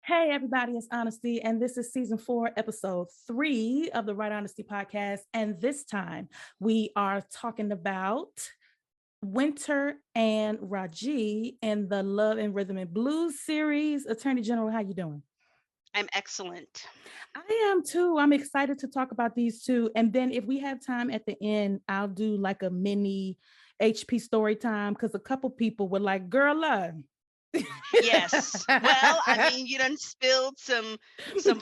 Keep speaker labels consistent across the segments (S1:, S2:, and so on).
S1: Hey, everybody, it's Honesty, and this is season 4, episode 3 of the Right Honesty podcast. And this time we are talking about Winter and Raji in the Love and Rhythm and Blues series. Attorney General, how you doing?
S2: I'm excellent.
S1: I am too. I'm excited to talk about these two. And then if we have time at the end, I'll do like a mini HP story time because a couple people were like, girl,
S2: Yes. Well, I mean, you done spilled some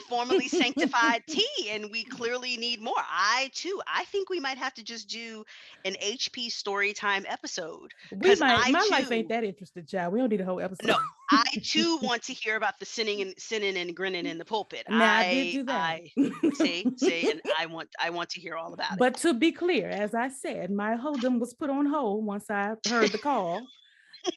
S2: formerly sanctified tea, and we clearly need more. I too. I think we might have to just do an HP story time episode
S1: we
S2: because
S1: might,
S2: I
S1: my life ain't
S2: too.
S1: that interested, child. We don't need a whole episode.
S2: No, I too want to hear about the sinning and grinning in the pulpit.
S1: Now I did do that.
S2: I see, and I want to hear all about
S1: But
S2: it.
S1: to be clear, as I said, my hold'em was put on hold once I heard the call.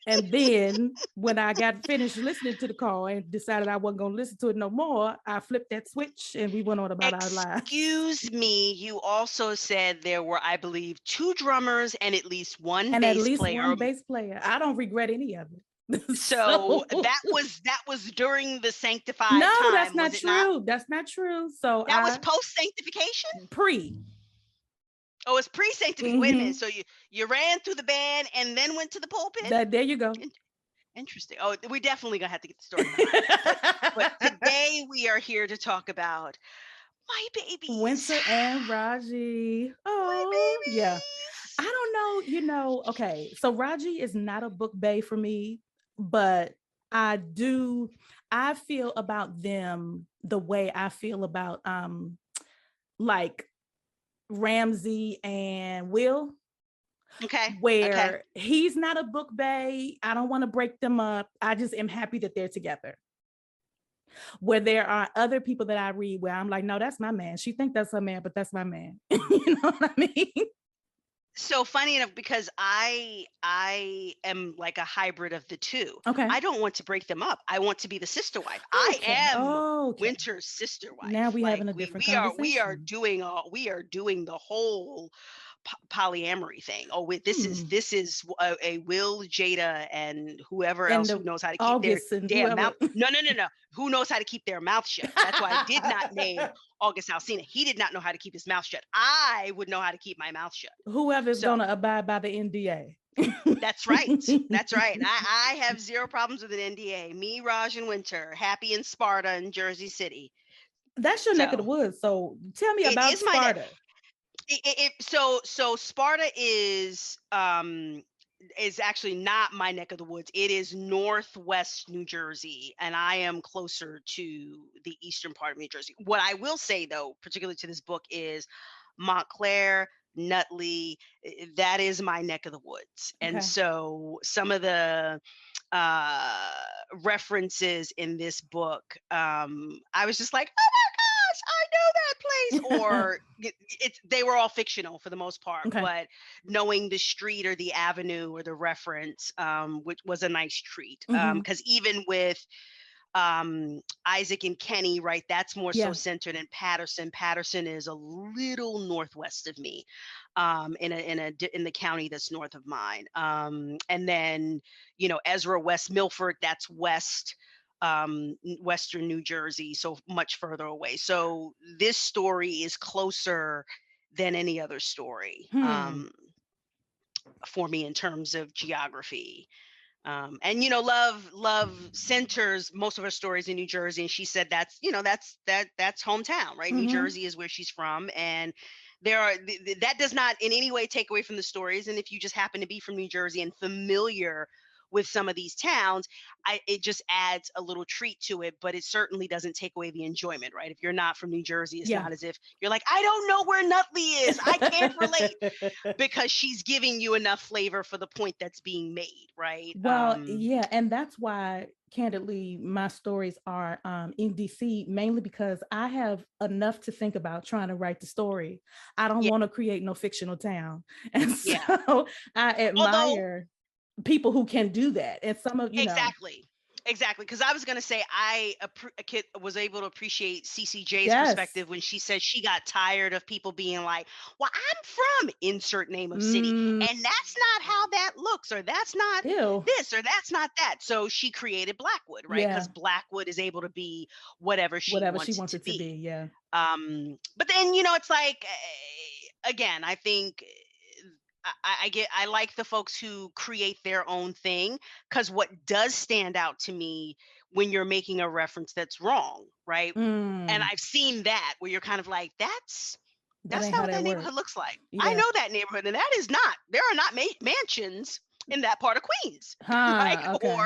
S1: And then when I got finished listening to the call and decided I wasn't going to listen to it no more, I flipped that switch and we went on about our lives.
S2: Excuse me, you also said there were, I believe, two drummers and at least one
S1: And at
S2: bass
S1: least
S2: player.
S1: one bass player. I don't regret any of it.
S2: So
S1: So
S2: that was during the sanctified
S1: no, that's
S2: time,
S1: not
S2: was it not?
S1: true. That's not true. So
S2: That was
S1: I
S2: post sanctification?
S1: pre.
S2: Oh, it's pre sanctification. Wait a minute.
S1: Mm-hmm.
S2: So you ran through the band and then went to the pulpit?
S1: That there you go.
S2: Interesting. Oh, we definitely gonna have to get the story behind that. But today we are here to talk about my babies.
S1: Winter and Raji.
S2: My
S1: Oh, yeah. I
S2: babies.
S1: don't know, okay. So Raji is not a book bay for me, but I do I feel about them the way I feel about like Ramsey and Will,
S2: Okay. Okay.
S1: where he's not a book bay. I don't want to break them up. I just am happy that they're together. Where there are other people that I read where I'm like, no, that's my man. She think that's her man, but that's my man. You know what I mean?
S2: So funny enough, because I am like a hybrid of the two.
S1: Okay.
S2: I don't want to break them up. I want to be the sister wife. I
S1: Okay.
S2: am
S1: Okay.
S2: Winter's sister
S1: Now
S2: wife.
S1: we
S2: Like
S1: having a
S2: we
S1: different
S2: we are we are
S1: conversation.
S2: doing the whole polyamory thing. Oh, wait, this is
S1: Hmm.
S2: a Will, Jada, and whoever
S1: And
S2: else
S1: the
S2: who knows how to keep their
S1: August and
S2: damn
S1: whoever,
S2: mouth. No. Who knows how to keep their mouth shut? That's why I did not name August Alsina. He did not know how to keep his mouth shut. I would know how to keep my mouth shut.
S1: whoever is
S2: So
S1: going to abide by the NDA.
S2: that's right. That's right. And I have zero problems with an NDA. Me, Raj, and Winter, happy in Sparta and Jersey City.
S1: That's your neck of the
S2: So
S1: woods. So tell me
S2: it
S1: about
S2: is my neck.
S1: Sparta.
S2: So Sparta is actually not my neck of the woods. It is northwest New Jersey, and I am closer to the eastern part of New Jersey. What I will say, though, particularly to this book, is Montclair, Nutley, that is my neck of the woods. And
S1: Okay.
S2: so some of the uh references in this book, I was just like, oh my gosh, I know that place. Or they were all fictional for the most part,
S1: Okay.
S2: but knowing the street or the avenue or the reference, which was a nice treat.
S1: Hmm.
S2: Because even with Isaac and Kenny, right? That's more so
S1: Yeah.
S2: centered in Patterson. Patterson is a little northwest of me, in the county that's north of mine. And then, Ezra West Milford, that's western New Jersey, so much further away. So this story is closer than any other story,
S1: Hmm.
S2: for me in terms of geography. And love centers most of her stories in New Jersey, and she said that's hometown, right? New
S1: Hmm.
S2: Jersey is where she's from, and that does not in any way take away from the stories. And if you just happen to be from New Jersey and familiar with some of these towns, it just adds a little treat to it, but it certainly doesn't take away the enjoyment, right? If you're not from New Jersey, it's
S1: Yeah.
S2: not as if you're like, I don't know where Nutley is, I can't relate, because she's giving you enough flavor for the point that's being made, right?
S1: Well, yeah, and that's why, candidly, my stories are in DC, mainly because I have enough to think about trying to write the story. I don't
S2: Yeah,
S1: want to create no fictional town, and
S2: yeah.
S1: so I
S2: Although
S1: admire people who can do that. And some of
S2: exactly. Exactly, because I was gonna say a kid was able to appreciate CCJ's
S1: Yes.
S2: perspective when she said she got tired of people being like, "Well, I'm from insert name of city,
S1: Mm,
S2: and that's not how that looks, or that's not
S1: ew.
S2: this, or that's not that." So she created Blackwood, right? Because
S1: Yeah.
S2: Blackwood is able to be whatever she
S1: Whatever she
S2: wants it
S1: wants
S2: to
S1: it to
S2: be.
S1: be. Yeah.
S2: But then it's like, again, I think I like the folks who create their own thing, because what does stand out to me when you're making a reference that's wrong, right? And
S1: Mm,
S2: I've seen that where you're kind of like,
S1: that
S2: that's
S1: ain't
S2: not
S1: how
S2: what
S1: that
S2: that
S1: work.
S2: neighborhood looks like. I
S1: Yeah.
S2: know that neighborhood, and that is not. There are not mansions in that part of Queens, right?
S1: Huh. Okay.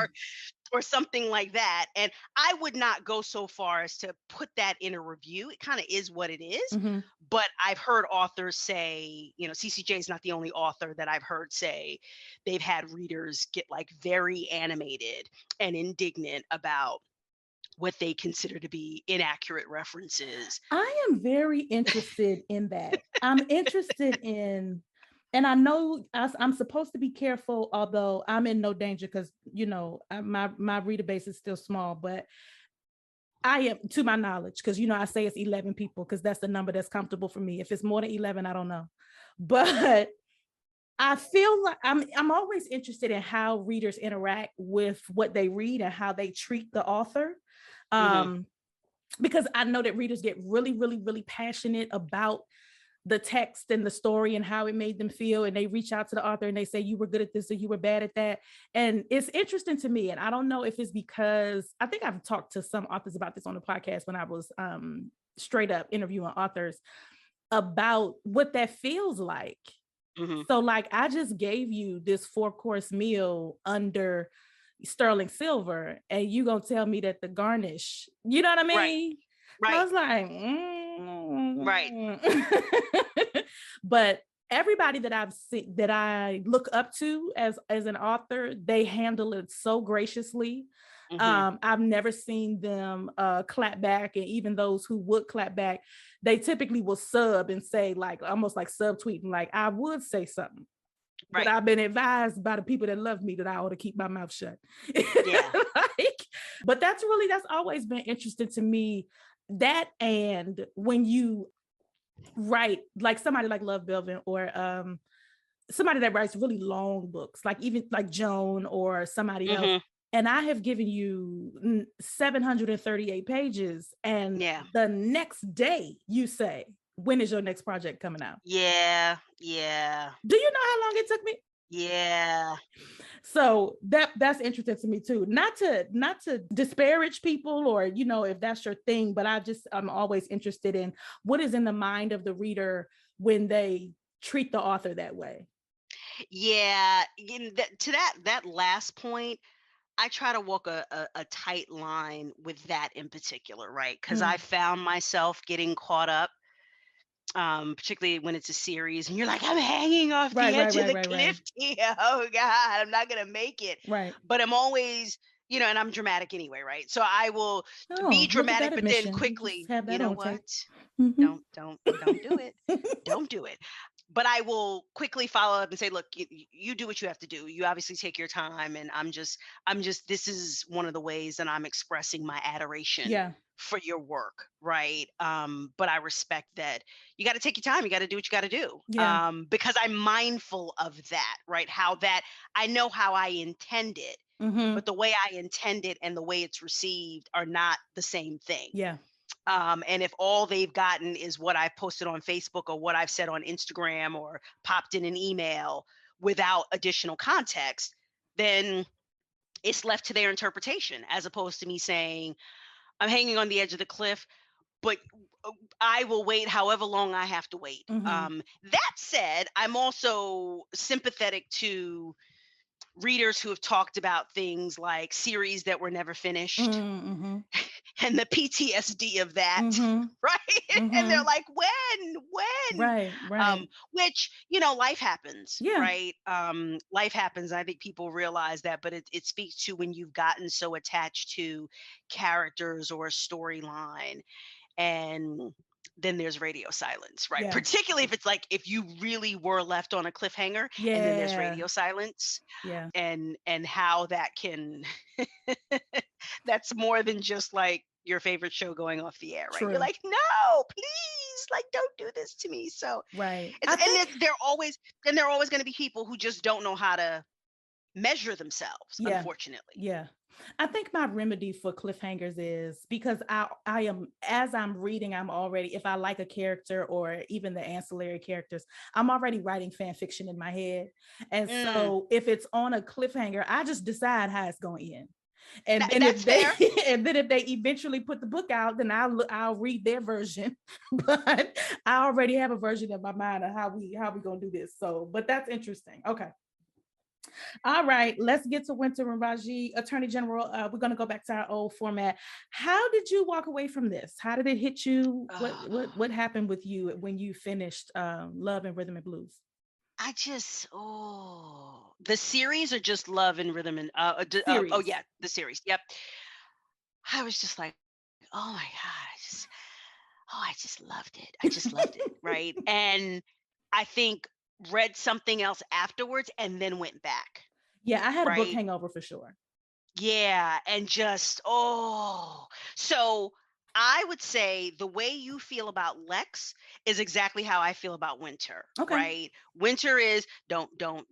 S2: Or something like that. And I would not go so far as to put that in a review. It kind of is what it is.
S1: Hmm.
S2: But I've heard authors say, CCJ is not the only author that I've heard say they've had readers get like very animated and indignant about what they consider to be inaccurate references.
S1: I am very interested in that. I'm interested in, and I know I'm supposed to be careful, although I'm in no danger because my reader base is still small, but I am, to my knowledge, because I say it's 11 people because that's the number that's comfortable for me. If it's more than 11, I don't know. But I feel like I'm always interested in how readers interact with what they read and how they treat the author.
S2: Hmm.
S1: Um, because I know that readers get really, really, really passionate about the text and the story and how it made them feel. And they reach out to the author and they say, you were good at this or you were bad at that. And it's interesting to me. And I don't know if it's because I think I've talked to some authors about this on the podcast when I was straight up interviewing authors about what that feels like.
S2: Hmm.
S1: So, like, I just gave you this 4-course meal under sterling silver, and you gonna tell me that the garnish, you know what I
S2: Right.
S1: mean? I
S2: Right.
S1: was like,
S2: Right.
S1: but everybody that I've seen that I look up to as an author, they handle it so graciously.
S2: Hmm.
S1: I've never seen them clap back, and even those who would clap back, they typically will sub and say, like, almost like subtweeting, like, I would say something, but
S2: Right.
S1: I've been advised by the people that love me that I ought to keep my mouth shut.
S2: Yeah.
S1: Like, but that's always been interesting to me. That, and when you write like somebody like Love Belvin, or somebody that writes really long books, like even like Joan or somebody else.
S2: Hmm.
S1: And I have given you 738 pages, and
S2: Yeah.
S1: the next day you say, when is your next project coming out?
S2: Yeah. Yeah.
S1: Do you know how long it took me?
S2: Yeah.
S1: So that's interesting to me too. Not to disparage people, or if that's your thing, but I'm always interested in what is in the mind of the reader when they treat the author that way.
S2: Yeah, to that last point, I try to walk a tight line with that in particular, right? Because I
S1: Mm.
S2: found myself getting caught up, particularly when it's a series, and you're like, I'm hanging off
S1: Right,
S2: the
S1: right,
S2: edge of
S1: right,
S2: the
S1: right, right.
S2: cliff here. Oh God, I'm not gonna make it.
S1: Right.
S2: But I'm always, and I'm dramatic anyway, right? So I will be
S1: Oh, look at that
S2: dramatic, but then
S1: admission. You just
S2: quickly,
S1: have
S2: you
S1: that
S2: know
S1: on
S2: what?
S1: tape. Hmm.
S2: Don't do it. Don't do it. But I will quickly follow up and say, look, you do what you have to do. You obviously take your time, and I'm just this is one of the ways that I'm expressing my adoration
S1: Yeah.
S2: for your work, right? But I respect that you got to take your time. You got to do what you got to do,
S1: Yeah.
S2: because I'm mindful of that, right? How that I know how I intend it,
S1: Hmm.
S2: but the way I intend it and the way it's received are not the same thing.
S1: Yeah.
S2: And if all they've gotten is what I posted on Facebook or what I've said on Instagram or popped in an email without additional context, then it's left to their interpretation, as opposed to me saying, I'm hanging on the edge of the cliff, but I will wait however long I have to wait.
S1: Hmm.
S2: That said, I'm also sympathetic to readers who have talked about things like series that were never finished
S1: Hmm.
S2: and the PTSD of that,
S1: Hmm.
S2: right? And they're
S1: Hmm.
S2: like, when?
S1: Right, right.
S2: Which, life happens,
S1: Yeah.
S2: right? Life happens. I think people realize that, but it speaks to when you've gotten so attached to characters or a storyline. And then there's radio silence, right?
S1: Yeah.
S2: Particularly if it's like if you really were left on a cliffhanger and then there's
S1: Yeah.
S2: radio silence,
S1: Yeah.
S2: and how that can that's more than just like your favorite show going off the air, right? You're
S1: True.
S2: like, no, please, like, don't do this to me. So
S1: Right.
S2: it's
S1: I
S2: and
S1: think,
S2: then there are always going to be people who just don't know how to measure themselves,
S1: yeah.
S2: unfortunately.
S1: Yeah. I think my remedy for cliffhangers is because I am, as I'm reading, I'm already, if I like a character or even the ancillary characters, I'm already writing fan fiction in my head. And
S2: Mm,
S1: so if it's on a cliffhanger, I just decide how it's going to end. And then
S2: that's
S1: if they
S2: fair.
S1: and then if they eventually put the book out, then I'll read their version. But I already have a version in my mind of how we gonna do this. So, but that's interesting. Okay. All right, let's get to Winter and Raji, Attorney General. We're going to go back to our old format. How did you walk away from this? How did it hit you? What
S2: Oh,
S1: what what happened with you when you finished Love and Rhythm and Blues
S2: the series or just Love and Rhythm and oh
S1: series?
S2: yeah, the series. Yep. I was just like, oh my god, I just loved it. I just loved it, right? And I think read something else afterwards and then went back,
S1: Yeah, I had a book
S2: right?
S1: hangover for sure.
S2: Yeah, and just so I would say the way you feel about Lex is exactly how I feel about Winter,
S1: Okay.
S2: right? Winter is don't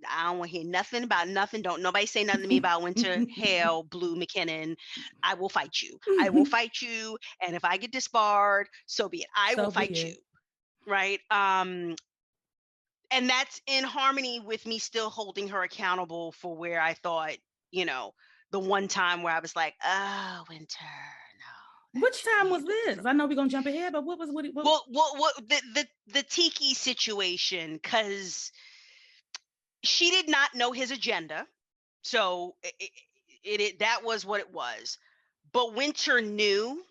S2: I don't want to hear nothing about nothing. Don't nobody say nothing to me about Winter. Hell, Blue McKinnon, I will fight you. I will fight you, and if I get disbarred, so be it. I will
S1: So be
S2: fight
S1: it.
S2: you, right? And that's in harmony with me still holding her accountable for where I thought, you know, the one time where I was like, oh, Winter, no, that
S1: Which
S2: should be
S1: time was
S2: handled
S1: this? I
S2: differently.
S1: know we're gonna jump ahead, but what was what
S2: Well, the Tiki situation, because she did not know his agenda, so that was what it was. But Winter knew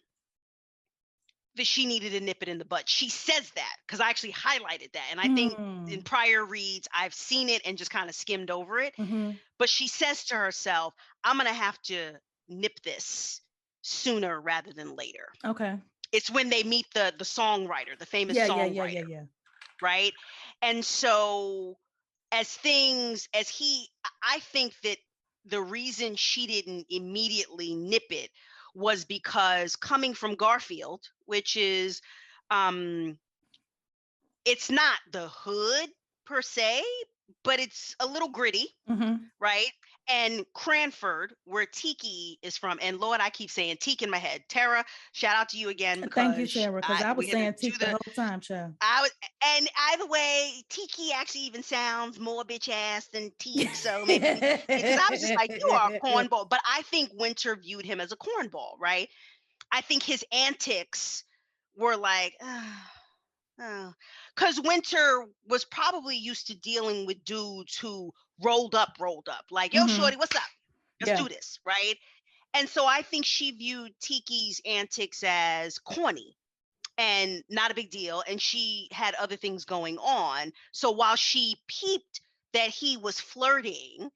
S2: that she needed to nip it in the bud. She says that because I actually highlighted that, and I think in
S1: hmm.
S2: prior reads I've seen it and just kind of skimmed over it.
S1: Mm-hmm.
S2: But she says to herself, I'm going to have to nip this sooner rather than later.
S1: Okay.
S2: It's when they meet the songwriter, the famous
S1: Yeah, yeah, yeah, yeah,
S2: songwriter,
S1: yeah.
S2: right? And so I think that the reason she didn't immediately nip it was because coming from Garfield, which is um it's not the hood per se, but it's a little gritty,
S1: Mm-hmm.
S2: right? And Cranford, where Tiki is from, and Lord, I keep saying Tiki in my head. Tara, shout out to you again
S1: Thank you,
S2: because
S1: Sarah, because I
S2: we
S1: was
S2: had to
S1: saying
S2: do
S1: teak the whole time, child.
S2: I was, and either way, Tiki actually even sounds more bitch ass than Teak. So maybe because I was just like, you are a cornball. But I think Winter viewed him as a cornball, right? I think his antics were like, oh, because Winter was probably used to dealing with dudes who rolled up, like, yo,
S1: Mm-hmm.
S2: shorty, what's up? Let's
S1: Yeah.
S2: do this, right? And so I think she viewed Tiki's antics as corny and not a big deal. And she had other things going on. So while she peeped that he was flirting,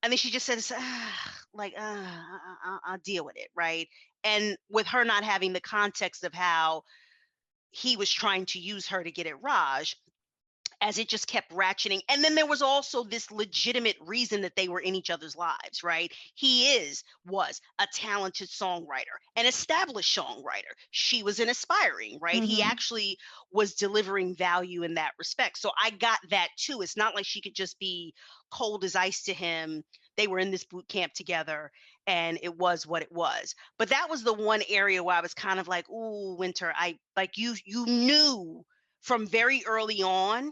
S2: and then she just says, like, I'll deal with it, right? And with her not having the context of how he was trying to use her to get at Raj, as it just kept ratcheting. And then there was also this legitimate reason that they were in each other's lives, right? Was a talented songwriter, an established songwriter. She was an aspiring, right? He
S1: Mm-hmm.
S2: actually was delivering value in that respect. So I got that too. It's not like she could just be cold as ice to him. They were in this boot camp together and it was what it was. But that was the one area where I was kind of like, ooh, Winter, I like you knew from very early on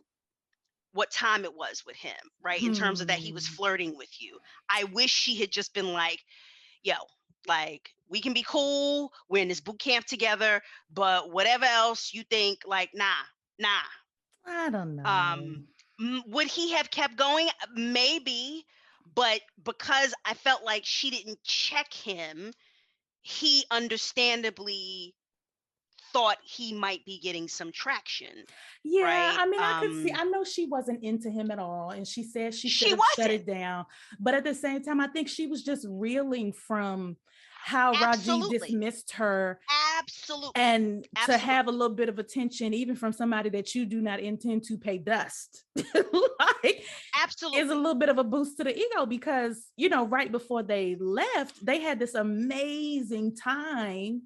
S2: what time it was with him, right? In terms of that he was
S1: Hmm.
S2: flirting with you. I wish she had just been like, yo, like we can be cool. We're in this boot camp together, but whatever else you think, like, nah.
S1: I don't know.
S2: Um, would he have kept going? Maybe, but because I felt like she didn't check him, he understandably thought he might be getting some traction,
S1: Yeah,
S2: right?
S1: I mean, I could see, I know she wasn't into him at all, and she said she should
S2: She
S1: have shut
S2: wasn't.
S1: it down. But at the same time, I think she was just reeling from how Raji
S2: Absolutely.
S1: dismissed her
S2: Absolutely.
S1: And to have a
S2: Absolutely.
S1: little bit of attention, even from somebody that you do not intend to pay dust, like, is a
S2: Absolutely.
S1: little bit of a boost to the ego because, right before they left, they had this amazing time.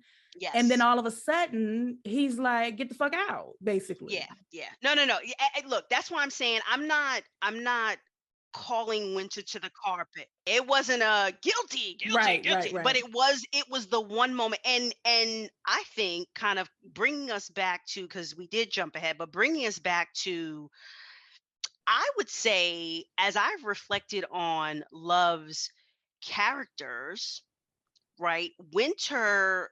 S1: And then
S2: Yes.
S1: all of a sudden, he's like, get the fuck out, basically.
S2: Yeah. Yeah. No, no, no. Look, that's why I'm saying I'm not calling Winter to the carpet. It wasn't a guilty, guilty,
S1: Right, right,
S2: guilty, but
S1: right.
S2: it was the one moment. And I think kind of bringing us back to, because we did jump ahead, but bringing us back to, I would say, as I've reflected on Love's characters, right? Winter,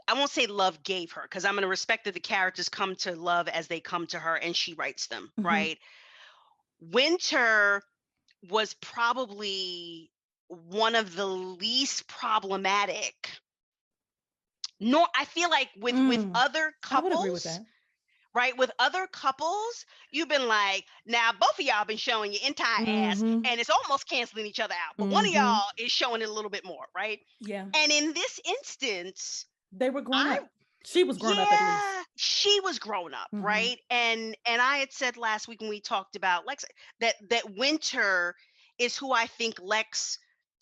S2: I won't say Love gave her, because I'm going to respect that the characters come to Love as they come to her and she writes them,
S1: Mm-hmm.
S2: right? Winter was probably one of the least problematic. Nor I feel like with other
S1: I would agree with
S2: couples,
S1: that.
S2: right? With other couples, you've been like, now both of y'all been showing your entire ass,
S1: Mm-hmm.
S2: and it's almost canceling each other out. But one of
S1: Mm-hmm.
S2: y'all is showing it a little bit more, right?
S1: Yeah.
S2: And in this instance,
S1: They were grown
S2: I
S1: up. She was grown up at least.
S2: yeah, she was grown up,
S1: Mm-hmm.
S2: right? And I had said last week when we talked about Lex, that Winter is who I think Lex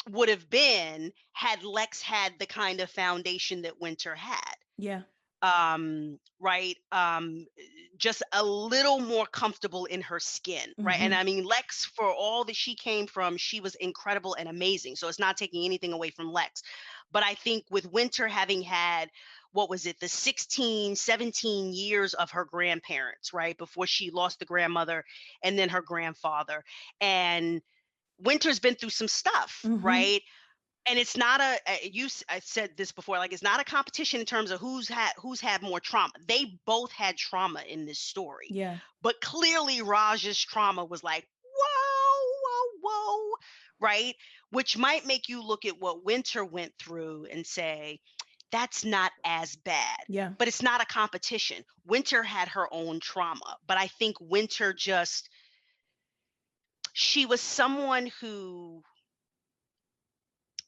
S2: would have been had Lex had the kind of foundation that Winter had.
S1: Yeah.
S2: Right, just a little more comfortable in her skin, right? And
S1: Mm-hmm.
S2: I mean, Lex, for all that she came from, she was incredible and amazing, so it's not taking anything away from Lex. But I think with Winter having had, what was it, the 16, 17 years of her grandparents, right, before she lost the grandmother and then her grandfather, and Winter's been through some stuff,
S1: Mm-hmm.
S2: right? And it's not I said this before, like, it's not a competition in terms of who's had more trauma. They both had trauma in this story,
S1: Yeah.
S2: but clearly Raj's trauma was like, whoa, whoa, whoa, right? Which might make you look at what Winter went through and say, that's not as bad.
S1: Yeah.
S2: But it's not a competition. Winter had her own trauma, but I think Winter just, she was someone who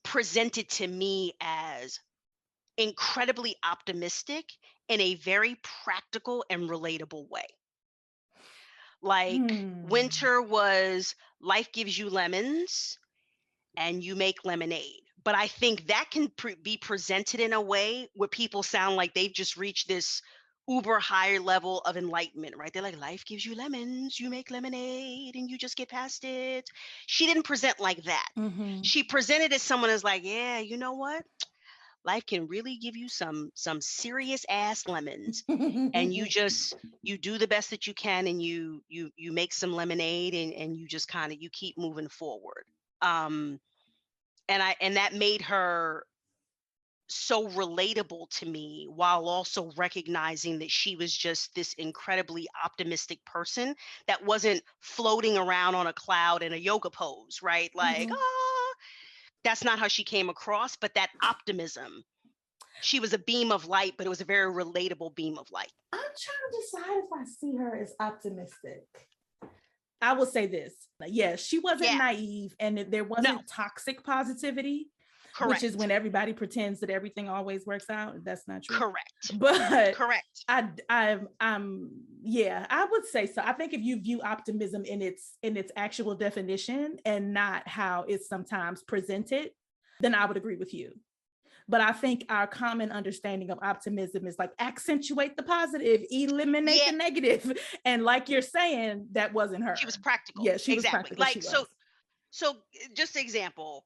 S2: presented to me as incredibly optimistic in a very practical and relatable way. Like,
S1: Hmm.
S2: Winter was, life gives you lemons and you make lemonade. But I think that can be presented in a way where people sound like they've just reached this uber higher level of enlightenment, right? They're like, life gives you lemons, you make lemonade, and you just get past it. She didn't present like that.
S1: Mm-hmm.
S2: She presented as someone who's like, yeah, you know what? Life can really give you some serious ass lemons, and you do the best that you can, and you make some lemonade, and you just kind of, you keep moving forward. um and that made her so relatable to me, while also recognizing that she was just this incredibly optimistic person that wasn't floating around on a cloud in a yoga pose, right? Like,
S1: Mm-hmm.
S2: that's not how she came across, but that optimism, she was a beam of light, but it was a very relatable beam of light.
S1: I'm trying to decide if I see her as optimistic. I will say this. Yes, she wasn't
S2: Yeah.
S1: naive and there
S2: No.
S1: wasn't toxic positivity, which is
S2: Correct.
S1: when everybody pretends that everything always works out. That's not true.
S2: Correct.
S1: But
S2: Correct.
S1: yeah, I would say so. I think if you view optimism in its actual definition and not how it's sometimes presented, then I would agree with you. But I think our common understanding of optimism is like accentuate the positive, eliminate
S2: Yeah,
S1: the negative. And like you're saying, that wasn't her.
S2: she was practical.
S1: Yeah, she was
S2: Exactly.
S1: practical. She
S2: Like,
S1: was.
S2: so just example,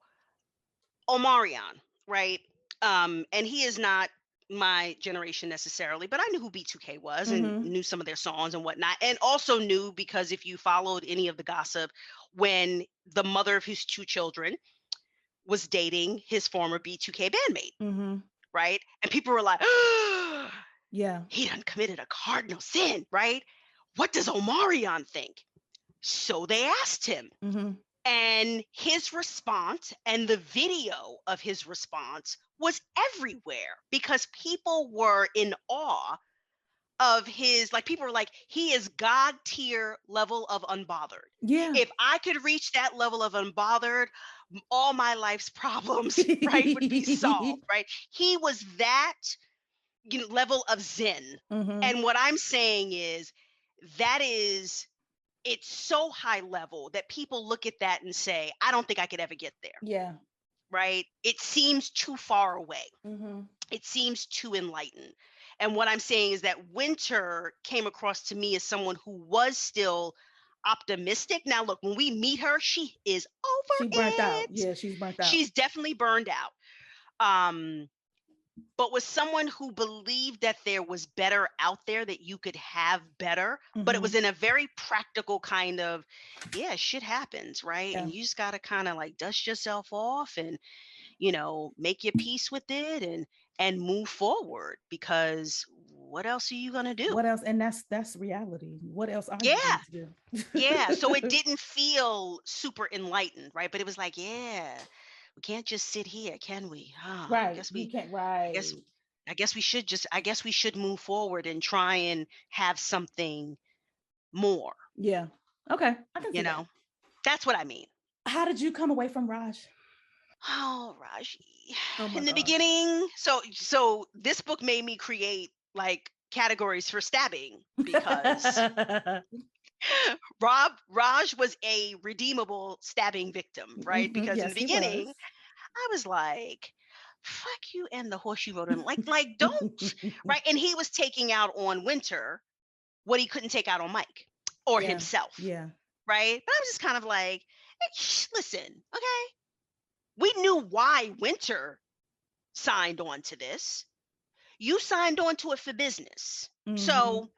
S2: Omarion, right? And he is not my generation necessarily, but I knew who B2K was and
S1: Mm-hmm.
S2: knew some of their songs and whatnot. And also knew, because if you followed any of the gossip, when the mother of his two children was dating his former B2K bandmate,
S1: Mm-hmm.
S2: right? And people were like,
S1: Yeah.
S2: he done committed a cardinal sin, right? What does Omarion think? So they asked him.
S1: Mm-hmm.
S2: And his response and the video of his response was everywhere because people were in awe of his, like, people are like, he is God tier level of unbothered.
S1: Yeah.
S2: If I could reach that level of unbothered, all my life's problems, right, would be solved, right? He was that, level of zen.
S1: Hmm.
S2: And what I'm saying is that is, it's so high level that people look at that and say, I don't think I could ever get there,
S1: Yeah.
S2: right? It seems too far away.
S1: Hmm.
S2: It seems too enlightened. And what I'm saying is that Winter came across to me as someone who was still optimistic. Now, look, when we meet her, she is over
S1: She burnt out.
S2: it.
S1: Yeah, she's burnt out.
S2: She's definitely burned out. Um, but was someone who believed that there was better out there, that you could have better, but it
S1: Hmm.
S2: was in a very practical kind of, yeah, shit happens, right?
S1: Yeah.
S2: And you just got to kind of like dust yourself off and, make your peace with it and move forward, because what else are you going to do?
S1: What else? And that's reality. What else are you
S2: Yeah.
S1: going to
S2: Yeah, so it
S1: do?
S2: didn't feel super enlightened, right? But it was like, yeah, we can't just sit here, can we? I
S1: Right.
S2: guess
S1: You
S2: we
S1: can't.
S2: I guess
S1: Right.
S2: I guess we should move forward and try and have something more,
S1: Yeah. Okay. I can
S2: you
S1: see that.
S2: know? That's what I mean.
S1: How did you come away from Raj?
S2: Oh, Raji.
S1: Oh my
S2: In the
S1: gosh.
S2: beginning, so this book made me create like categories for stabbing, because Raj was a redeemable stabbing victim, right?
S1: Mhm.
S2: Because in the
S1: Yes, he
S2: beginning,
S1: was.
S2: I was like, fuck you and the horse you rode on. Like, don't, right? And he was taking out on Winter what he couldn't take out on Mike or
S1: Yeah.
S2: himself,
S1: Yeah.
S2: right? But I was just kind of like, listen, okay. We knew why Winter signed on to this. You signed on to it for business.
S1: Mhm.
S2: So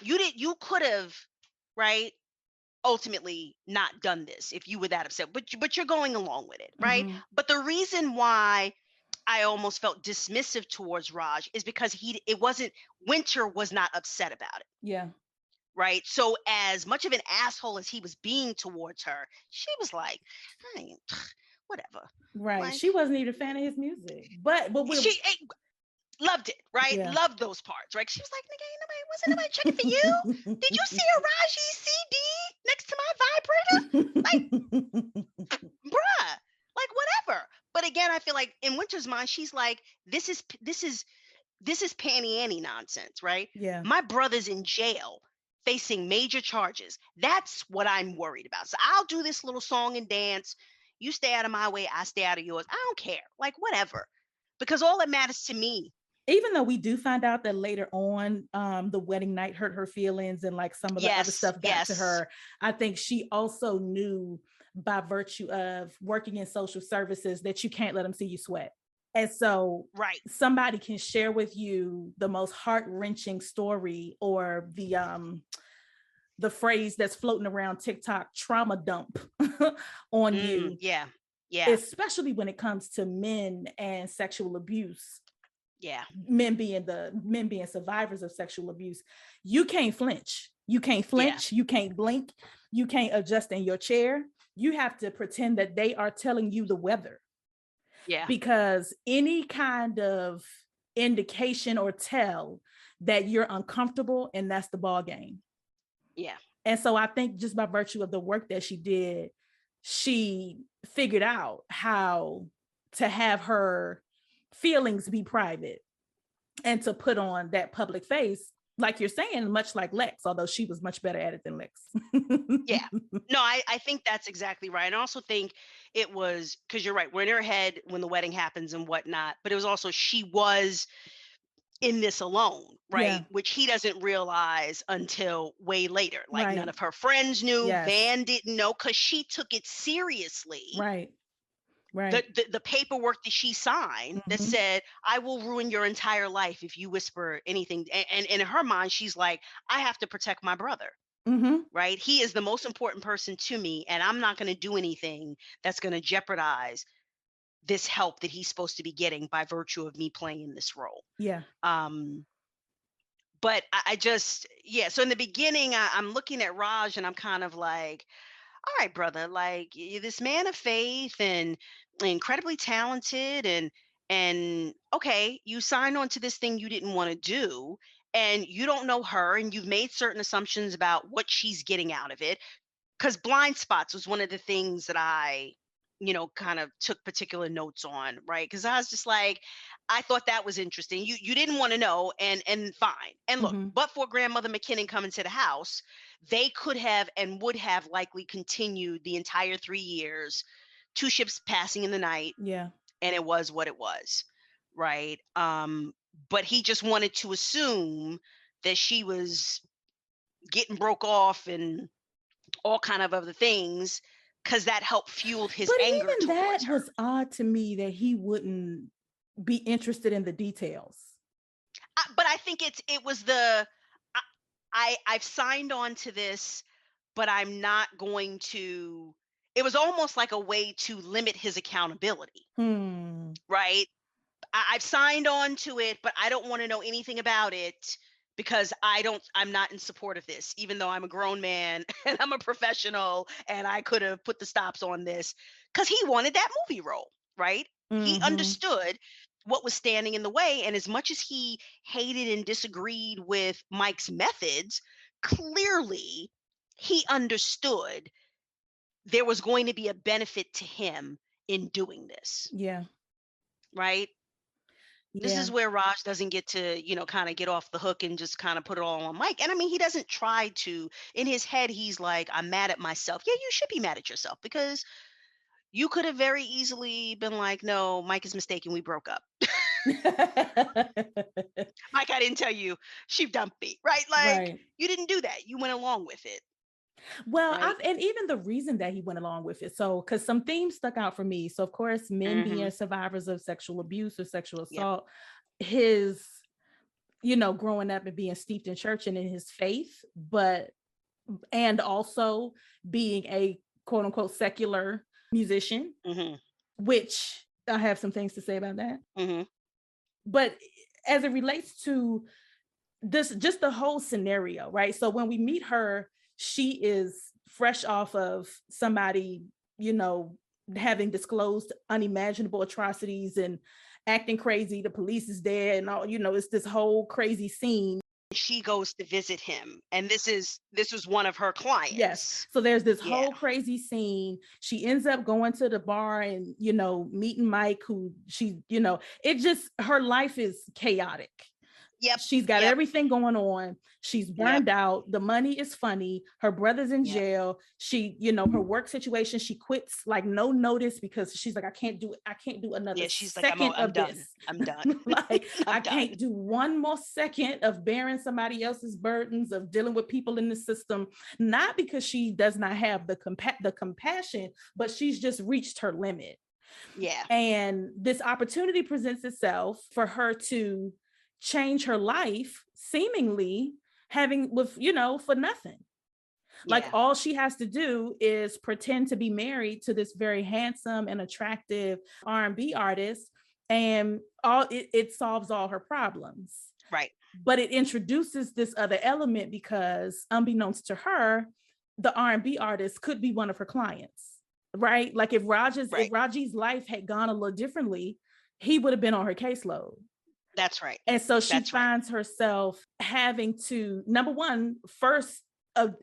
S2: you could have, right, ultimately not done this if you were that upset, but you're going along with it, right?
S1: Mhm.
S2: But the reason why I almost felt dismissive towards Raj is because it wasn't, Winter was not upset about it,
S1: Yeah.
S2: right? So as much of an asshole as he was being towards her, she was like, I ain't, whatever.
S1: Right.
S2: Like,
S1: She wasn't even a fan of his music. But we're
S2: she loved it, right?
S1: yeah.
S2: Loved those parts, right? She was like, nigga, ain't nobody, wasn't nobody checking for you. Did you see a Raji CD next to my vibrator? Like, bruh, like whatever. But again, I feel like in Winter's mind, she's like, this is panty Annie nonsense, right?
S1: Yeah.
S2: My brother's in jail facing major charges. That's what I'm worried about. So I'll do this little song and dance. You stay out of my way, I stay out of yours. I don't care. Like, whatever. Because all that matters to me.
S1: Even though we do find out that later on, the wedding night hurt her feelings and like some of the other
S2: Yes,
S1: stuff got to
S2: yes,
S1: her. I think she also knew by virtue of working in social services that you can't let them see you sweat. And so
S2: right.
S1: somebody can share with you the most heart-wrenching story, or the phrase that's floating around TikTok, trauma dump on you,
S2: Yeah, yeah,
S1: especially when it comes to men and sexual abuse,
S2: yeah,
S1: men being survivors of sexual abuse. You can't flinch. You can't
S2: yeah,
S1: flinch. You can't blink. You can't adjust in your chair. You have to pretend that they are telling you the weather,
S2: yeah,
S1: because any kind of indication or tell that you're uncomfortable, and that's the ball game.
S2: yeah,
S1: And so I think just by virtue of the work that she did, she figured out how to have her feelings be private and to put on that public face, like you're saying, much like Lex, although she was much better at it than Lex.
S2: yeah. No, I think that's exactly right. And I also think it was because you're right. We're in her head when the wedding happens and whatnot, but it was also she was in this alone, right?
S1: Yeah,
S2: Which he doesn't realize until way later. Like none
S1: right.
S2: of her friends knew,
S1: Yes,
S2: Van didn't know because she took it seriously.
S1: right,
S2: The,
S1: right.
S2: the the paperwork that she signed that
S1: Mm-hmm.
S2: said, I will ruin your entire life if you whisper anything. And in her mind, she's like, I have to protect my brother,
S1: Mm-hmm.
S2: right? He is the most important person to me, and I'm not going to do anything that's going to jeopardize this help that he's supposed to be getting by virtue of me playing this role.
S1: Yeah.
S2: Um, but I just, yeah. So in the beginning, I'm looking at Raj and I'm kind of like, all right, brother, like you're this man of faith and incredibly talented, and okay, you signed on to this thing you didn't want to do, and you don't know her, and you've made certain assumptions about what she's getting out of it. Because blind spots was one of the things that I, kind of took particular notes on, right? Because I was just like, I thought that was interesting. You didn't want to know, and fine. And look,
S1: Mhm.
S2: but for grandmother McKinnon coming to the house, they could have and would have likely continued the entire 3 years, two ships passing in the night,
S1: Yeah.
S2: and it was what it was, right? But he just wanted to assume that she was getting broke off and all kind of other things, because that helped fueled his
S1: But
S2: anger
S1: even that
S2: towards her.
S1: was odd to me that he wouldn't be interested in the details.
S2: But I think it was the I've signed on to this, but I'm not going to. It was almost like a way to limit his accountability,
S1: Hmm.
S2: right? I've signed on to it, but I don't want to know anything about it because I'm not in support of this, even though I'm a grown man and I'm a professional and I could have put the stops on this because he wanted that movie role, right? He
S1: Mhm.
S2: understood what was standing in the way. And as much as he hated and disagreed with Mike's methods, clearly he understood there was going to be a benefit to him in doing this,
S1: Yeah.
S2: right? This
S1: Yeah.
S2: is where Raj doesn't get to, kind of get off the hook and just kind of put it all on Mike. And I mean, he doesn't try to. In his head, he's like, I'm mad at myself. Yeah, you should be mad at yourself because you could have very easily been like, no, Mike is mistaken. We broke up. Mike, I didn't tell you she dumped me, right? Like,
S1: Right.
S2: you didn't do that. You went along with it,
S1: Well,
S2: right?
S1: and even the reason that he went along with it. So, because some themes stuck out for me. So, of course, men being
S2: Hmm.
S1: survivors of sexual abuse or sexual
S2: Yep.
S1: assault, his, growing up and being steeped in church and in his faith, but, and also being a quote unquote secular musician,
S2: Hmm.
S1: which I have some things to say about that.
S2: Hmm.
S1: But as it relates to this, just the whole scenario, right? So when we meet her, she is fresh off of somebody, you know, having disclosed unimaginable atrocities and acting crazy. The police is there and all, it's this whole crazy scene.
S2: She goes to visit him, and this was one of her
S1: Yes.
S2: clients.
S1: So there's this
S2: Yeah.
S1: whole crazy scene. She ends up going to the bar and, meeting Mike, who it just, her life is chaotic.
S2: Yep.
S1: She's got
S2: Yep.
S1: everything going on. She's
S2: Yep.
S1: burned out. The money is funny. Her brother's in
S2: Yep.
S1: jail. She, her work situation, she quits like no notice because she's like, I can't do it. I can't do another
S2: Yeah. She's like,
S1: second
S2: I'm
S1: of
S2: done.
S1: this.
S2: I'm done.
S1: Like, I
S2: I'm done.
S1: can't do one more second of bearing somebody else's burdens, of dealing with people in the system. Not because she does not have the compassion, but she's just reached her limit.
S2: Yeah.
S1: And this opportunity presents itself for her to change her life, seemingly having with, for nothing. Like,
S2: Yeah.
S1: all she has to do is pretend to be married to this very handsome and attractive R&B artist, and it solves all her problems.
S2: Right.
S1: But it introduces this other element because, unbeknownst to her, the R&B artist could be one of her clients, right? Like, if
S2: Right.
S1: Raji's life had gone a little differently, he would have been on her caseload.
S2: That's right.
S1: And so she
S2: That's right.
S1: finds herself having to, number one, first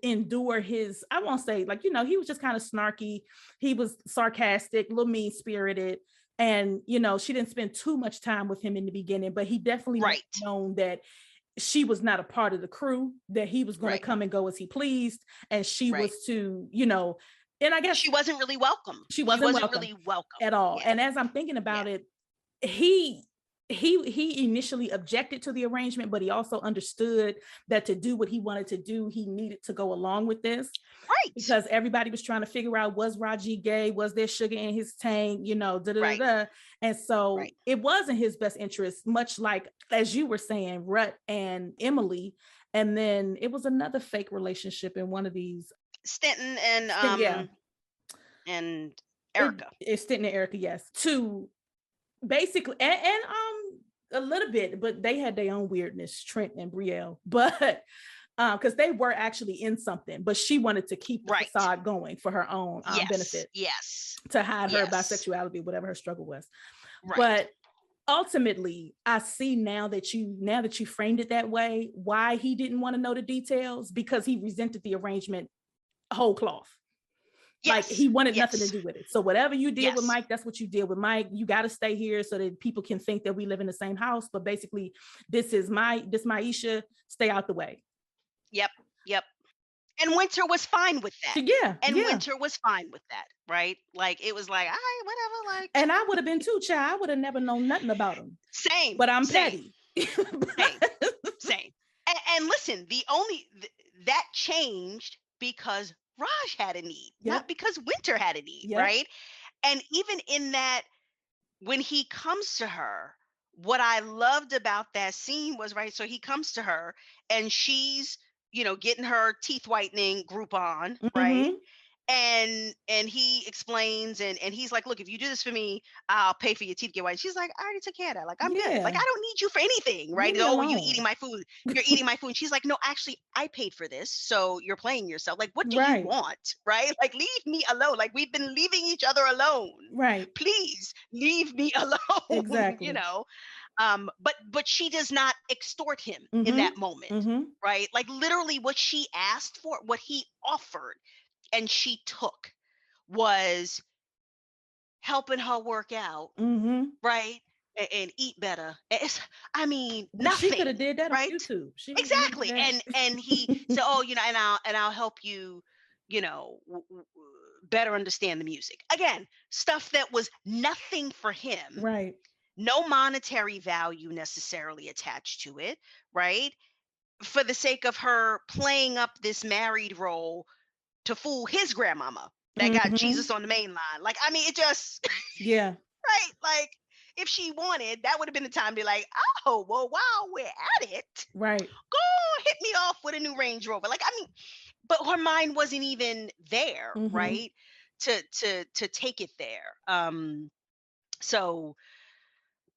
S1: endure his, I won't say, like, he was just kind of snarky. He was sarcastic, a little mean spirited. And, she didn't spend too much time with him in the beginning, but he definitely made
S2: Right.
S1: known that she was not a part of the crew, that he was going to
S2: Right.
S1: come and go as he pleased. And she
S2: Right.
S1: was to, and I guess
S2: She wasn't really welcome.
S1: she
S2: She
S1: wasn't
S2: wasn't
S1: welcome
S2: really welcome.
S1: at all.
S2: Yeah.
S1: And as I'm thinking
S2: Yeah.
S1: about it, he he initially objected to the arrangement, but he also understood that to do what he wanted to do, he needed to go along with this,
S2: Right.
S1: because everybody was trying to figure out, was Raji gay, was there sugar in his tank, da da da
S2: Right.
S1: da. And so
S2: Right.
S1: it was in his best interest, much like, as you were saying, Rut and Emily. And then it was another fake relationship in one of these.
S2: Stanton
S1: Yeah,
S2: and
S1: it
S2: Erica.
S1: it's Stanton and Erica, yes, to basically, and a little bit, but they had their own weirdness, Trent and Brielle, but because they were actually in something, but she wanted to keep the
S2: Right.
S1: facade going for her own
S2: Yes.
S1: benefit,
S2: Yes.
S1: to hide her
S2: Yes.
S1: bisexuality, whatever her struggle was.
S2: Right.
S1: But ultimately, I see now that you framed it that way, why he didn't want to know the details, because he resented the arrangement whole cloth. Like
S2: Yes.
S1: he wanted nothing to
S2: Yes.
S1: do with it. So whatever you did with
S2: Yes.
S1: Mike, that's what you did with Mike. You got to stay here so that people can think that we live in the same house. But basically, this Maisha, stay out the way.
S2: Yep. Yep. And Winter was fine with that.
S1: So yeah,
S2: And
S1: yeah.
S2: Winter was fine with that, right? Like it was like, all right, whatever. Like
S1: And I would have been too, child. I would have never known nothing about him.
S2: same,
S1: But I'm
S2: same,
S1: petty.
S2: same, same. And listen, that changed because Raj had a need,
S1: Yep.
S2: not because Winter had a need,
S1: Yep.
S2: right? And even in that, when he comes to her, what I loved about that scene was, right, so he comes to her and she's, getting her teeth whitening Groupon, right?
S1: Mm-hmm.
S2: And he explains, and he's like, look, if you do this for me, I'll pay for your teeth get white. She's like, I already took care of that, like I'm good, like
S1: Yeah.
S2: I don't need you for anything, right?
S1: Leave me
S2: Oh,
S1: alone.
S2: you're eating my food. She's like, no, actually I paid for this, so you're playing yourself. Like, what do you
S1: Right.
S2: want, right? Like, leave me alone. Like, we've been leaving each other alone.
S1: Right.
S2: Please leave me alone.
S1: Exactly.
S2: But she does not extort him in
S1: Mm-hmm.
S2: that moment,
S1: Mm-hmm.
S2: right? Like literally what she asked for, what he offered and she took, was helping her work out,
S1: Mm-hmm.
S2: right? And eat better. I mean,
S1: Which she could
S2: nothing,
S1: have did that on
S2: right?
S1: YouTube. She could have did
S2: Exactly.
S1: that.
S2: And he said, oh, and I'll help you, better understand the music. Again, stuff that was nothing for him,
S1: Right.
S2: no monetary value necessarily attached to it, right? For the sake of her playing up this married role to fool his grandmama that got
S1: Mm-hmm.
S2: Jesus on the main line. Like, I mean, it just,
S1: Yeah.
S2: right? Like, if she wanted, that would have been the time to be like, oh, well, while we're at it,
S1: Right.
S2: go hit me off with a new Range Rover. Like, I mean, but her mind wasn't even there,
S1: Mm-hmm.
S2: right? To take it there. So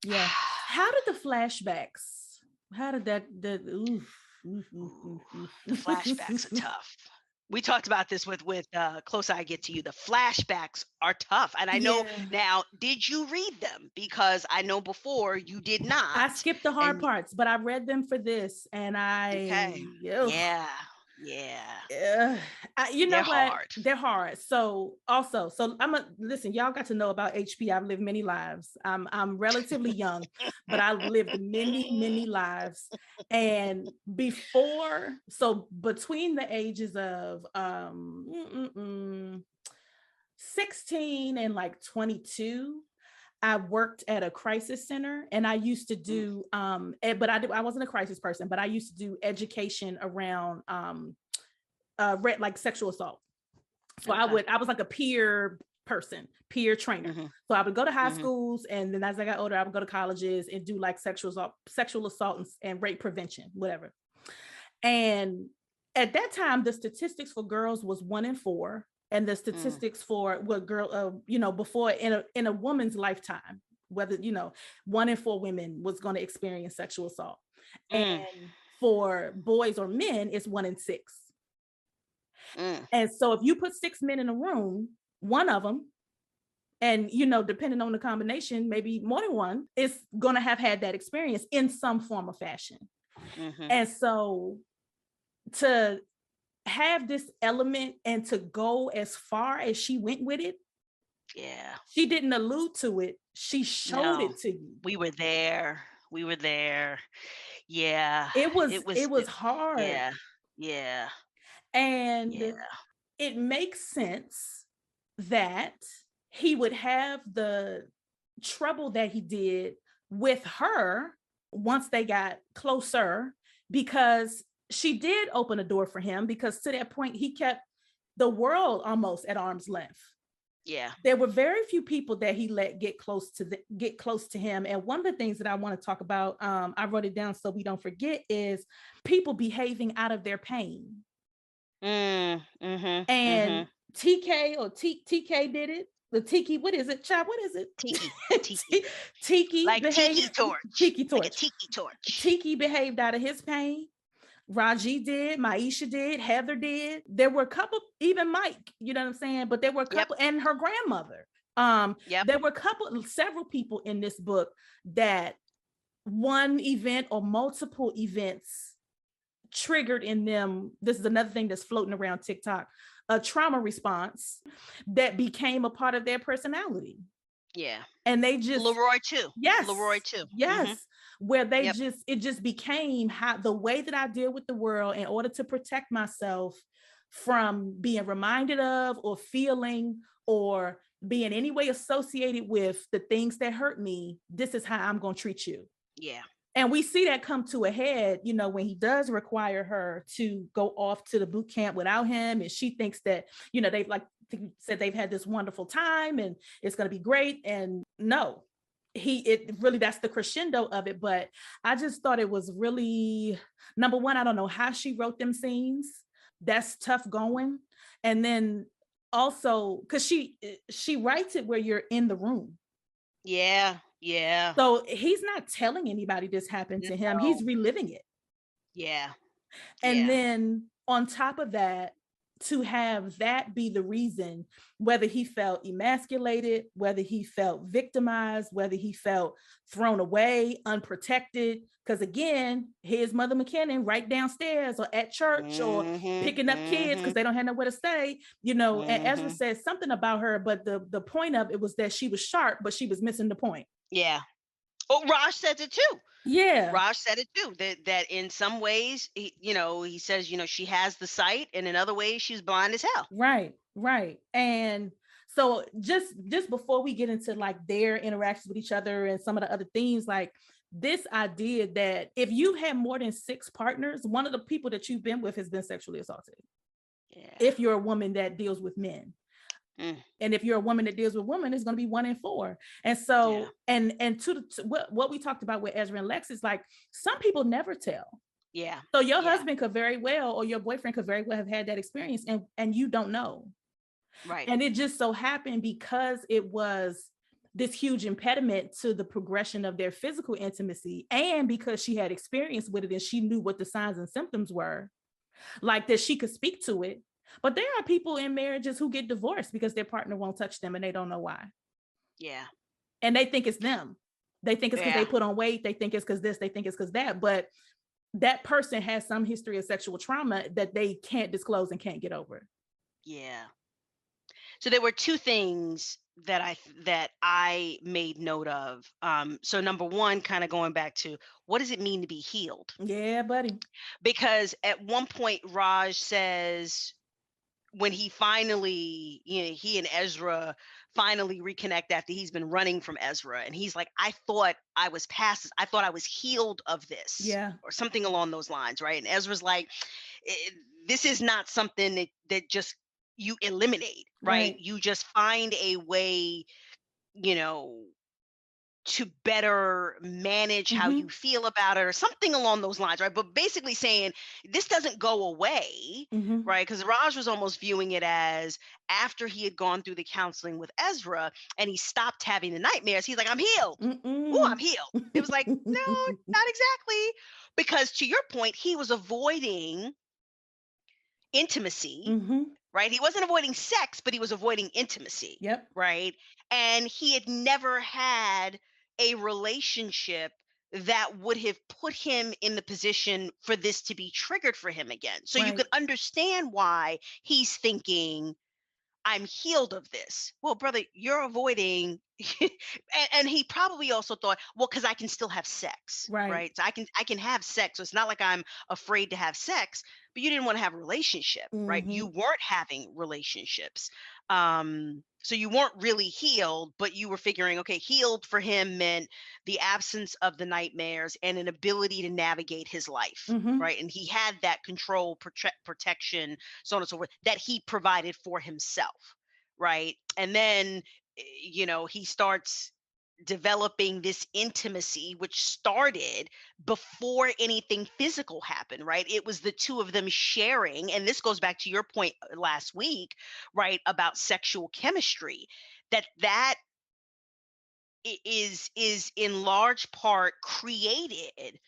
S1: Yeah. How did the flashbacks? How did that oof, oof, oof,
S2: ooh,
S1: oof, oof.
S2: the flashbacks are tough. We talked about this with Closer I Get to You. The flashbacks are tough, and I know
S1: Yeah.
S2: now. Did you read them? Because I know before you did not.
S1: I skipped the hard
S2: And
S1: parts, but I read them for this, and
S2: okay,
S1: ugh,
S2: yeah, yeah,
S1: ugh. You know
S2: they're
S1: what?
S2: hard.
S1: They're hard. So also, I'm a listen. Y'all got to know about HP. I've lived many lives. I'm relatively young, but I've lived many lives. And between the ages of 16 and like 22, I worked at a crisis center, and I used to
S2: Mm,
S1: do but I wasn't a crisis person, but I used to do education around like sexual assault. So
S2: okay.
S1: I was like a peer trainer.
S2: Mm-hmm,
S1: So I would go to high
S2: mm-hmm,
S1: schools, and then as I got older, I would go to colleges and do like sexual assault and rape prevention, whatever. And at that time, the statistics for girls was 1 in 4, and the
S2: mm,
S1: statistics for what before in a woman's lifetime, whether 1 in 4 women was going to experience sexual assault,
S2: mm,
S1: and for boys or men, it's 1 in 6.
S2: mm.
S1: And so if you put 6 men in a room, one of them, and depending on the combination, maybe more than one, is going to have had that experience in some form or fashion.
S2: Mm-hmm.
S1: And so to have this element and to go as far as she went with it,
S2: Yeah.
S1: she didn't allude to it, she showed
S2: No,
S1: it to you.
S2: we were there. We were there. Yeah.
S1: it was
S2: It was.
S1: it was hard,
S2: Yeah. Yeah.
S1: and
S2: Yeah.
S1: it makes sense that he would have the trouble that he did with her once they got closer, because she did open a door for him, because to that point he kept the world almost at arm's length.
S2: Yeah.
S1: There were very few people that he let get close to him. And one of the things that I want to talk about, I wrote it down so we don't forget, is people behaving out of their pain.
S2: Mhm.
S1: And
S2: Mhm.
S1: TK did it. The Tiki, what is it, Chop? What is it?
S2: Tiki. Tiki.
S1: Tiki
S2: Like tiki
S1: behaved.
S2: torch.
S1: Tiki
S2: Like a
S1: torch.
S2: tiki torch.
S1: Tiki behaved out of his pain. Raji did, Maisha did, Heather did. There were a couple, even Mike, you know what I'm saying? But there were a
S2: Yep.
S1: couple, and her grandmother.
S2: Yep.
S1: There were several people in this book that one event or multiple events triggered in them. This is another thing that's floating around TikTok, a trauma response that became a part of their personality.
S2: Yeah.
S1: And they just,
S2: Leroy too. Leroy
S1: yes,
S2: too. Hmm.
S1: yes, where they
S2: Yep.
S1: just, it just became how the way that I deal with the world in order to protect myself from being reminded of or feeling or being any way associated with the things that hurt me. This is how I'm going to treat you.
S2: Yeah.
S1: And we see that come to a head, when he does require her to go off to the boot camp without him. And she thinks that, they've like said they've had this wonderful time and it's going to be great. And no, it really, that's the crescendo of it. But I just thought it was really, number one, I don't know how she wrote them scenes. That's tough going. And then also, because she writes it where you're in the room.
S2: Yeah. Yeah.
S1: So he's not telling anybody this happened to him.
S2: No.
S1: He's reliving it.
S2: Yeah.
S1: And
S2: Yeah.
S1: then on top of that, to have that be the reason, whether he felt emasculated, whether he felt victimized, whether he felt thrown away, unprotected. Because again, his Mother McKinnon right downstairs or at church or
S2: Mhm.
S1: picking up kids because
S2: Mhm.
S1: they don't have nowhere to stay, and Ezra
S2: Mhm.
S1: says something about her, but the point of it was that she was sharp, but she was missing the point.
S2: Yeah. Oh, Raj said it too.
S1: Yeah.
S2: Raj said it too. That in some ways, he says, she has the sight, and in other ways, she's blind as hell.
S1: Right, right. And so just before we get into like their interactions with each other and some of the other themes, like this idea that if you've had more than 6 partners, one of the people that you've been with has been sexually assaulted.
S2: Yeah.
S1: If you're a woman that deals with men.
S2: Mm.
S1: And if you're a woman that deals with women, it's going to be 1 in 4. And
S2: Yeah.
S1: so, and to what we talked about with Ezra and Lex is like, some people never tell.
S2: Yeah.
S1: So your
S2: Yeah.
S1: husband could very well, or your boyfriend could very well have had that experience and you don't know.
S2: Right.
S1: And it just so happened because it was this huge impediment to the progression of their physical intimacy, and because she had experience with it and she knew what the signs and symptoms were, like that she could speak to it. But there are people in marriages who get divorced because their partner won't touch them and they don't know why.
S2: Yeah.
S1: And they think it's them. They think it's because they
S2: Yeah.
S1: put on weight. They think it's because this, they think it's because that. But that person has some history of sexual trauma that they can't disclose and can't get over.
S2: Yeah. So there were two things that I made note of. So number one, kind of going back to what does it mean to be healed?
S1: Yeah, buddy.
S2: Because at one point Raj says, when he finally, he and Ezra finally reconnect after he's been running from Ezra, and he's like, I thought I was past this. I thought I was healed of this,
S1: Yeah.
S2: or something along those lines, right? And Ezra's like, "Eh, this is not something that just you eliminate, right?
S1: Right.
S2: You just find a way, you know, to better manage how you
S1: Mm-hmm.
S2: feel about it, or something along those lines, right? But basically saying this doesn't go away,
S1: Mm-hmm.
S2: right? Because Raj was almost viewing it as, after he had gone through the counseling with Ezra and he stopped having the nightmares, he's like, I'm healed. Oh, I'm
S1: Mm-mm.
S2: healed. It was like, no, not exactly. Because to your point, he was avoiding intimacy,
S1: Mm-hmm.
S2: right? He wasn't avoiding sex, but he was avoiding intimacy,
S1: Yep.
S2: right? And he had never had a relationship that would have put him in the position for this to be triggered for him again. So you
S1: Right.
S2: could understand why he's thinking, I'm healed of this. Well, brother, you're avoiding, and he probably also thought, well, because I can still have sex,
S1: Right.
S2: right? So I can have sex. So it's not like I'm afraid to have sex, but you didn't want to have a relationship, right?
S1: Mm-hmm.
S2: You weren't having relationships. So you weren't really healed, but you were figuring, okay, healed for him meant the absence of the nightmares and an ability to navigate his life,
S1: Mm-hmm.
S2: right? And he had that control, protection, so on and so forth, that he provided for himself, right? And then, he starts developing this intimacy, which started before anything physical happened, right? It was the two of them sharing, and this goes back to your point last week, right, about sexual chemistry, that is in large part created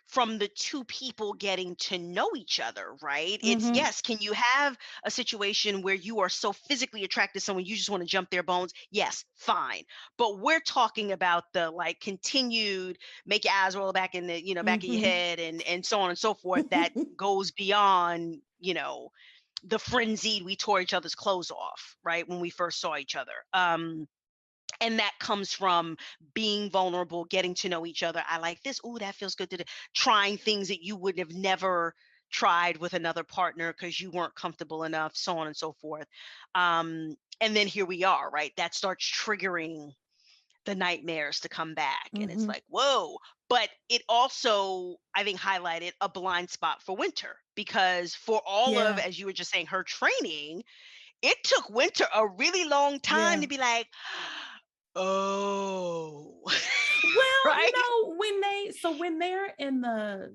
S2: from the two people getting to know each other, right? It's
S1: Mm-hmm.
S2: yes, can you have a situation where you are so physically attracted to someone you just want to jump their bones? Yes, fine. But we're talking about the like continued make your eyes roll back in the, back of your
S1: Mm-hmm.
S2: head and so on and so forth that goes beyond, the frenzied we tore each other's clothes off, right? When we first saw each other. And that comes from being vulnerable, getting to know each other. I like this. Oh, that feels good to do. Trying things that you would have never tried with another partner because you weren't comfortable enough, so on and so forth. And then here we are, right? That starts triggering the nightmares to come back. And it's
S1: Mm-hmm.
S2: like, whoa. But it also, I think, highlighted a blind spot for Winter because for all of,
S1: Yeah.
S2: as you were just saying, her training, it took Winter a really long time
S1: Yeah.
S2: to be like, oh,
S1: Well,
S2: right?
S1: when they're in the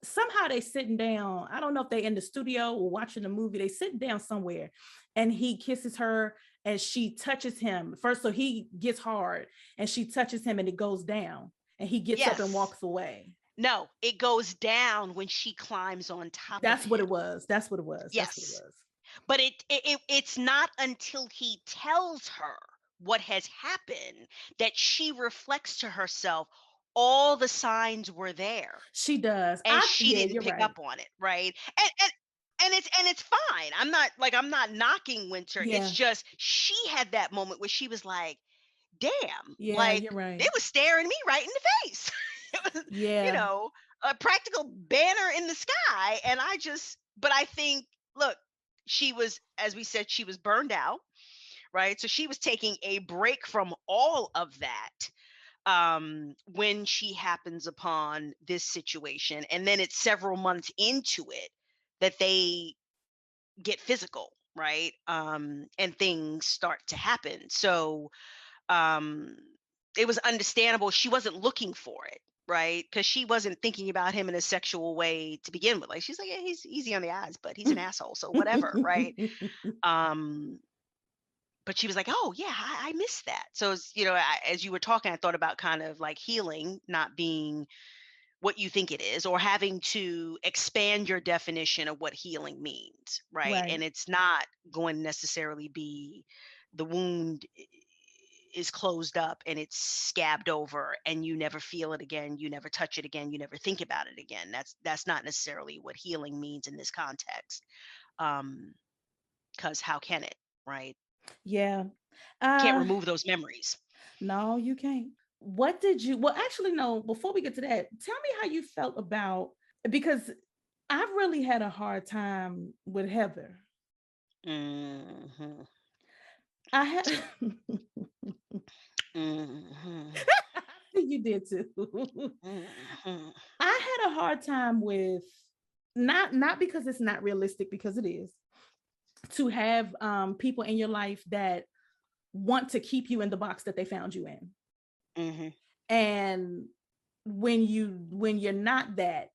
S1: somehow they sitting down. I don't know if they in the studio or watching the movie. They sitting down somewhere, and he kisses her and she touches him first. So he gets hard, and she touches him, and it goes down, and he gets up and
S2: Yes.
S1: walks away.
S2: No, it goes down when she climbs on top of
S1: That's what
S2: him.
S1: it was. That's what it was. That's what it
S2: Yes.
S1: was.
S2: But it's not until he tells her what has happened that she reflects to herself all the signs were there
S1: She does.
S2: and she
S1: Yeah,
S2: didn't
S1: you're
S2: pick
S1: right.
S2: up on it, right? And it's fine. I'm not knocking Winter. It's
S1: Yeah.
S2: just she had that moment where she was like, damn,
S1: Yeah,
S2: like
S1: you're
S2: they
S1: right.
S2: was staring me right in the face. It was, you
S1: Yeah.
S2: know, a practical banner in the sky. But I think, look, she was, as we said, she was burned out, right? So she was taking a break from all of that when she happens upon this situation. And then it's several months into it that they get physical, right? And things start to happen. So um it was understandable she wasn't looking for it, right? Because she wasn't thinking about him in a sexual way to begin with. Like she's like, yeah, he's easy on the eyes, but he's an asshole, so whatever, right? um but she was like, oh yeah, I missed that. So as you were talking, I thought about kind of like healing not being what you think it is, or having to expand your definition of what healing means, right?
S1: Right.
S2: And it's not going to necessarily be the wound is closed up and it's scabbed over and you never feel it again, you never touch it again, you never think about it again. That's not necessarily what healing means in this context. um because how can it, right?
S1: Yeah.
S2: Can't
S1: Uh
S2: remove those memories.
S1: no, you can't. What did you well actually no, before we get to that, tell me how you felt about because I've really had a hard time with Heather.
S2: Hmm.
S1: I had
S2: Hmm.
S1: you did too.
S2: Hmm.
S1: I had a hard time with not because it's not realistic because it is to have people in your life that want to keep you in the box that they found you in.
S2: Hmm.
S1: And when you're not that,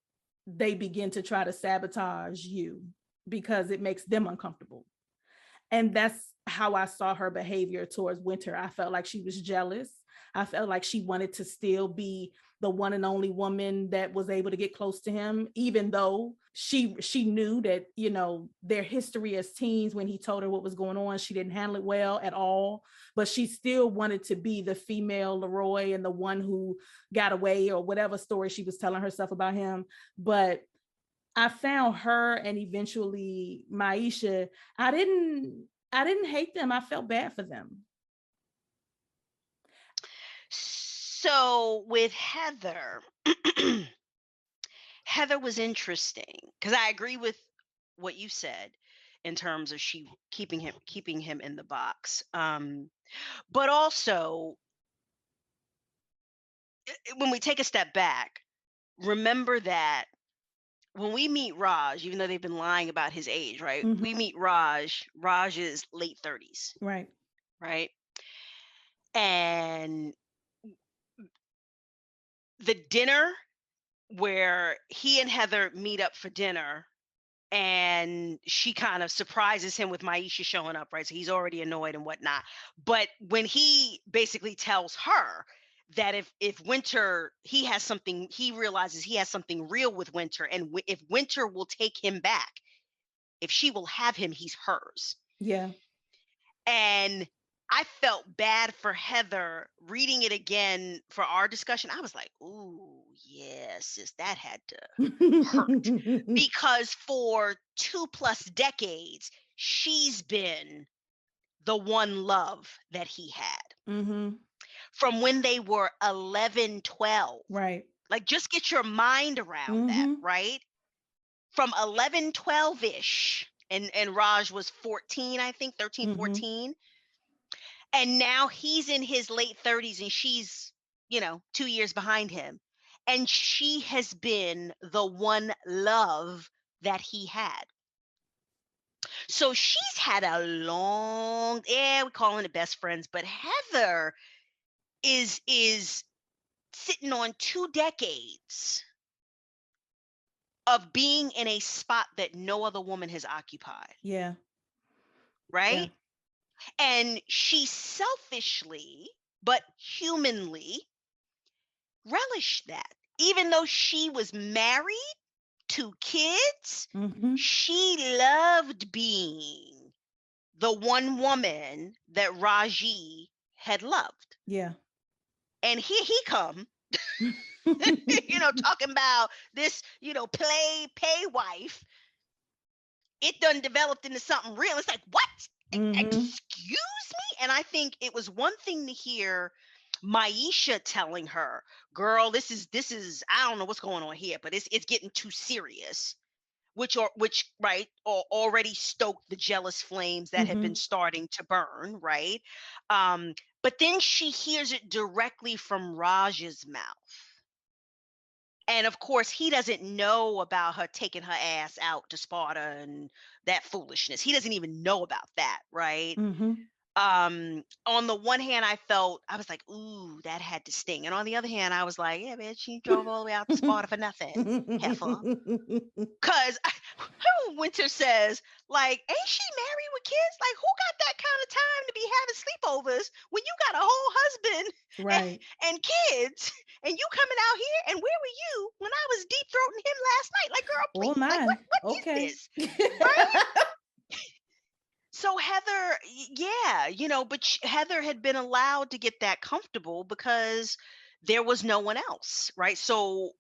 S1: they begin to try to sabotage you because it makes them uncomfortable. And that's how I saw her behavior towards Winter. I felt like she was jealous. I felt like she wanted to still be the one and only woman that was able to get close to him, even though she knew that, their history as teens, when he told her what was going on, she didn't handle it well at all. But she still wanted to be the female Leroy and the one who got away, or whatever story she was telling herself about him. But I found her and eventually Maisha. I didn't I didn't hate them. I felt bad for them.
S2: So with Heather, Heather was interesting because I agree with what you said in terms of she keeping him in the box. But also when we take a step back, remember that when we meet Raj, even though they've been lying about his age, right? We
S1: Mm-hmm.
S2: meet Raj. Raj is late 30s,
S1: Right.
S2: right? And the dinner where he and Heather meet up for dinner and she kind of surprises him with Maisha showing up, right? So he's already annoyed and whatnot. But when he basically tells her that if Winter, he realizes he has something real with Winter, and if Winter will take him back, if she will have him, he's hers.
S1: Yeah.
S2: And I felt bad for Heather reading it again for our discussion. I was like, ooh, yes, sis, that had to hurt. Because for 2+ decades, she's been the one love that he had.
S1: Mm-hmm.
S2: From when they were 11, 12.
S1: Right.
S2: Like, just get your mind around that,
S1: Mm-hmm.
S2: right? From 11, 12-ish. And Raj was 14, I think, 13,
S1: Mm-hmm.
S2: 14. And now he's in his late 30s and she's, 2 years behind him. And she has been the one love that he had. So she's had a long, we're calling it best friends, but Heather is sitting on 2 decades of being in a spot that no other woman has occupied,
S1: Yeah. Yeah.
S2: right? And she selfishly but humanly relished that. Even though she was married, 2 kids,
S1: Mm-hmm.
S2: she loved being the one woman that Raji had loved.
S1: Yeah.
S2: And here he come, talking about this, pay wife. It done developed into something real. It's like, what?
S1: Mm-hmm.
S2: Excuse me? And I think it was one thing to hear Maisha telling her, girl, this is I don't know what's going on here, but it's getting too serious. Which right, or already stoked the jealous flames that had
S1: Mm-hmm.
S2: been starting to burn, right? Um, but then she hears it directly from Raj's mouth. And of course, he doesn't know about her taking her ass out to Sparta and that foolishness. He doesn't even know about that, right?
S1: Mm-hmm.
S2: On the one hand, I was like, ooh, that had to sting. And on the other hand, I was like, yeah, man, she drove all the way out to Sparta for nothing. Heifer. Because Winter says, like, ain't she married with kids? Like, who got that kind of time to be having sleepovers when you got a whole husband
S1: Right.
S2: and kids, and you coming out here? And where were you when I was deep throating him last night? Like, girl,
S1: Oh
S2: please. Like, what
S1: my.
S2: is
S1: Okay.
S2: this? Right? So Heather, yeah, but Heather had been allowed to get that comfortable because there was no one else, right? So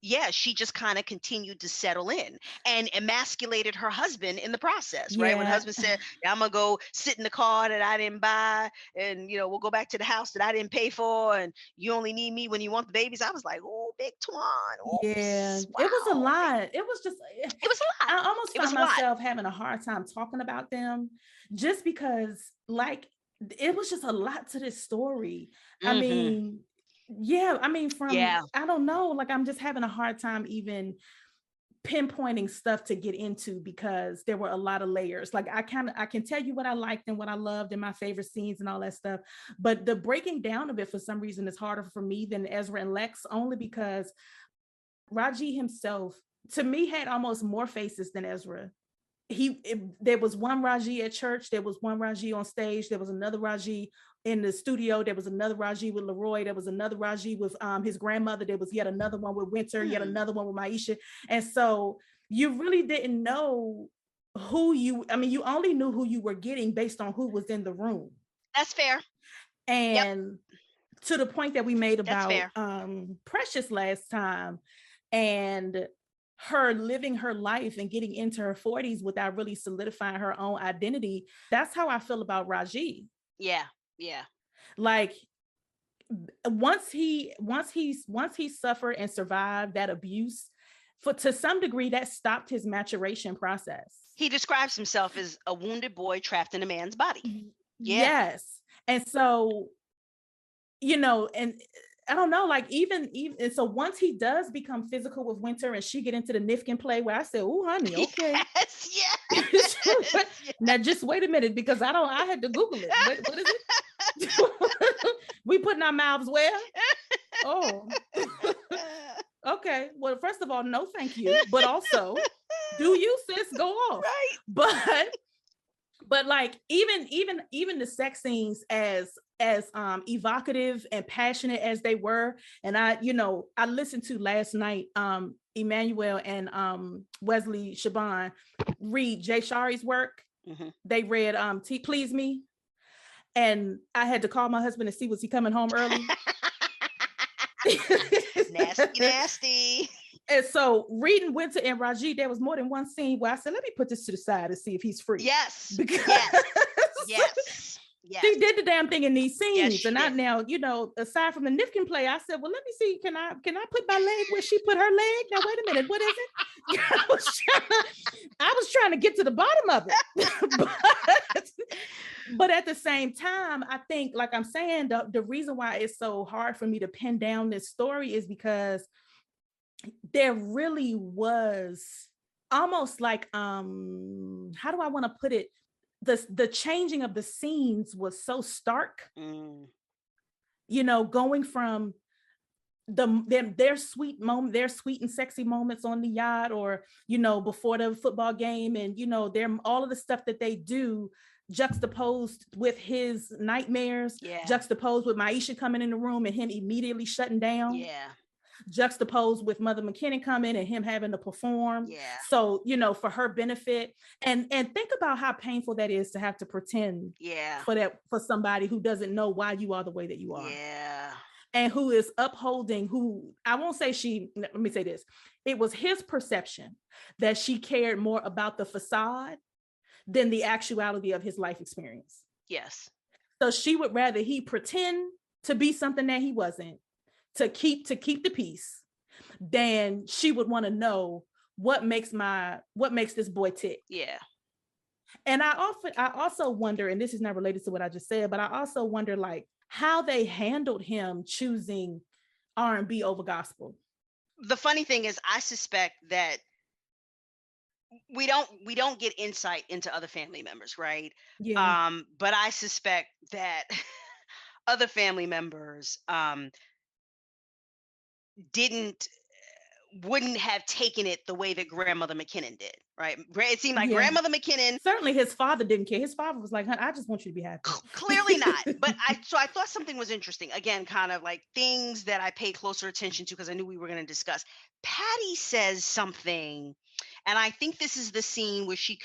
S2: yeah, she just kind of continued to settle in and emasculated her husband in the process, right? When the
S1: Yeah.
S2: husband said, "Yeah, I'm gonna go sit in the car that I didn't buy, and we'll go back to the house that I didn't pay for, and you only need me when you want the babies," I was like, "Oh, big Twan,
S1: Yeah.
S2: oops,
S1: It was a
S2: wow,
S1: lot. It was just
S2: it was a lot.
S1: I almost
S2: It was
S1: found
S2: a lot."
S1: myself having a hard time talking about them just because like it was just a lot to this story. I
S2: Hmm.
S1: mean, yeah, I mean from
S2: Yeah.
S1: I don't know, like I'm just having a hard time even pinpointing stuff to get into because there were a lot of layers. Like I can tell you what I liked and what I loved and my favorite scenes and all that stuff, but the breaking down of it for some reason is harder for me than Ezra and Lex, only because Raji himself, to me, had almost more faces than Ezra. There was one Raji at church, there was one Raji on stage, there was another Raji in the studio, there was another Raji with Leroy, there was another Raji with his grandmother, there was yet another one with Winter, yet another one with Maisha. And so you really didn't know you only knew who you were getting based on who was in the room.
S2: That's fair. Yep,
S1: And to the point that we made
S2: that's
S1: about
S2: fair.
S1: Precious last time, and her living her life and getting into her 40s without really solidifying her own identity. That's how I feel about Raji.
S2: Yeah, yeah.
S1: Like once he suffered and survived that abuse, for to some degree that stopped his maturation process.
S2: He describes himself as a wounded boy trapped in a man's body. Yeah.
S1: Yes. And so, and I don't know, like even and so once he does become physical with Winter and she get into the Nifkin play where I said, "Oh, honey, okay."
S2: Yes, yes,
S1: Now just wait a minute because I had to Google it. What is it? We putting our mouths where? Oh. Okay. Well, first of all, no, thank you. But also, do you, sis, go off.
S2: Right.
S1: But like even the sex scenes as as evocative and passionate as they were. And I listened to last night Emmanuel and Wesley Shaban read Jay Shari's work.
S2: Mm-hmm.
S1: They read Please Me. And I had to call my husband to see was he coming home early.
S2: Nasty, nasty.
S1: And so reading Winter and Raji, there was more than one scene where I said, let me put this to the side and see if he's free.
S2: Yes.
S1: Because
S2: yes. Yes. Yes.
S1: she did the damn thing in these scenes.
S2: Yes,
S1: and I now, aside from the Nifkin play, I said, well, let me see. Can I put my leg where she put her leg? Now, wait a minute. What is it? I was trying to get to the bottom of it. But at the same time, I think, like I'm saying, the reason why it's so hard for me to pin down this story is because there really was almost like, how do I want to put it? The changing of the scenes was so stark, going from their sweet moment, their sweet and sexy moments on the yacht, or before the football game, and their all of the stuff that they do juxtaposed with his nightmares, juxtaposed with Maisha coming in the room and him immediately shutting down, juxtaposed with Mother McKinnon coming and him having to perform. So, for her benefit. And think about how painful that is to have to pretend for somebody who doesn't know why you are the way that you are. And who is upholding, I won't say let me say this. It was his perception that she cared more about the facade than the actuality of his life experience.
S2: Yes.
S1: So she would rather he pretend to be something that he wasn't, to keep the peace, than she would want to know what makes this boy tick.
S2: Yeah.
S1: And I also wonder, and this is not related to what I just said, but I also wonder like how they handled him choosing R&B over gospel.
S2: The funny thing is, I suspect that we don't get insight into other family members, right?
S1: Yeah.
S2: But I suspect that other family members wouldn't have taken it the way that Grandmother McKinnon did, right? It seemed like Grandmother McKinnon.
S1: Certainly his father didn't care. His father was like, I just want you to be happy.
S2: Clearly not. But I thought something was interesting. Again, kind of like things that I paid closer attention to because I knew we were going to discuss. Patty says something, and I think this is the scene where she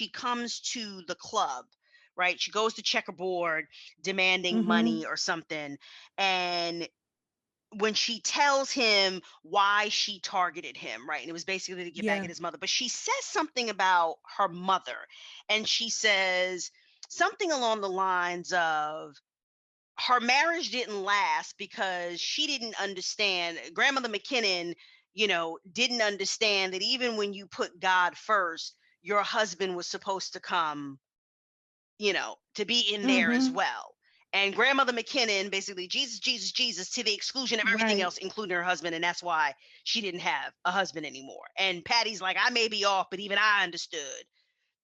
S2: comes to the club, right? She goes to checkerboard demanding money or something. And when she tells him why she targeted him, right? And it was basically to get back at his mother. But she says something about her mother. And she says something along the lines of her marriage didn't last because she didn't understand. Grandmother McKinnon, didn't understand that even when you put God first, your husband was supposed to come, to be in there as well. And Grandmother McKinnon, basically, Jesus, Jesus, Jesus, to the exclusion of everything else, including her husband. And that's why she didn't have a husband anymore. And Patty's like, I may be off, but even I understood,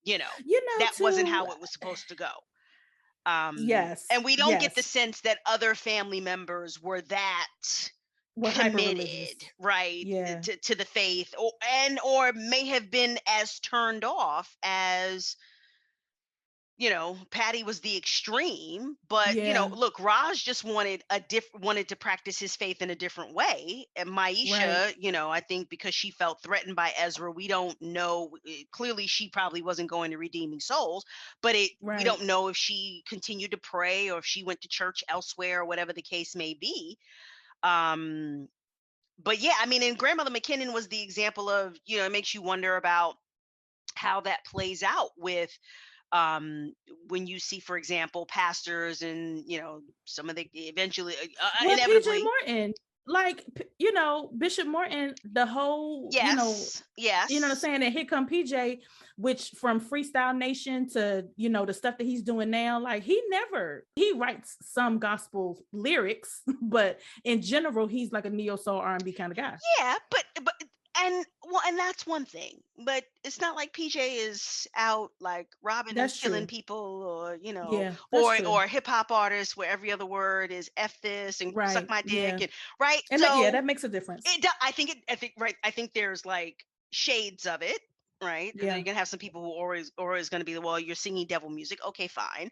S2: that wasn't how it was supposed to go.
S1: Yes.
S2: And we don't get the sense that other family members were that committed, right? To the faith, or may have been as turned off as Patty was the extreme. But look, Raj just wanted to practice his faith in a different way. And Maisha, I think because she felt threatened by Ezra, we don't know. Clearly, she probably wasn't going to Redeeming Souls, but we don't know if she continued to pray or if she went to church elsewhere or whatever the case may be. But yeah, I mean, and Grandmother McKinnon was the example of, it makes you wonder about how that plays out with when you see, for example, pastors and some of the eventually inevitably
S1: PJ Morton, like Bishop Morton, the whole
S2: yes
S1: you know what I'm saying, and here come PJ, which from Freestyle Nation to the stuff that he's doing now, like he writes some gospel lyrics, but in general he's like a neo soul R&B kind of guy.
S2: Yeah, but and that's one thing, but it's not like PJ is out like robbing and killing people, or or hip hop artists where every other word is F this and suck my dick, and right.
S1: And
S2: so
S1: that makes a difference.
S2: I think there's like shades of it, right? You're gonna have some people who always going to be you're singing devil music. Okay, fine.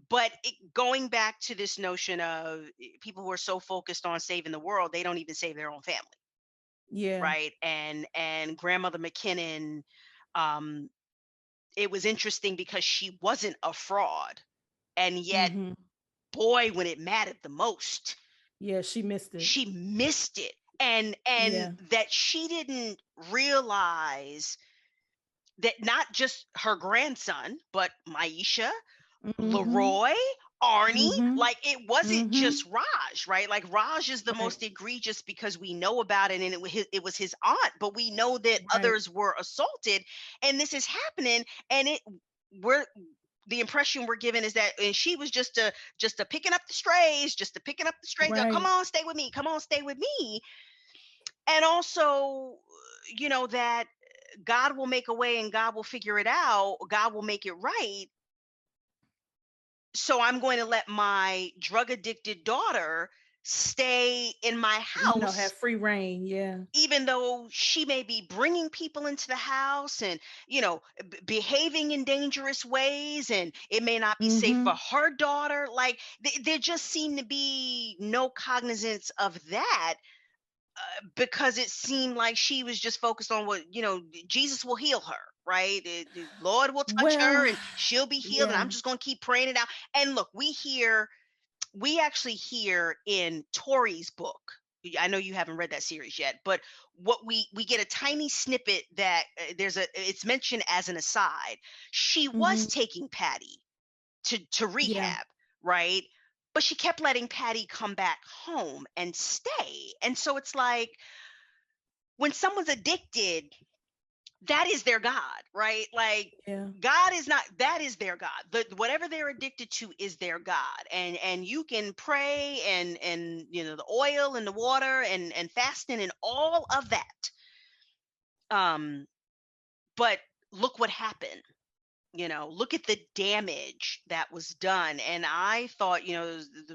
S2: but going back to this notion of people who are so focused on saving the world, they don't even save their own family,
S1: Yeah.
S2: right? And grandmother McKinnon, um, it was interesting because she wasn't a fraud, and yet,
S1: Hmm.
S2: boy, when it mattered the most,
S1: Yeah, she missed it.
S2: she missed it. And
S1: Yeah.
S2: that she didn't realize that not just her grandson, but Maisha,
S1: Hmm.
S2: Leroy, Arnie,
S1: Hmm.
S2: like it wasn't
S1: Hmm.
S2: just Raj, right? Like Raj is the
S1: Right.
S2: most egregious because we know about it and it was his aunt, but we know that
S1: Right.
S2: others were assaulted and this is happening and it we're the impression we're given is that and she was just a picking up the strays, just a picking up the strays. Come
S1: Right.
S2: on, stay with me. Come on, stay with me. And also, that God will make a way and God will figure it out. God will make it right, so I'm going to let my drug addicted daughter stay in my
S1: Have
S2: house,
S1: free reign. Yeah.
S2: even though she may be bringing people into the house and, behaving in dangerous ways, and it may not be safe for
S1: Hmm.
S2: her daughter. Like, there just seemed to be no cognizance of that, because it seemed like she was just focused on what, Jesus will heal her. Right, the Lord will touch her
S1: Well,
S2: and she'll be healed, and
S1: yeah.
S2: I'm just going to keep praying it out. And look, we actually hear in Tori's book. I know you haven't read that series yet, but what we get a tiny snippet that it's mentioned as an aside. She was
S1: Hmm.
S2: taking Patty to
S1: Yeah.
S2: rehab, right? But she kept letting Patty come back home and stay. And so it's like when someone's addicted, that is their God, right? Like,
S1: Yeah.
S2: God is not, that is their God. Whatever they're addicted to is their God. And you can pray and the oil and the water and fasting and all of that. Um, but look what happened. Look at the damage that was done. And I thought, there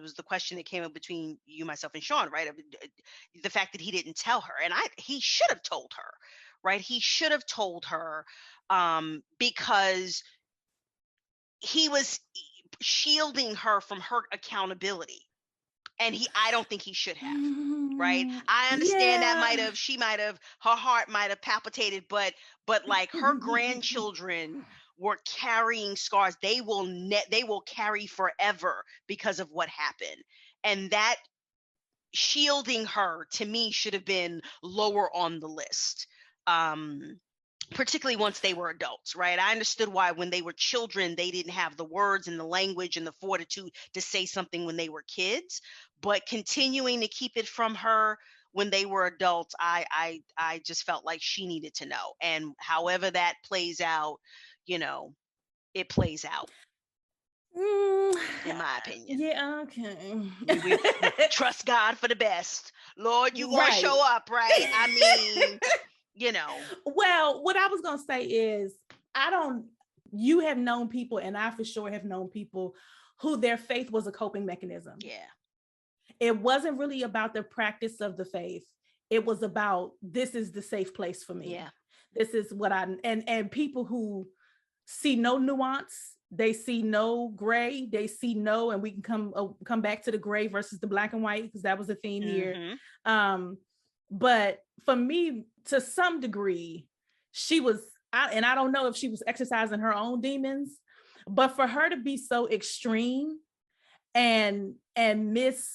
S2: was the question that came up between you, myself, and Sean, right? The fact that he didn't tell her, and he should have told her, right? He should have told her, because he was shielding her from her accountability, and I don't think he should have. Right, I understand that
S1: Yeah.
S2: her heart might have palpitated, but like her grandchildren were carrying scars. They will carry forever because of what happened, and that shielding her, to me, should have been lower on the list. um Particularly once they were adults, right? I understood why when they were children they didn't have the words and the language and the fortitude to say something when they were kids, but continuing to keep it from her when they were adults, I just felt like she needed to know. And however that plays out, you know, it plays out,
S1: Mm,
S2: in my opinion.
S1: yeah, okay.
S2: We trust God for the best. Lord, you gonna
S1: Right.
S2: show up, right? I mean, you know,
S1: Well, what I was going to say is, I don't, you have known people, and I for sure have known people who their faith was a coping mechanism.
S2: yeah,
S1: It wasn't really about the practice of the faith. It was about, this is the safe place for me.
S2: yeah,
S1: This is what and people who see no nuance, they see no gray, they see no, and we can come back to the gray versus the black and white, because that was a theme here.
S2: mm-hmm,
S1: um but for me, to some degree, she was, and I don't know if she was exercising her own demons, but for her to be so extreme and miss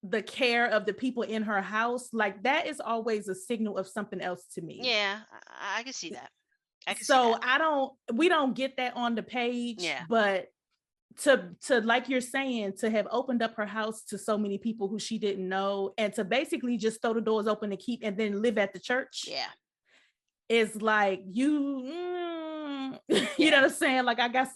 S1: the care of the people in her house, like, that is always a signal of something else to me.
S2: yeah, I can see that. I can see
S1: So
S2: that.
S1: we don't get that on the page,
S2: Yeah,
S1: but to like you're saying, to have opened up her house to so many people who she didn't know, and to basically just throw the doors open to keep, and then live at the church,
S2: yeah,
S1: is like, you you know
S2: yeah,
S1: what I'm saying? Like, I got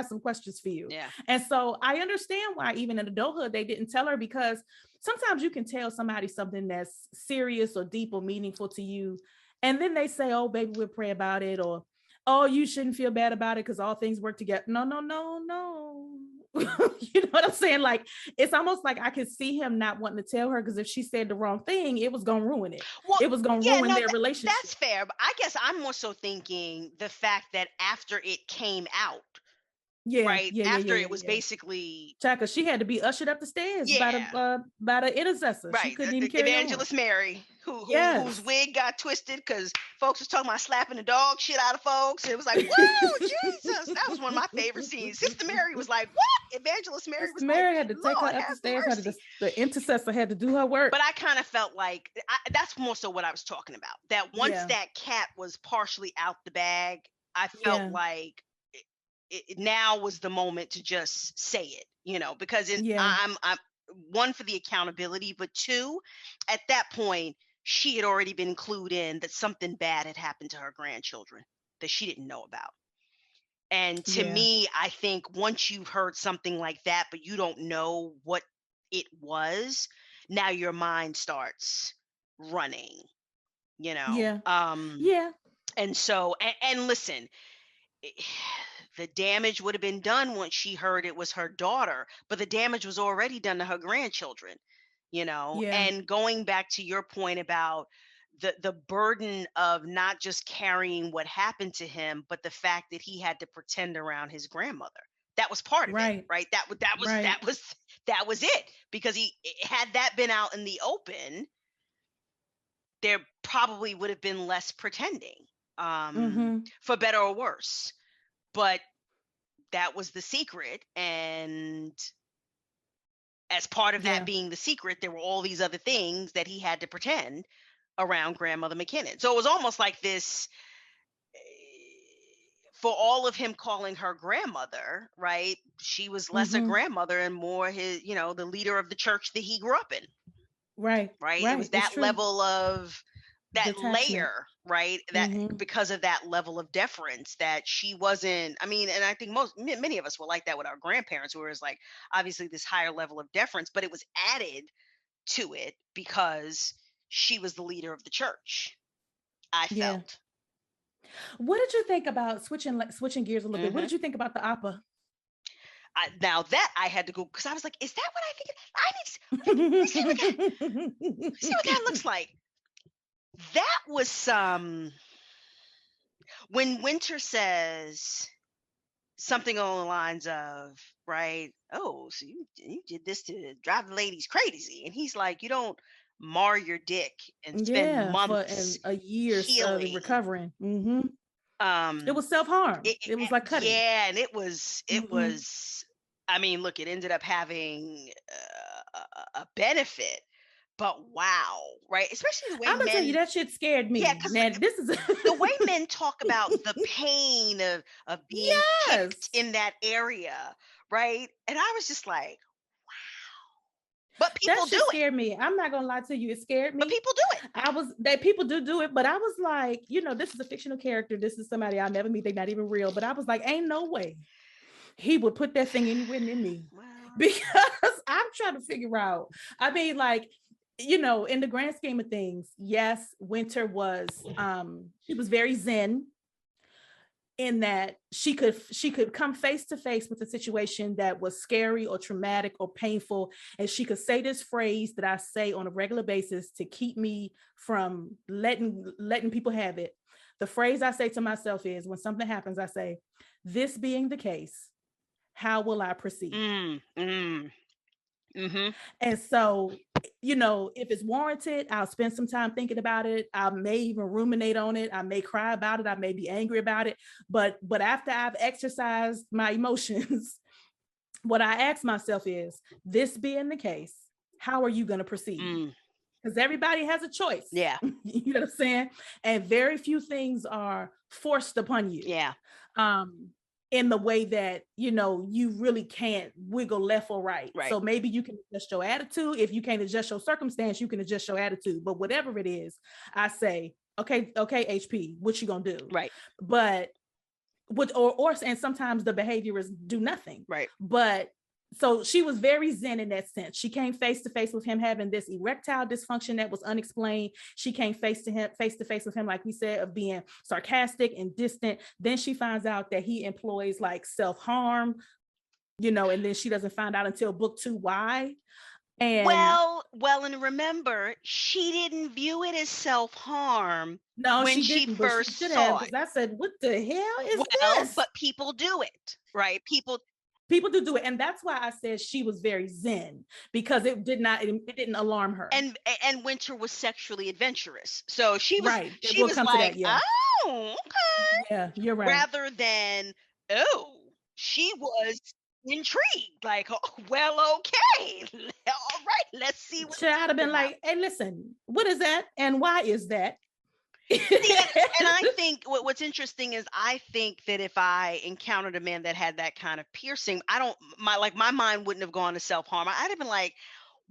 S1: some questions for you.
S2: yeah,
S1: And so I understand why even in adulthood they didn't tell her, because sometimes you can tell somebody something that's serious or deep or meaningful to you, and then they say, oh baby, we'll pray about it, or oh, you shouldn't feel bad about it because all things work together. No, no, no, no. You know what I'm saying? Like, it's almost like I could see him not wanting to tell her, because if she said the wrong thing, it was gonna ruin it.
S2: well,
S1: It was gonna
S2: yeah,
S1: ruin
S2: no,
S1: their relationship.
S2: that's fair, but I guess I'm more so thinking the fact that after it came out,
S1: Yeah,
S2: right?
S1: yeah, yeah,
S2: After
S1: yeah,
S2: it
S1: yeah,
S2: was
S1: yeah.
S2: basically,
S1: Chaka, she had to be ushered up the stairs
S2: yeah,
S1: by the intercessor. She
S2: right.
S1: couldn't even carry on.
S2: Evangelist Mary, whose
S1: Yes.
S2: wig got twisted because folks was talking about slapping the dog shit out of folks. It was like, whoa, Jesus. That was one of my favorite scenes. Sister Mary was like, what? Evangelist Mary
S1: Sister
S2: was like,
S1: Mary had to take her
S2: Lord
S1: up the
S2: have
S1: stairs. Had to
S2: mercy.
S1: the intercessor had to do her work.
S2: But I kind of felt like that's more so what I was talking about. That once
S1: Yeah,
S2: that cat was partially out the bag, I felt
S1: yeah,
S2: like now was the moment to just say it, because
S1: yeah,
S2: I'm one for the accountability, but two, at that point, she had already been clued in that something bad had happened to her grandchildren that she didn't know about. And to
S1: yeah,
S2: me, I think once you've heard something like that, but you don't know what it was, now your mind starts running, you know.
S1: yeah, yeah.
S2: And so, and listen, the damage would have been done once she heard it was her daughter, but the damage was already done to her grandchildren,
S1: Yeah,
S2: and going back to your point about the burden of not just carrying what happened to him, but the fact that he had to pretend around his grandmother. That was part of it,
S1: right,
S2: right?
S1: right.
S2: That was it. Because he had that been out in the open, there probably would have been less pretending,
S1: Mm-hmm.
S2: for better or worse. But that was the secret, and as part of that
S1: Yeah,
S2: being the secret, there were all these other things that he had to pretend around grandmother McKinnon. So it was almost like this, for all of him calling her grandmother, right? She was less a
S1: mm-hmm.
S2: grandmother and more his, the leader of the church that he grew up in,
S1: Right,
S2: right? It was
S1: right. It's
S2: that
S1: true.
S2: level of that
S1: Detachment.
S2: layer, right? That
S1: Mm-hmm.
S2: because of that level of deference that she wasn't. I mean, and I think many of us were like that with our grandparents, where it's like obviously this higher level of deference, but it was added to it because she was the leader of the church. I
S1: Yeah.
S2: felt.
S1: What did you think about switching gears a little bit? What
S2: Hmm.
S1: did you think about the opera?
S2: Now that I had to go because I was like, is that what I think? I need to see what that see what that looks like. That was some when Winter says something along the lines of, right, oh, so you did this to drive the ladies crazy, and he's like, you don't mar your dick and spend
S1: Yeah, for
S2: months
S1: a year
S2: healing.
S1: recovering. Mm-hmm. It
S2: Um,
S1: was self-harm. It was like cutting.
S2: yeah, and it
S1: Mm-hmm.
S2: was. I mean, look, it ended up having a benefit, but wow, right? Especially the way
S1: I'm gonna tell you
S2: men,
S1: that shit scared
S2: yeah,
S1: me.
S2: because
S1: Now this is
S2: the way men talk about the pain of being kicked
S1: yes.
S2: in that area, right? And I was just like, but
S1: That
S2: people do
S1: shit
S2: it.
S1: scared me. I'm not gonna lie to you. It scared
S2: But
S1: me.
S2: people do it.
S1: I was that people do it, but I was like, this is a fictional character. This is somebody I'll never meet. They're not even real. But I was like, ain't no way he would put that thing anywhere near me
S2: Well,
S1: because I'm trying to figure out. I mean, like, in the grand scheme of things, yes, Winter was she was very zen in that she could come face to face with a situation that was scary or traumatic or painful, and she could say this phrase that I say on a regular basis to keep me from letting people have it. The phrase I say to myself is when something happens, I say, this being the case, how will I proceed?
S2: mm-hmm.
S1: And so, if it's warranted, I'll spend some time thinking about it. I may even ruminate on it. I may cry about it. I may be angry about it. But after I've exercised my emotions, what I ask myself is, this being the case, how are you going to proceed? Because everybody has a choice.
S2: Yeah.
S1: You know what I'm saying? And very few things are forced upon you.
S2: Yeah.
S1: In the way that you really can't wiggle left or right.
S2: Right.
S1: So maybe you can adjust your attitude. If you can't adjust your circumstance, you can adjust your attitude. But whatever it is, I say, okay, HP, what you gonna do?
S2: Right.
S1: But or and sometimes the behavior is do nothing.
S2: Right.
S1: But so she was very zen in that sense. She came face to face with him having this erectile dysfunction that was unexplained. She came face to face with him, like we said, of being sarcastic and distant. Then she finds out that he employs like self-harm, and then she doesn't find out until book 2 why. And
S2: Well, and remember, she didn't view it as self-harm
S1: no,
S2: when
S1: she
S2: she
S1: didn't, but she
S2: first
S1: should have,
S2: saw it.
S1: because I said, what the hell is
S2: Well,
S1: this?
S2: but people do it, right? People
S1: People do it. And that's why I said she was very zen, because it didn't alarm her.
S2: and Winter was sexually adventurous. So she was
S1: Right. It
S2: she
S1: will
S2: was
S1: come to
S2: like,
S1: that. Yeah.
S2: "Oh,
S1: Yeah. You're right.
S2: rather than, oh, she was intrigued. Like, oh, well, okay, all right, let's see what
S1: Should
S2: this
S1: I have
S2: is
S1: been
S2: about.
S1: like, hey, listen, what is that? And why is that?
S2: See, and I think what's interesting is I think that if I encountered a man that had that kind of piercing, I don't my mind wouldn't have gone to self harm. I'd have been like,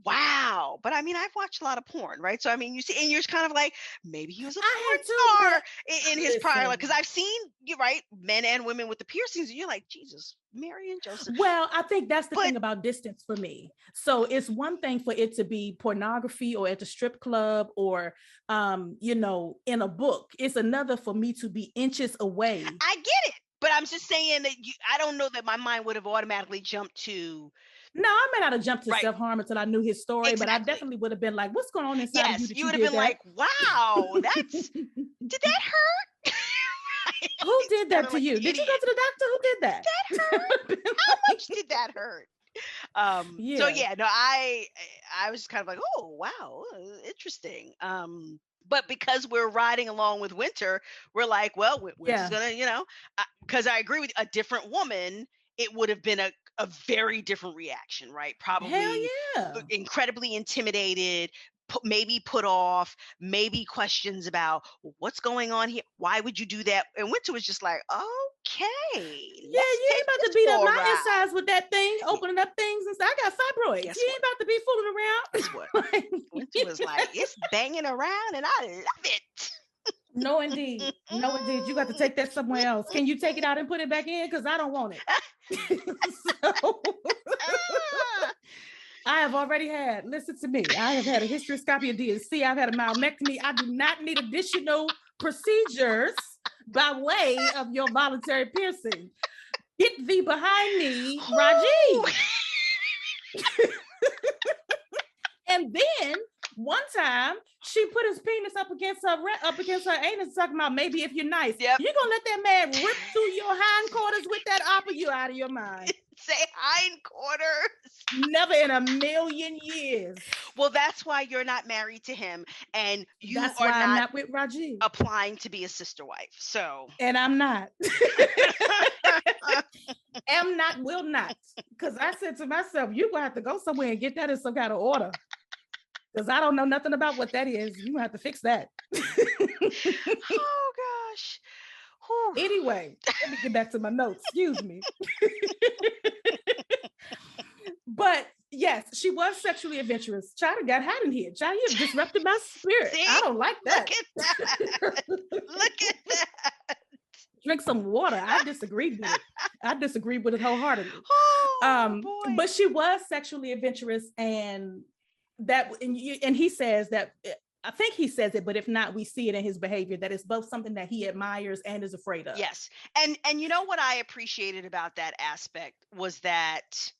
S2: wow. But I mean, I've watched a lot of porn, right? So I mean, you see, and you're just kind of like, maybe he was a
S1: I
S2: porn
S1: have too,
S2: star
S1: but
S2: in his prior life. Because
S1: listen.
S2: I've seen you right, men and women with the piercings, and you're like, Jesus, Mary and Joseph.
S1: Well, I think that's the
S2: But
S1: thing about distance for me. So it's one thing for it to be pornography or at the strip club or in a book. It's another for me to be inches away.
S2: I get it. But I'm just saying that I don't know that my mind would have automatically jumped to
S1: No, I may not have jumped to
S2: right.
S1: self-harm until I knew his story, but I
S2: Exactly.
S1: definitely would have been like, what's going on inside of you
S2: Yes,
S1: that
S2: you
S1: you
S2: would have
S1: did
S2: been
S1: that?
S2: like, wow, did that hurt?
S1: Who did that
S2: Sounded
S1: to
S2: like
S1: you?
S2: an
S1: Did you go
S2: idiot.
S1: to the doctor? Who did
S2: Did
S1: that?
S2: that hurt? How much did that hurt? So
S1: Yeah.
S2: yeah, no, I was kind of like, oh wow, interesting. But because we're riding along with Winter, we're like, well, Winter's
S1: Yeah.
S2: gonna, because I agree with a different woman, it would have been a very different reaction, right?
S1: Hell
S2: Probably
S1: yeah.
S2: incredibly intimidated, maybe put off, maybe questions about, well, what's going on here? Why would you do that? And Winter was just like, okay,
S1: Yeah,
S2: let's
S1: you ain't
S2: take
S1: about to
S2: this
S1: beat up
S2: for a
S1: my
S2: ride.
S1: insides with that thing,
S2: Yeah,
S1: opening up things and stuff. I got fibroids.
S2: guess
S1: You
S2: what?
S1: ain't about to be fooling
S2: Guess what?
S1: around.
S2: Winter was like, it's banging around and I love it.
S1: No, indeed. No, indeed. You got to take that somewhere else. Can you take it out and put it back in? Because I don't want it. So I have already had, listen to me, I have had a hysteroscopy of DNC. I've had a myomectomy. I do not need additional procedures by way of your voluntary piercing. Get thee behind me, Raji. And then one time she put his penis up against her anus, talking about maybe if you're nice,
S2: Yep.
S1: you're gonna let that man rip through your hindquarters with that opera, you out of your mind.
S2: Say hindquarters.
S1: Never in a million years.
S2: Well, that's why you're not married to him, and you
S1: That's
S2: are
S1: why I'm
S2: not
S1: not with Raji.
S2: applying to be a sister wife. So,
S1: And I'm not. Am not, will not. Because I said to myself, you're gonna have to go somewhere and get that in some kind of order. Because I don't know nothing about what that is. You have to fix that.
S2: oh gosh. Whew.
S1: Anyway, let me get back to my notes. Excuse me. But yes, she was sexually adventurous. Child got hot in here. Child, you have disrupted my spirit.
S2: See?
S1: I don't like that.
S2: Look at that. Look at that.
S1: Drink some water. I disagreed with it. I disagreed with it wholeheartedly.
S2: Oh, boy.
S1: But she was sexually adventurous, and he says that, I think he says it, but if not, we see it in his behavior, that it's both something that he admires and is afraid of.
S2: Yes. And you know what I appreciated about that aspect was that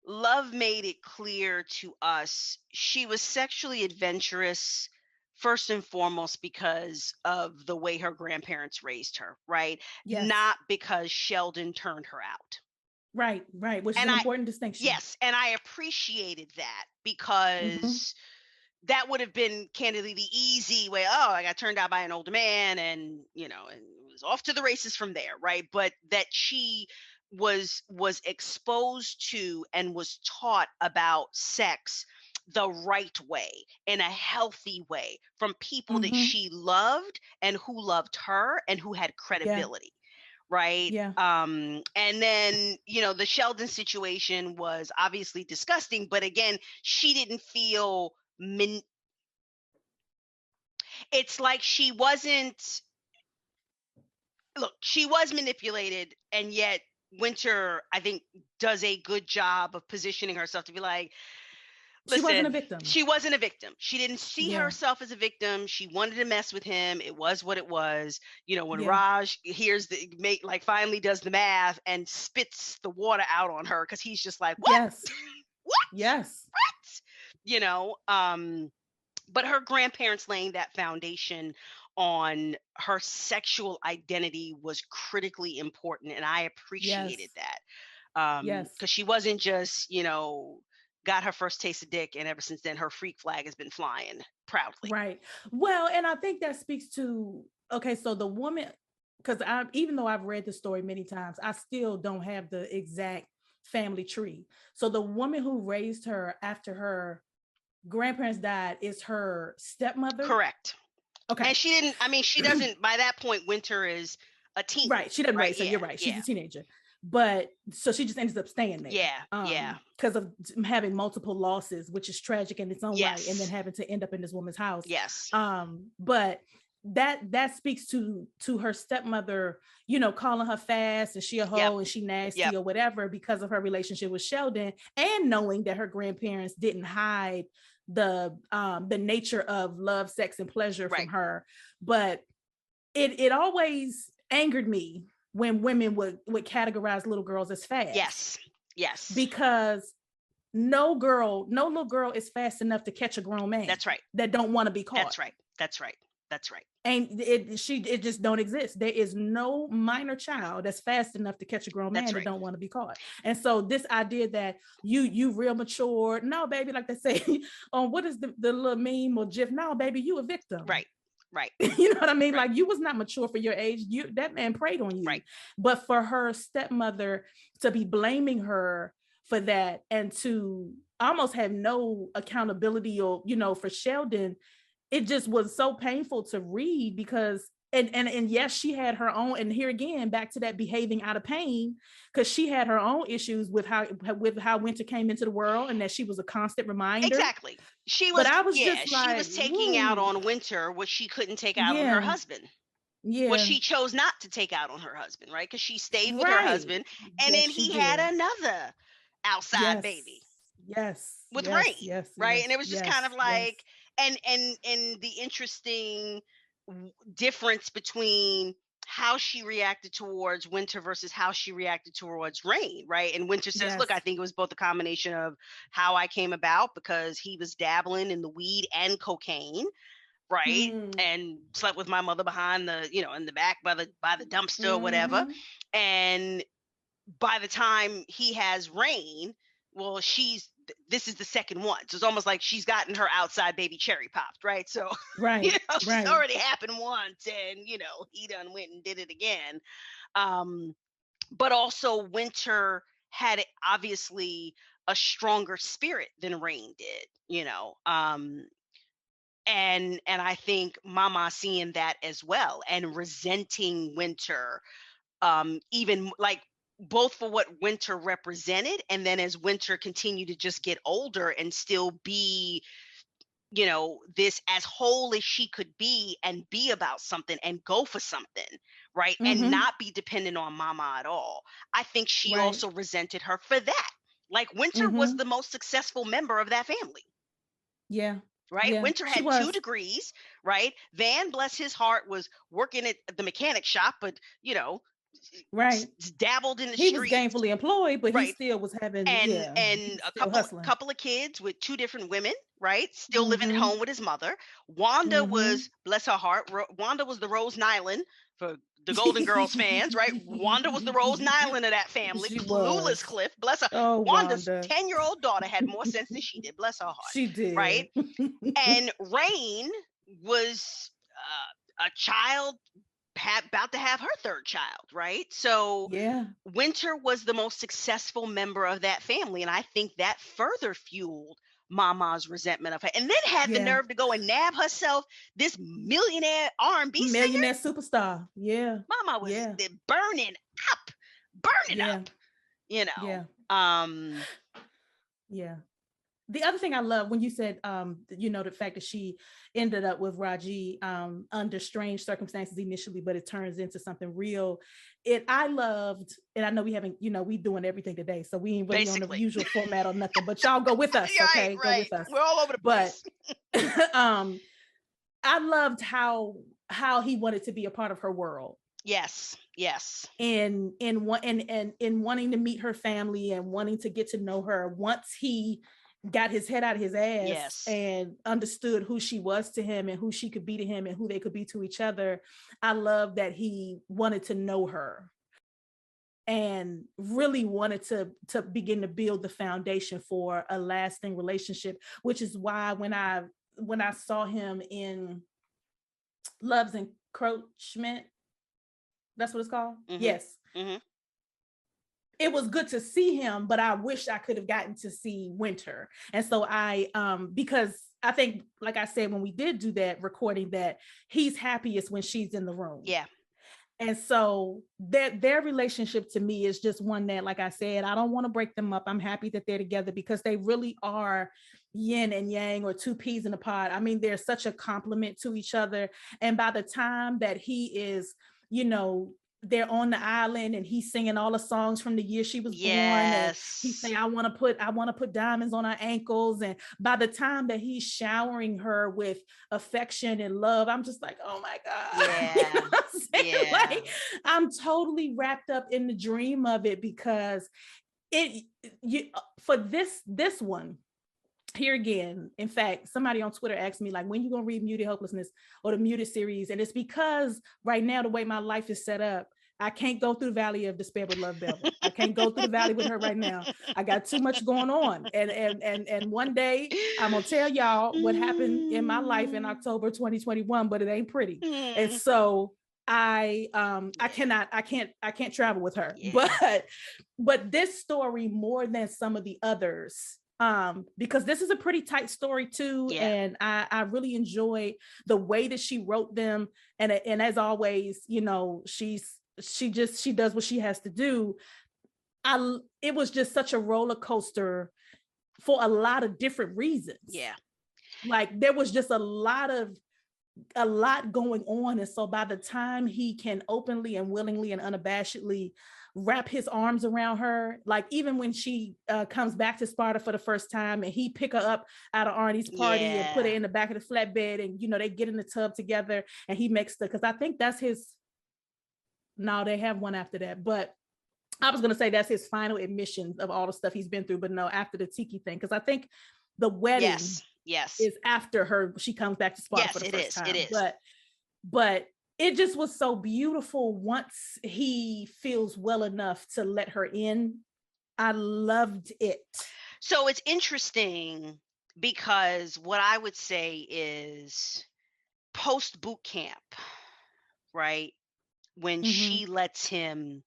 S2: Love made it clear to us she was sexually adventurous first and foremost because of the way her grandparents raised her, right?
S1: Yes.
S2: Not because Sheldon turned her out.
S1: Right, which is an important distinction.
S2: Yes, and I appreciated that because that would have been candidly the easy way. Oh, I got turned out by an older man, and and it was off to the races from there, right? But that she was exposed to and was taught about sex the right way, in a healthy way, from people that she loved and who loved her and who had credibility. Right.
S1: Yeah.
S2: And then, the Sheldon situation was obviously disgusting, but again, she didn't feel it's like she wasn't, look, she was manipulated, and yet Winter, I think, does a good job of positioning herself to be like, listen,
S1: she wasn't a victim.
S2: She wasn't a victim. She didn't see herself as a victim. She wanted to mess with him. It was what it was. When Raj hears finally does the math and spits the water out on her, because he's just like, what?
S1: Yes.
S2: What?
S1: Yes.
S2: What? You know, but her grandparents laying that foundation on her sexual identity was critically important, and I appreciated
S1: Yes.
S2: that.
S1: Yes.
S2: Because she wasn't just, got her first taste of dick, and ever since then her freak flag has been flying proudly.
S1: Right. Well, and I think that speaks to, okay, so the woman, because I, even though I've read the story many times, I still don't have the exact family tree. So the woman who raised her after her grandparents died is her stepmother.
S2: Correct.
S1: Okay.
S2: And she didn't, I mean, she doesn't, by that point, Winter is a teen,
S1: Right. She doesn't
S2: right?
S1: raise her.
S2: Yeah,
S1: You're right. She's
S2: yeah,
S1: a teenager. But so she just ends up staying there.
S2: yeah, yeah.
S1: Because of having multiple losses, which is tragic in its own right, and then
S2: Yes,
S1: having to end up in this woman's house.
S2: yes,
S1: But that speaks to her stepmother, calling her fast and she a
S2: yep,
S1: hoe and she nasty
S2: yep,
S1: or whatever because of her relationship with Sheldon, and knowing that her grandparents didn't hide the nature of love, sex, and pleasure from
S2: right.
S1: her. But it always angered me when women would categorize little girls as fast,
S2: Yes, yes.
S1: because no little girl is fast enough to catch a grown man
S2: That's right.
S1: that don't want to be caught.
S2: That's right. That's right. That's right.
S1: And it just don't exist. There is no minor child that's fast enough to catch a grown man
S2: That's
S1: that
S2: right.
S1: don't want to be caught. And so this idea that you real mature, no baby, like they say on what is the little meme or gif, no baby, you a victim.
S2: Right. Right.
S1: You know what I mean?
S2: Right.
S1: Like, you was not mature for your age. That man preyed on you.
S2: Right.
S1: But for her stepmother to be blaming her for that, and to almost have no accountability, or for Sheldon, it just was so painful to read, because and yes, she had her own, and here again back to that behaving out of pain, because she had her own issues with how Winter came into the world, and that she was a constant reminder.
S2: Exactly. She
S1: But
S2: was,
S1: I was
S2: yeah,
S1: just
S2: she
S1: like,
S2: was taking out
S1: woo,
S2: on Winter what she couldn't take out on her
S1: yeah,
S2: husband. What
S1: yeah,
S2: she chose not to take out on her husband, right? Because she stayed with her
S1: right.
S2: husband, and
S1: Yes,
S2: then
S1: she
S2: he had
S1: did.
S2: another outside
S1: Yes,
S2: baby
S1: yes,
S2: with
S1: yes,
S2: Rain,
S1: yes,
S2: right?
S1: yes,
S2: And it was just kind
S1: yes,
S2: of
S1: yes,
S2: like, and the interesting difference between how she reacted towards Winter versus how she reacted towards Rain, right? And Winter says, "Look, I
S1: yes.
S2: think it was both a combination of how I came about, because he was dabbling in the weed and cocaine, right?
S1: Mm,
S2: And slept with my mother behind the, in the back by the dumpster or whatever.
S1: mm-hmm.
S2: And by the time he has Rain, well, this is the second one. So it's almost like she's gotten her outside baby cherry popped, right? So,
S1: Right,
S2: she's
S1: right.
S2: already happened once, and he done went and did it again. Um, but also Winter had obviously a stronger spirit than Rain did, and I think Mama seeing that as well, and resenting Winter, even like both for what Winter represented, and then as Winter continued to just get older and still be, this as whole as she could be, and be about something and go for something, right? And
S1: Mm-hmm.
S2: not be dependent on Mama at all. I think she
S1: Right.
S2: also resented her for that. Like, Winter was
S1: Mm-hmm.
S2: the most successful member of that family,
S1: Yeah.
S2: right?
S1: Yeah.
S2: Winter
S1: She
S2: had 2
S1: was.
S2: degrees, right? Van, bless his heart, was working at the mechanic shop, but
S1: Right.
S2: dabbled in the
S1: He was
S2: streets,
S1: gainfully employed, but he
S2: right?
S1: still was having,
S2: and
S1: yeah, he
S2: and
S1: was
S2: a
S1: still
S2: couple
S1: hustling.
S2: couple of kids with 2 different women, right? Still living at
S1: Mm-hmm.
S2: home with his mother. Wanda
S1: Mm-hmm.
S2: was, bless her heart, Wanda was the Rose Nyland for the Golden Girls fans, right? Wanda was the Rose Nyland of that family.
S1: She
S2: Clueless
S1: was.
S2: Cliff, bless her.
S1: Oh,
S2: Wanda's
S1: Wanda.
S2: 10-year-old daughter had more sense than she did, bless her heart,
S1: She
S2: right?
S1: did.
S2: And Rain was a child about to have her third child, right? So
S1: Yeah.
S2: Winter was the most successful member of that family, and I think that further fueled Mama's resentment of her. And then had the
S1: Yeah.
S2: nerve to go and nab herself this millionaire R&B singer.
S1: Millionaire superstar. Yeah.
S2: Mama was
S1: Yeah.
S2: burning up, burning
S1: Yeah.
S2: up, you know.
S1: Yeah.
S2: Um,
S1: Yeah. The other thing I love when you said, the fact that she ended up with Raji under strange circumstances initially, but it turns into something real. I loved, and I know we haven't, we doing everything today, so we ain't really on the
S2: Basically.
S1: usual format or nothing. But y'all go with us,
S2: Right,
S1: okay? Go
S2: right.
S1: with us.
S2: We're all over the
S1: But
S2: place.
S1: I loved how he wanted to be a part of her world.
S2: Yes.
S1: and in wanting to meet her family and wanting to get to know her once he got his head out of his ass
S2: Yes.
S1: and understood who she was to him and who she could be to him and who they could be to each other. I love that he wanted to know her and really wanted to begin to build the foundation for a lasting relationship, which is why when I saw him in Love's Encroachment, that's what it's called.
S2: Mhm.
S1: Yes.
S2: Mhm.
S1: It was good to see him, but I wish I could have gotten to see Winter. And so because I think, like I said, when we did do that recording, that he's happiest when she's in the room.
S2: Yeah.
S1: And so their relationship to me is just one that, like I said, I don't want to break them up. I'm happy that they're together because they really are yin and yang, or two peas in a pod. I mean, they're such a compliment to each other. And by the time that he is, you know, they're on the island and he's singing all the songs from the year she was born, and he's
S2: Yes.
S1: saying, I want to put diamonds on her ankles. And by the time that he's showering her with affection and love, I'm just like, oh my God. You know
S2: Yeah.
S1: what I'm saying?
S2: Yeah.
S1: Like, I'm totally wrapped up in the dream of it, because it you for this one here again. In fact, somebody on Twitter asked me, like, when you gonna read Muted Hopelessness or the Muted series? And it's because right now, the way my life is set up, I can't go through the valley of despair with Love Belvin. I can't go through the valley with her right now. I got too much going on. And one day I'm gonna tell y'all what happened in my life in October 2021, but it ain't pretty. And
S2: Mm.
S1: so I
S2: Yeah.
S1: I can't travel with her.
S2: Yeah.
S1: But this story, more than some of the others, because this is a pretty tight story too,
S2: Yeah.
S1: and I really enjoy the way that she wrote them. And as always, you know, she does what she has to do. It was just such a roller coaster for a lot of different reasons.
S2: Yeah.
S1: Like, there was just a lot going on. And so by the time he can openly and willingly and unabashedly wrap his arms around her, like even when she comes back to Sparta for the first time, and he pick her up out of Arnie's party and put her
S2: Yeah.
S1: in the back of the flatbed, and you know, they get in the tub together, and he makes because I think that's his. No, they have one after that, but I was going to say that's his final admission of all the stuff he's been through. But no, after the Tiki thing, because I think the wedding
S2: Yes. Yes.
S1: is after she comes back to Sparta for
S2: Yes,
S1: the
S2: it
S1: first
S2: is. It
S1: time.
S2: is.
S1: But it just was so beautiful once he feels well enough to let her in. I loved it.
S2: So it's interesting because what I would say is post boot camp, right? When
S1: Mm-hmm.
S2: she lets him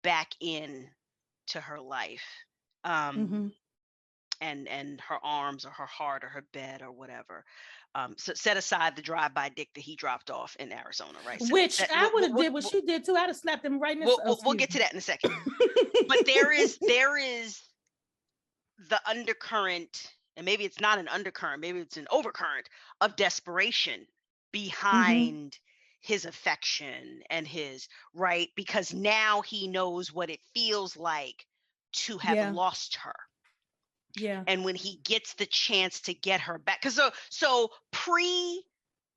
S2: back in to her life. Um
S1: Mm-hmm.
S2: and her arms or her heart or her bed or whatever. So set aside the drive-by dick that he dropped off in Arizona, right? So
S1: Which
S2: that
S1: I would have did what she did too. I'd have slapped him right in this. Oh,
S2: we'll
S1: excuse
S2: get to
S1: me.
S2: that in a second. But there is the undercurrent, and maybe it's not an undercurrent, maybe it's an overcurrent of desperation
S1: Mm-hmm.
S2: behind his affection and his right, because now he knows what it feels like to have
S1: Yeah.
S2: lost her.
S1: Yeah.
S2: And when he gets the chance to get her back, because so pre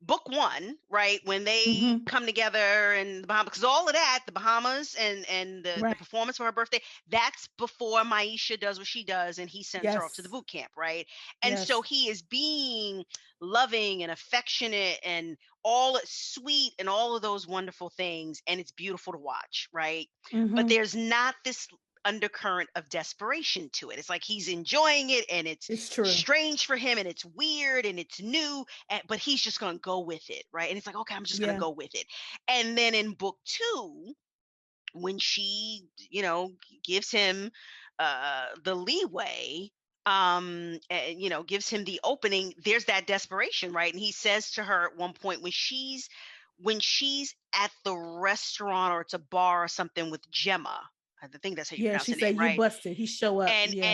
S2: book one, right, when they
S1: Mm-hmm.
S2: come together in the Bahamas, because all of that, the Bahamas and the
S1: Right.
S2: performance for her birthday, that's before Maisha does what she does and he sends her off to the
S1: Yes.
S2: boot camp, right? And so
S1: Yes.
S2: he is being loving and affectionate and all sweet and all of those wonderful things, and it's beautiful to watch, right? But
S1: Mm-hmm.
S2: there's not this undercurrent of desperation to it. It's like he's enjoying it and it's
S1: It's true.
S2: strange for him and it's weird and it's new, but he's just going to go with it, right? And it's like, okay, I'm just going to
S1: Yeah.
S2: go with it. And then in book two, when she, gives him the leeway, and gives him the opening, there's that desperation, right? And he says to her at one point when she's at the restaurant or it's a bar or something with Gemma, I think that's how you
S1: Yeah.
S2: pronounce
S1: She
S2: the name,
S1: said, "You
S2: right?
S1: busted." He show up.
S2: and
S1: Yeah.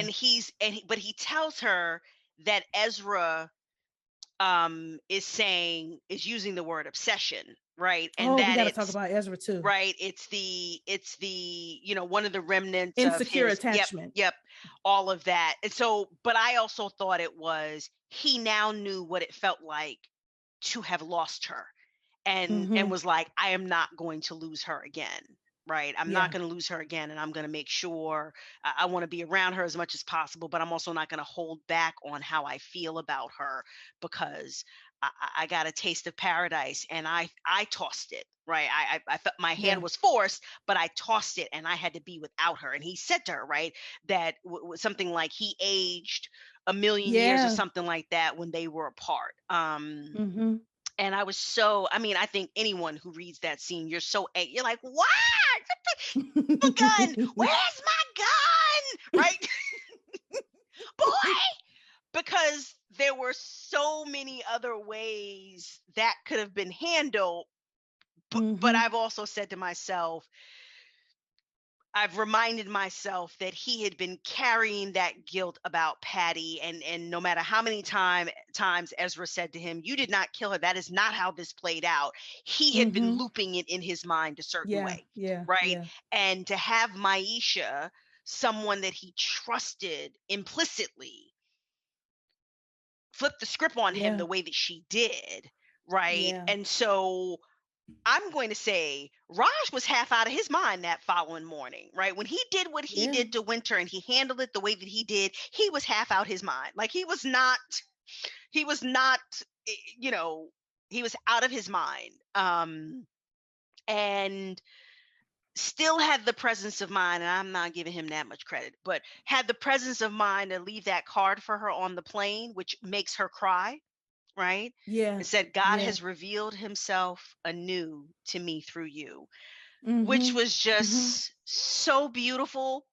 S2: and but he tells her that Ezra is using the word obsession, right? And
S1: Oh, we
S2: that
S1: got to talk
S2: it's
S1: about Ezra too.
S2: right, it's the one of the remnants of
S1: Insecure
S2: his, yep,
S1: attachment.
S2: yep, all of that. And so, but I also thought it was he now knew what it felt like to have lost her, and
S1: Mhm.
S2: was like, I am not going to lose her again. Right. I'm not
S1: Yeah.
S2: going to lose her again. And I'm going to make sure I want to be around her as much as possible, but I'm also not going to hold back on how I feel about her because I got a taste of paradise and I tossed it. Right. I felt my hand
S1: Yeah.
S2: was forced, but I tossed it and I had to be without her. And he said to her, right, that something like he aged a million years or
S1: Yeah.
S2: something like that when they were apart.
S1: Mhm.
S2: And I was so, I mean, I think anyone who reads that scene, you're so, you're like, what? The gun. Where's my gun? Right? Boy. Because there were so many other ways that could have been handled. But
S1: Mhm.
S2: I've also said to myself, I've reminded myself that he had been carrying that guilt about Patty, and no matter how many times Ezra said to him, "You did not kill her. That is not how this played out." He had been
S1: Mhm.
S2: looping it in his mind a certain
S1: Yeah.
S2: way,
S1: Yeah.
S2: right?
S1: Yeah.
S2: And to have Maisha, someone that he trusted implicitly, flip the script on him
S1: Yeah.
S2: the way that she did, right?
S1: Yeah.
S2: And so I'm going to say Raj was half out of his mind that following morning, right? When he did what he
S1: Yeah.
S2: did to Winter and he handled it the way that he did, he was half out his mind. Like he was not, you know, he was out of his mind. And still had the presence of mind, and I'm not giving him that much credit, but had the presence of mind to leave that card for her on the plane, which makes her cry, right?
S1: Yeah.
S2: And said, God
S1: Yeah.
S2: has revealed himself anew to me through you, which
S1: Mhm.
S2: was
S1: Mhm.
S2: just so beautiful.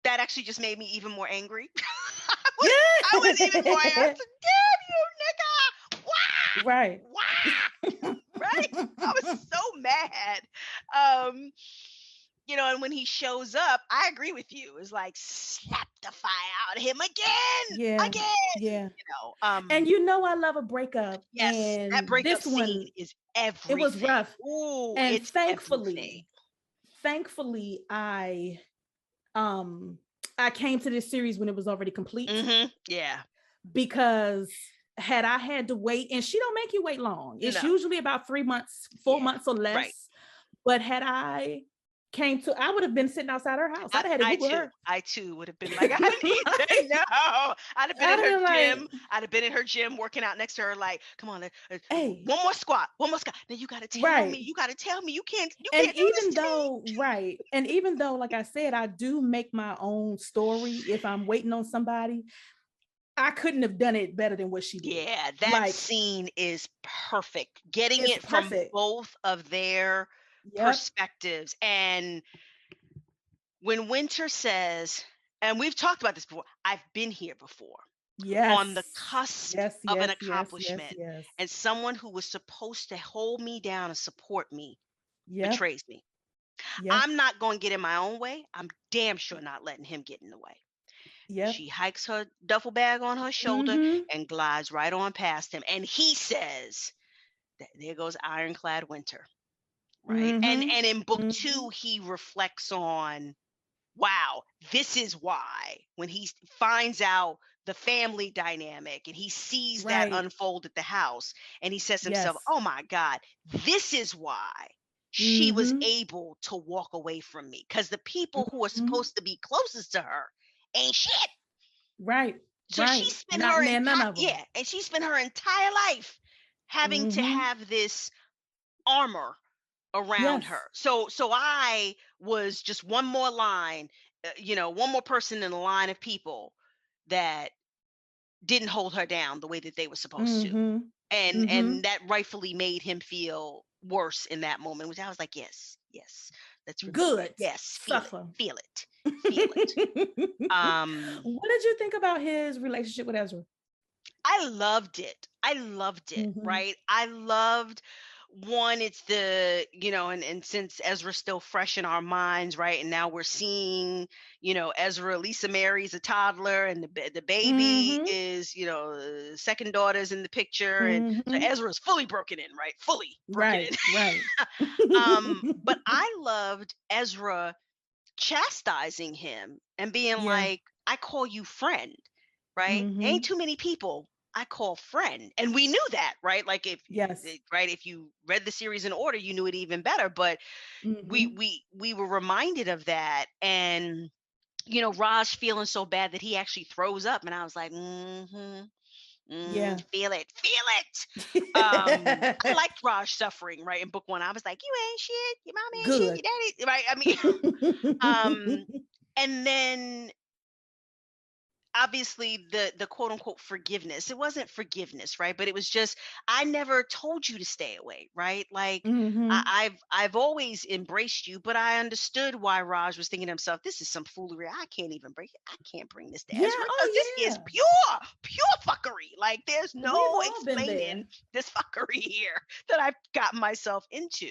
S2: That actually just made me even more angry. I was even more angry. I
S1: Yeah.
S2: said, damn you, nigga. Why?
S1: Right.
S2: Why? Right? I was so mad. Um, and when he shows up, I agree with you. It's like slap the fire out of him again.
S1: Yeah.
S2: Again.
S1: Yeah. And you know I love a breakup,
S2: Yes, that
S1: and
S2: breakup
S1: this
S2: scene
S1: one,
S2: is
S1: it was
S2: everything.
S1: rough.
S2: Ooh,
S1: And
S2: it's everything.
S1: thankfully um I came to this series when it was already complete,
S2: Yeah.
S1: because had I had to wait, and she don't make you wait long. It's
S2: No.
S1: usually about 3 months, four
S2: Yeah.
S1: months or
S2: Right.
S1: less. But had I I would have been sitting outside her house.
S2: I,
S1: I'd have had to
S2: I
S1: Google
S2: too,
S1: her.
S2: I too would have been like, I need to
S1: Like,
S2: know. I'd have been
S1: I'd
S2: in
S1: have
S2: her
S1: been
S2: gym.
S1: like,
S2: I'd have been in her gym working out next to her, like, come on,
S1: hey,
S2: one more squat, one more squat. Now you gotta tell me,
S1: right.
S2: you gotta tell me, you
S1: And
S2: can't do this
S1: even
S2: to me.
S1: though, right. And even though, like I said, I do make my own story if I'm waiting on somebody, I couldn't have done it better than what she did.
S2: Yeah, that
S1: Like,
S2: scene is perfect. Getting
S1: it's
S2: it from
S1: perfect.
S2: both of their
S1: Yep.
S2: perspectives. And when Winter says, and we've talked about this before, I've been here before, on the
S1: Yes.
S2: cusp
S1: Yes,
S2: of an
S1: yes, yes, yes,
S2: accomplishment,
S1: yes.
S2: and someone who was supposed to hold me down and support me
S1: Yep.
S2: betrays me.
S1: Yep.
S2: I'm not going to get in my own way. I'm damn sure not letting him get in the way.
S1: Yep.
S2: She hikes her duffel bag on her shoulder
S1: Mm-hmm.
S2: and glides right on past him. And he says, there goes ironclad Winter. Right. And
S1: Mm-hmm.
S2: in book
S1: Mm-hmm.
S2: 2, he reflects on, wow, this is why when he finds out the family dynamic and he sees that
S1: Right.
S2: unfold at the house, and he says to himself,
S1: Yes.
S2: oh my God, this is why she was
S1: Mm-hmm.
S2: able to walk away from me, because the people who are
S1: Mm-hmm.
S2: supposed to be closest to her ain't shit.
S1: Right.
S2: So she
S1: Right.
S2: spent
S1: Not
S2: her
S1: man, none
S2: entire,
S1: of them.
S2: yeah, and she spent her entire life having to
S1: Mm-hmm.
S2: have this armor around
S1: Yes.
S2: her. So I was just one more line, one more person in a line of people that didn't hold her down the way that they were supposed to.
S1: Mm-hmm. Mm-hmm.
S2: And that rightfully made him feel worse in that moment, which I was like, yes, yes, let's remember it.
S1: Good.
S2: Yes, feel it,
S1: Suffer.
S2: feel it,
S1: What
S2: feel it.
S1: did you think about his relationship with Ezra?
S2: I loved it. I loved it,
S1: Mm-hmm.
S2: right? I loved, one, it's the, and since Ezra's still fresh in our minds, right? And now we're seeing, Ezra, Lisa marries a toddler, and the baby
S1: Mm-hmm.
S2: is, second daughter's in the picture. And so
S1: Mm-hmm.
S2: Ezra's fully broken in, right? Fully broken in.
S1: Right. Right.
S2: But I loved Ezra chastising him and being
S1: Yeah.
S2: like, I call you friend, right? Ain't
S1: Mm-hmm.
S2: too many people I call friend. And we knew that, right? Like
S1: Yes.
S2: right, if you read the series in order, you knew it even better. But
S1: Hmm.
S2: we were reminded of that. And Raj feeling so bad that he actually throws up, and I was like,
S1: Yeah.
S2: feel it, feel it. I liked Raj suffering, right? In book one, I was like, you ain't shit, your mama ain't shit,
S1: Good.
S2: your daddy, right? I mean, um, and then obviously the quote unquote forgiveness, it wasn't forgiveness, right? But it was just, I never told you to stay away, right? Like,
S1: Hmm.
S2: I've always embraced you, but I understood why Raj was thinking to himself, this is some foolery. I can't even bring it. I can't bring this to
S1: Yeah.
S2: Ezra, because
S1: Oh,
S2: this is
S1: yeah.
S2: pure fuckery. Like, there's
S1: We've
S2: no
S1: all been
S2: explaining
S1: there.
S2: this fuckery here that I've gotten myself into.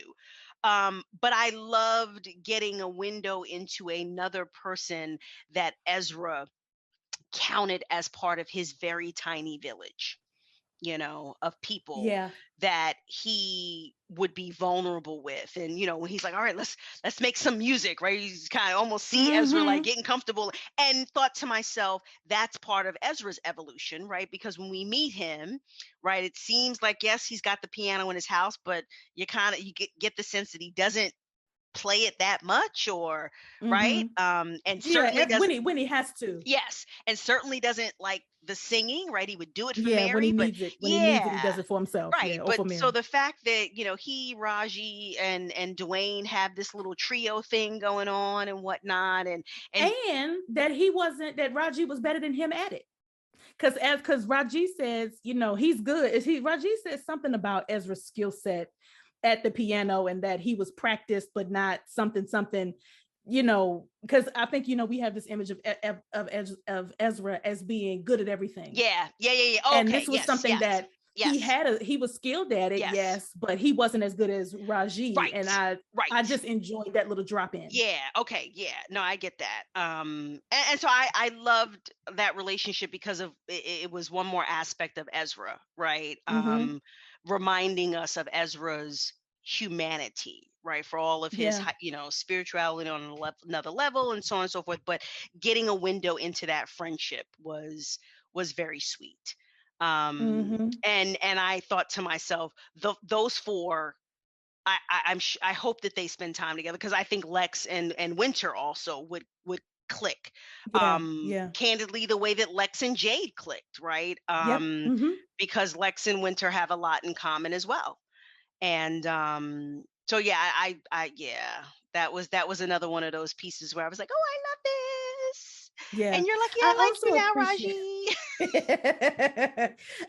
S2: But I loved getting a window into another person that Ezra counted as part of his very tiny village, of people
S1: Yeah.
S2: that he would be vulnerable with. And when he's like, all right, let's make some music, right? He's kind of almost see Ezra like
S1: Hmm.
S2: getting comfortable, and thought to myself, that's part of Ezra's evolution, right? Because when we meet him, right, it seems like, yes, he's got the piano in his house, but you get the sense that he doesn't play it that much, or right.
S1: Hmm.
S2: And
S1: Yeah.
S2: certainly doesn't.
S1: When he has to.
S2: Yes, and certainly doesn't like the singing, right? He would do it for
S1: Yeah. When he
S2: Mary, but
S1: needs it. When he needs it, he
S2: yeah,
S1: does it for himself.
S2: right.
S1: Yeah. Or
S2: But
S1: for
S2: so
S1: Mary.
S2: the fact that, he, Raji, and Dwayne have this little trio thing going on and whatnot, and
S1: And that he wasn't, that Raji was better than him at it. Because Raji says, he's good. Raji says something about Ezra's skill set at the piano, and that he was practiced but not something, because I think, we have this image of Ezra as being good at everything.
S2: yeah, yeah, yeah, yeah.
S1: And
S2: Okay,
S1: this was
S2: yes,
S1: something
S2: yes,
S1: that
S2: yes,
S1: he was skilled at it,
S2: yes.
S1: yes, but he wasn't as good as Raji. And
S2: Right,
S1: I
S2: right.
S1: just enjoyed that little drop in.
S2: Yeah, okay, yeah. No, I get that. And so I loved that relationship because of it was one more aspect of Ezra, right?
S1: Mm-hmm.
S2: Reminding us of Ezra's humanity, right? For all of his
S1: Yeah.
S2: spirituality on another level, and so on and so forth, but getting a window into that friendship was very sweet.
S1: Mm-hmm.
S2: And I thought to myself, those four, I hope that they spend time together, because I think Lex and Winter also would click.
S1: Yeah. Yeah.
S2: Candidly, the way that Lex and Jade clicked, right?
S1: Yep. Mm-hmm.
S2: Because Lex and Winter have a lot in common as well. And so yeah, yeah, that was another one of those pieces where I was like, oh, I love this.
S1: Yeah.
S2: And you're lucky
S1: I
S2: I like you
S1: also
S2: now,
S1: appreciate
S2: Raji.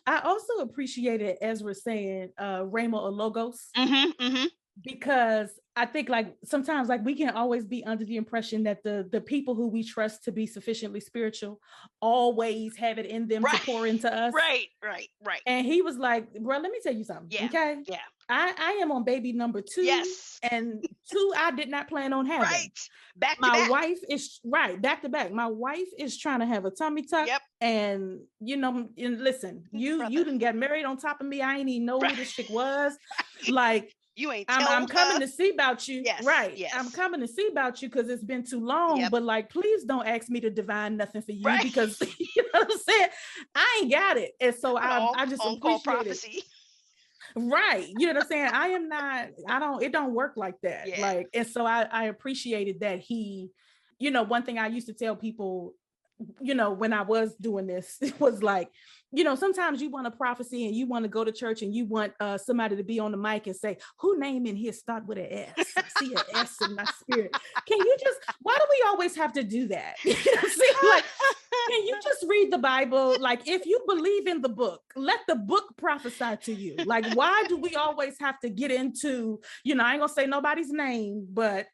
S1: I also appreciated Ezra saying Rama or Logos,
S2: Hmm.
S1: because I think, like, sometimes, like, we can always be under the impression that the people who we trust to be sufficiently spiritual always have it in them to
S2: Right,
S1: pour into us.
S2: right, right, right.
S1: And he was like, bro, let me tell you something.
S2: Yeah,
S1: Okay.
S2: yeah.
S1: I am on baby number two,
S2: Yes.
S1: and two I did not plan on having.
S2: Right. Back to
S1: My
S2: back.
S1: wife is right back to back. My wife is trying to have a tummy tuck.
S2: Yep.
S1: And and listen, you
S2: Brother.
S1: didn't get married on top of me. I ain't even know
S2: Right.
S1: who this chick was. Like,
S2: You ain't
S1: I'm
S2: told
S1: coming
S2: her.
S1: to see about you.
S2: Yes.
S1: Right. I'm
S2: Yes.
S1: coming to see about you because it's been too long.
S2: Yep.
S1: But, like, please don't ask me to divine nothing for you,
S2: Right.
S1: because you know what I'm saying? I ain't got it. And so
S2: An
S1: I just
S2: on call
S1: appreciate it.
S2: prophecy.
S1: Right. You know what I'm saying? I am not, it don't work like that.
S2: Yeah.
S1: Like, and so I appreciated that he, one thing I used to tell people, when I was doing this, it was like, sometimes you want a prophecy and you want to go to church and you want somebody to be on the mic and say, who name in here start with an S? I see an S in my spirit. Why do we always have to do that? You know what I'm saying? Like, can you just read the Bible? Like, if you believe in the book, let the book prophesy to you. Like, why do we always have to get into, I ain't gonna say nobody's name, but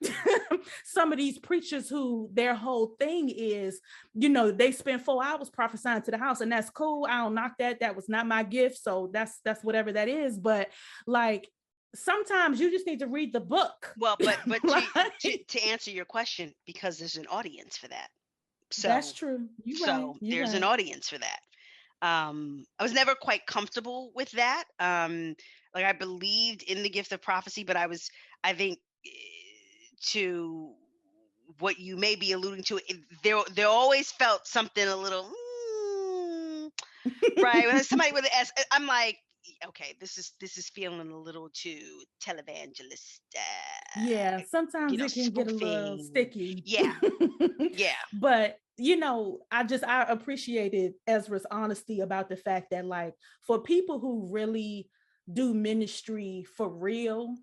S1: some of these preachers who their whole thing is, they spend 4 hours prophesying to the house, and that's cool. I don't knock that. That was not my gift. So that's whatever that is. But, like, sometimes you just need to read the book.
S2: Well, but
S1: Like,
S2: to answer your question, because there's an audience for that.
S1: that's
S2: So
S1: true. You're right.
S2: so
S1: You're
S2: there's an
S1: right.
S2: audience for that. I was never quite comfortable with that. Like, I believed in the gift of prophecy, but I think, to what you may be alluding to, there always felt something a little, right? When somebody with an S, I'm like, okay, this is feeling a little too televangelist,
S1: Yeah, sometimes it can get a little
S2: spoofing.
S1: sticky.
S2: Yeah, yeah,
S1: But I appreciated Ezra's honesty about the fact that, like, for people who really do ministry for real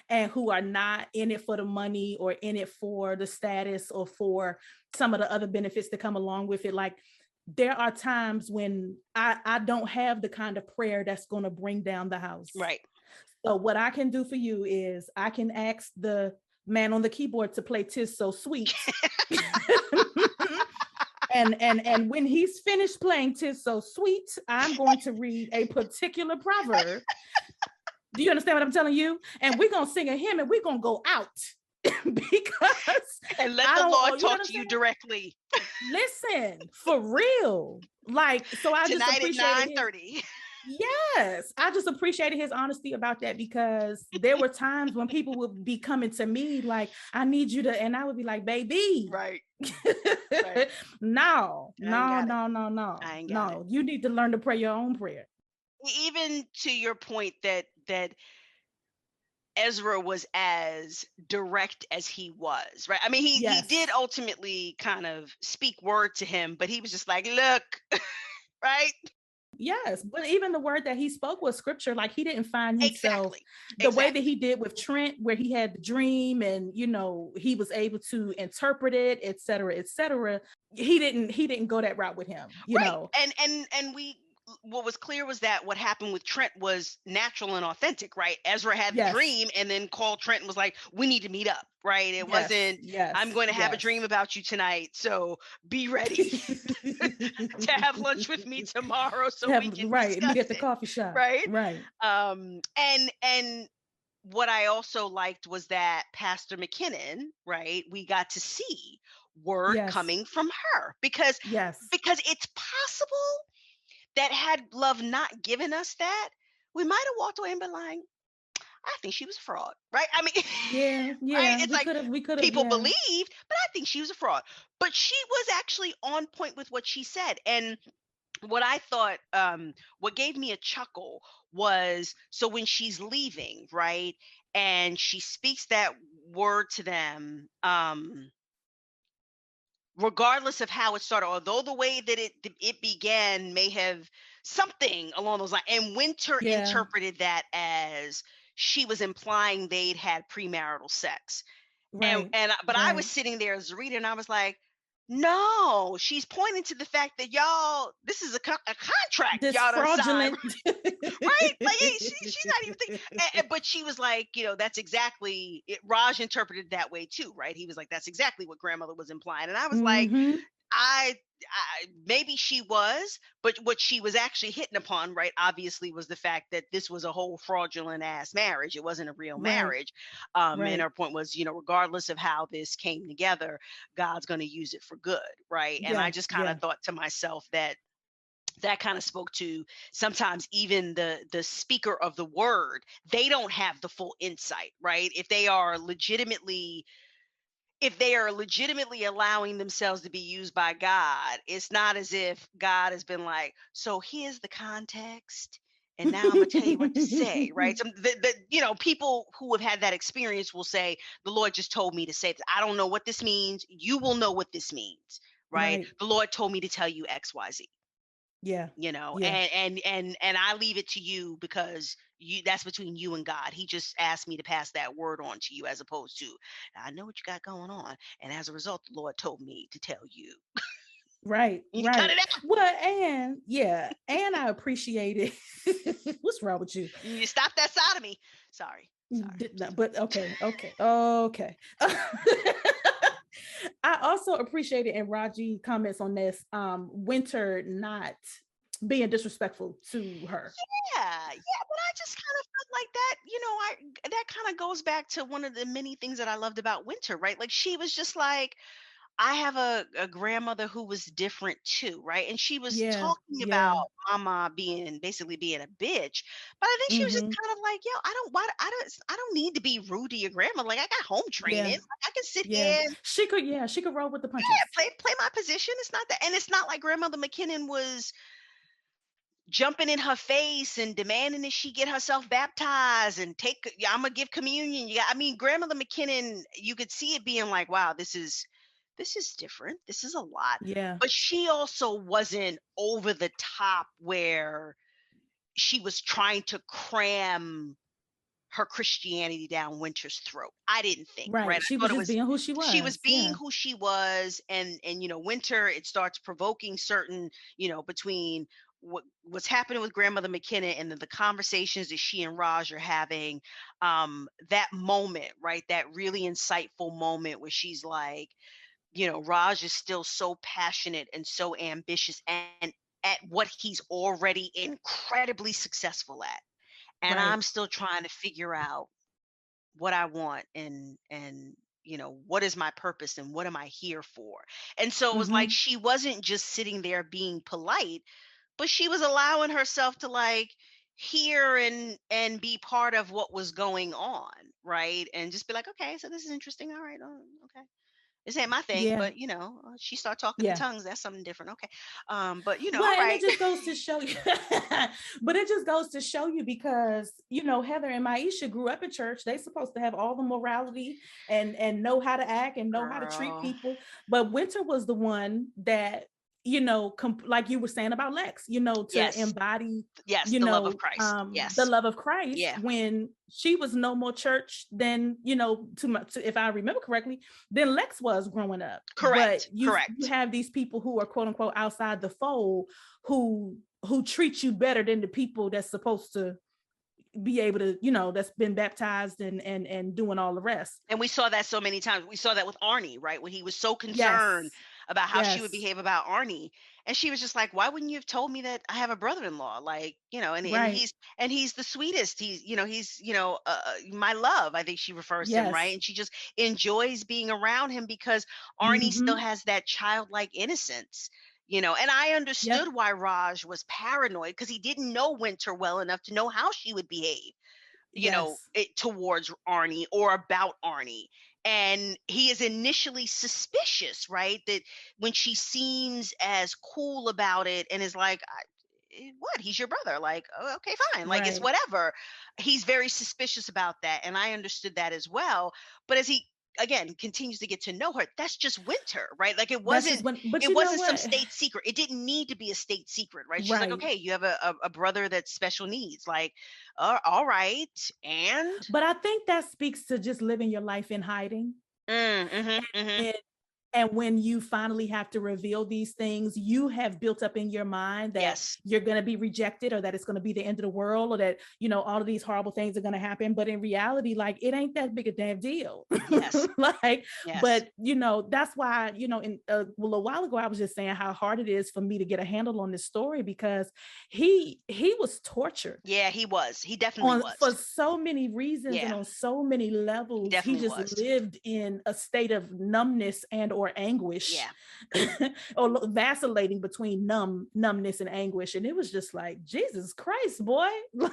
S1: and who are not in it for the money or in it for the status or for some of the other benefits that come along with it, like, there are times when I don't have the kind of prayer that's going to bring down the house.
S2: right.
S1: So what I can do for you is I can ask the man on the keyboard to play "Tis So Sweet." And when he's finished playing "Tis So Sweet," I'm going to read a particular proverb. Do you understand what I'm telling you? And we're gonna sing a hymn and we're gonna go out because
S2: And let
S1: I
S2: the
S1: don't,
S2: Lord
S1: you know what
S2: talk
S1: I'm
S2: to you
S1: saying?
S2: directly
S1: Listen, for real. Like, so I just
S2: tonight at
S1: appreciated his
S2: 9:30.
S1: yes, I just appreciated his honesty about that, because there were times when people would be coming to me like, I need you to, and I would be like, baby,
S2: Right, right.
S1: no,
S2: I ain't
S1: no,
S2: got it.
S1: no, no, no,
S2: I ain't got it.
S1: no. You need to learn to pray your own prayer.
S2: Even to your point that Ezra was as direct as he was, right? I mean, he did
S1: Yes.
S2: ultimately kind of speak word to him, but he was just like, look, right?
S1: Yes, but even the word that he spoke was scripture. Like, he didn't find himself
S2: Exactly.
S1: the way that
S2: Exactly.
S1: he did with Trent, where he had the dream and he was able to interpret it, et cetera, et cetera. He didn't go that route with him.
S2: Right. And we what was clear was that what happened with Trent was natural and authentic, right? Ezra had the
S1: Yes,
S2: dream and then called Trent and was like, we need to meet up, right? It
S1: yes,
S2: wasn't, I'm
S1: yes,
S2: going to have a
S1: yes.
S2: dream about you tonight. So be ready to have lunch with me tomorrow so we can
S1: Right, meet
S2: discuss
S1: at the
S2: it.
S1: coffee shop.
S2: Right.
S1: Right.
S2: And what I also liked was that Pastor McKinnon, right, we got to see word
S1: Yes,
S2: coming from her
S1: yes,
S2: because it's possible that had love not given us that, we might have walked away and been like, I think she was a fraud, right? I mean,
S1: yeah,
S2: right?
S1: yeah.
S2: It's
S1: We
S2: like
S1: could have,
S2: people
S1: yeah.
S2: believed, but I think she was a fraud. But she was actually on point with what she said. And what I thought, what gave me a chuckle was, so when she's leaving, right? And she speaks that word to them, regardless of how it started, although the way that it began may have something along those lines. And Winter
S1: Yeah,
S2: interpreted that as she was implying they'd had premarital sex.
S1: right,
S2: But I was
S1: right.
S2: sitting there as a reader, and I was like, no, she's pointing to the fact that y'all, this is a contract
S1: This
S2: y'all done signed,
S1: fraudulent.
S2: right? Like, she's not even thinking. But she was like, that's exactly it. Raj interpreted that way too, right? He was like, that's exactly what grandmother was implying. And I was like,
S1: Hmm.
S2: maybe she was, but what she was actually hitting upon, right, obviously, was the fact that this was a whole fraudulent ass marriage. It wasn't a real
S1: Right,
S2: marriage. And
S1: right.
S2: her point was, regardless of how this came together, God's going to use it for good, right? And I
S1: Yeah,
S2: just kind of
S1: yeah.
S2: thought to myself that kind of spoke to sometimes even the speaker of the word, they don't have the full insight, right? If they are legitimately allowing themselves to be used by God, it's not as if God has been like, so here's the context, and now I'm gonna tell you what to say, right? People who have had that experience will say, the Lord just told me to say this. I don't know what this means. You will know what this means, right?
S1: Right.
S2: The Lord told me to tell you XYZ,
S1: Yeah. Yeah.
S2: and I leave it to you because that's between you and God. He just asked me to pass that word on to you, as opposed to, I know what you got going on, and as a result the Lord told me to tell you.
S1: Right.
S2: You cut
S1: Right.
S2: it out.
S1: Well, and yeah, and I appreciate it. What's wrong with you?
S2: You stop that side of me. Sorry.
S1: Did not, but okay, okay, okay. I also appreciated, and Raji comments on this, Winter not being disrespectful to her.
S2: Yeah, but I just kind of felt like that, that kind of goes back to one of the many things that I loved about Winter, right? Like, she was just like, I have a grandmother who was different too, right? And she was
S1: Yeah.
S2: talking about
S1: Yeah.
S2: mama basically being a bitch, but I think she was just
S1: Mm-hmm.
S2: kind of like, yo, I don't need to be rude to your grandma. Like, I got home training.
S1: Yeah.
S2: Like, I can sit
S1: Yeah.
S2: here and
S1: She could, yeah, she could roll with the punches.
S2: play my position. It's not that, and it's not like grandmother McKinnon was jumping in her face and demanding that she get herself baptized and yeah, I'm gonna give communion. Yeah, I mean, Grandmother McKinnon, you could see it being like, wow, this is different. This is a lot.
S1: Yeah.
S2: But she also wasn't over the top where she was trying to cram her Christianity down Winter's throat. I didn't think, right?
S1: Right.
S2: I
S1: She
S2: thought
S1: was
S2: it
S1: just
S2: was
S1: being who she
S2: she was
S1: was.
S2: being
S1: Yeah.
S2: who she was, and Winter, it starts provoking certain, between what's happening with Grandmother McKenna and the conversations that she and Raj are having. That moment, right? That really insightful moment where she's like, Raj is still so passionate and so ambitious and at what he's already incredibly successful at. And
S1: Right.
S2: I'm still trying to figure out what I want and what is my purpose and what am I here for? And so it was like
S1: Mm-hmm.
S2: she wasn't just sitting there being polite, but she was allowing herself to like hear and be part of what was going on, right? And just be like, okay, so this is interesting. All right, okay. This ain't my thing,
S1: Yeah.
S2: but she start talking in
S1: Yeah.
S2: tongues. That's something different. Okay, but
S1: Well,
S2: all
S1: and it
S2: right.
S1: just goes to show you, but it just goes to show you because Heather and Maisha grew up in church. They supposed to have all the morality and know how to act and know how to treat
S2: Girl,
S1: people. But Winter was the one that like you were saying about Lex, to
S2: yes,
S1: embody
S2: yes, the love of Christ.
S1: the
S2: Yes,
S1: love of Christ
S2: yeah,
S1: when she was no more church than if I remember correctly, than Lex was growing up. But
S2: correct,
S1: you
S2: correct.
S1: have these people who are quote unquote outside the fold who treat you better than the people that's supposed to be able to, that's been baptized and doing all the rest.
S2: And we saw that so many times. We saw that with Arnie, right? When he was so concerned
S1: Yes.
S2: about how she would
S1: Yes.
S2: behave about Arnie. And she was just like, why wouldn't you have told me that I have a brother-in-law? Like, and
S1: Right.
S2: he's the sweetest. My love, I think she refers to him, right?
S1: Yes.
S2: And she just enjoys being around him because Arnie still
S1: Mm-hmm.
S2: has that childlike innocence. And I
S1: Yep.
S2: understood why Raj was paranoid because he didn't know Winter well enough to know how she would behave,
S1: Yes.
S2: towards Arnie or about Arnie. And he is initially suspicious, right? That when she seems as cool about it and is like, what? He's your brother. Like, oh, okay, fine. Like, it's
S1: Right.
S2: whatever. He's very suspicious about that. And I understood that as well. But as he, again, continues to get to know her, that's just Winter, right? Like, it
S1: That's
S2: wasn't
S1: just when, but
S2: it
S1: you know
S2: wasn't some
S1: what?
S2: state secret. It didn't need to be a state secret, right? She's like,
S1: Right.
S2: okay, you have a brother that's special needs. Like, all right. And
S1: But I think that speaks to just living your life in hiding.
S2: mm-hmm, mm-hmm.
S1: And and when you finally have to reveal these things, you have built up in your mind that
S2: Yes,
S1: you're going to be rejected or that it's going to be the end of the world or that, all of these horrible things are going to happen. But in reality, like it ain't that big a damn deal.
S2: yes,
S1: Like,
S2: yes.
S1: but, that's why, well, a while ago, I was just saying how hard it is for me to get a handle on this story because he was tortured
S2: Yeah, he was. He definitely
S1: on for
S2: was.
S1: so many reasons and
S2: Yeah,
S1: on so many
S2: he
S1: levels. He
S2: definitely
S1: just
S2: was.
S1: lived in a state of numbness and or anguish
S2: Yeah.
S1: or vacillating between numbness and anguish, and it was just like Jesus Christ, boy. Like,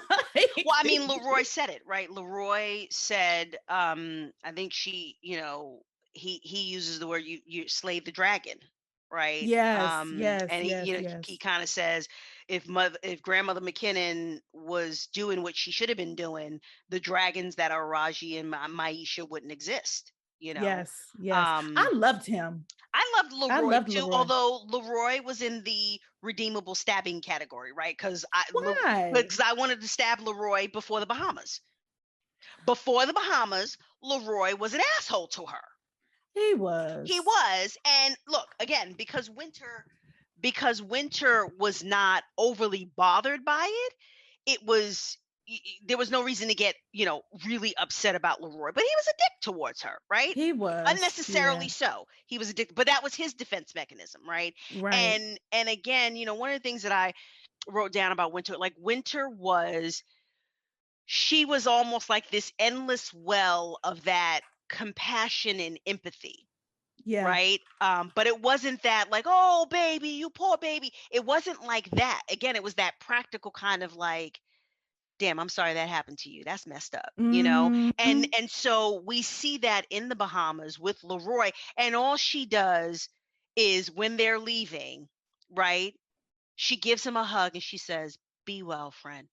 S2: Well, I mean, Leroy said it, right? Leroy said, I think he uses the word you slay the dragon, right?
S1: yes, yes,
S2: And
S1: yes,
S2: he
S1: yes,
S2: kind of says if grandmother McKinnon was doing what she should have been doing, the dragons that are Raji and Maisha wouldn't exist, you know.
S1: yes, yes.
S2: Um,
S1: I loved him.
S2: I loved
S1: I
S2: Leroy
S1: loved
S2: too,
S1: Leroy.
S2: although Leroy was in the redeemable stabbing category, right?
S1: Why?
S2: Because I wanted to stab Leroy before the Bahamas. Before the Bahamas, Leroy was an asshole to her.
S1: He
S2: He
S1: was.
S2: was, and look again because Winter was not overly bothered by it. It was there was no reason to get really upset about Leroy, but he was a dick towards her, right?
S1: He was.
S2: Unnecessarily
S1: Yeah.
S2: so. He was a dick, but that was his defense mechanism, right?
S1: Right.
S2: And again, one of the things that I wrote down about Winter, like Winter was she was almost like this endless well of that compassion and empathy,
S1: Yeah.
S2: right? But it wasn't that like, oh baby, you poor baby. It wasn't like that. Again, it was that practical kind of like, damn, I'm sorry that happened to you. That's messed up,
S1: Hmm.
S2: And so we see that in the Bahamas with Leroy, and all she does is when they're leaving, right? She gives him a hug and she says, Be well, friend.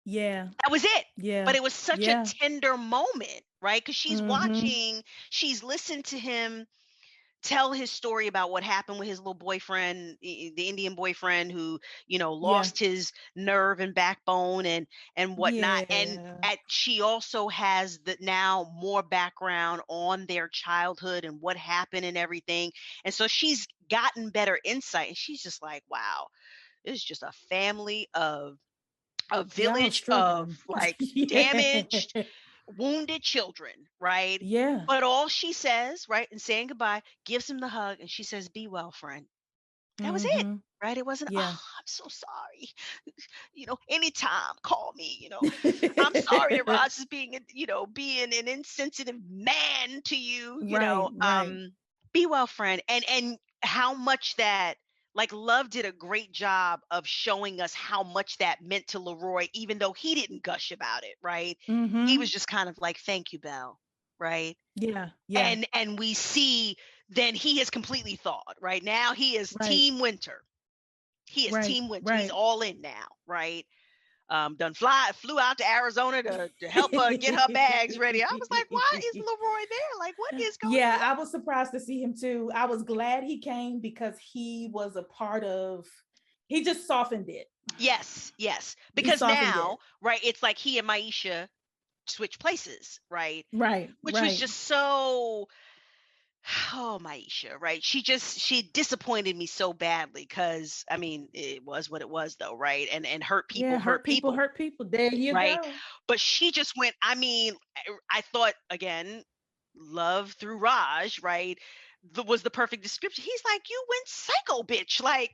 S1: Yeah.
S2: That was it.
S1: Yeah.
S2: But it was such a
S1: Yeah.
S2: tender moment, right? Because she's
S1: Mm-hmm.
S2: watching, she's listened to him tell his story about what happened with his little boyfriend, the Indian boyfriend who,
S1: Yeah.
S2: lost his nerve and backbone and whatnot. And
S1: Yeah.
S2: she also has the now more background on their childhood and what happened and everything. And so she's gotten better insight. And she's just like, wow, this is just a family of a
S1: Y'all are
S2: village of
S1: struggling.
S2: like
S1: Yeah.
S2: damaged, wounded children, right?
S1: Yeah.
S2: But all she says, right, in saying goodbye, gives him the hug and she says, "Be well, friend." That was it,
S1: Mm-hmm.
S2: right? It wasn't, "Oh,
S1: Yeah.
S2: I'm so sorry. Anytime, call me, I'm sorry that Roz is being an insensitive man to you,
S1: Right. Right.
S2: be well, friend." And how much that, like, Love did a great job of showing us how much that meant to Leroy, even though he didn't gush about it, right? He
S1: Mm-hmm.
S2: was just kind of like, "Thank you, Belle," right?
S1: Yeah. Yeah.
S2: And we see then he has completely thawed, right? Now he is
S1: Right.
S2: Team Winter. He is
S1: Right.
S2: Team Winter. He's
S1: Right.
S2: all in now, right? Flew out to Arizona to help her get her bags ready. I was like, why is Leroy there? Like, what is going
S1: Yeah,
S2: on?
S1: I was surprised to see him too. I was glad he came because he was a part of, he just softened it.
S2: Yes, yes.
S1: He
S2: Because
S1: softened
S2: now,
S1: it.
S2: right, it's like he and Maisha switch places, right?
S1: Right.
S2: Which was
S1: Right.
S2: just so, oh, Maisha, right? She disappointed me so badly because I mean it was what it was though, right? And
S1: Yeah.
S2: hurt
S1: Hurt people,
S2: people,
S1: hurt people. There you
S2: right?
S1: go.
S2: But she just went, I mean, I thought again, Love through Raj, right? Was the perfect description. He's like, you went psycho, bitch. Like,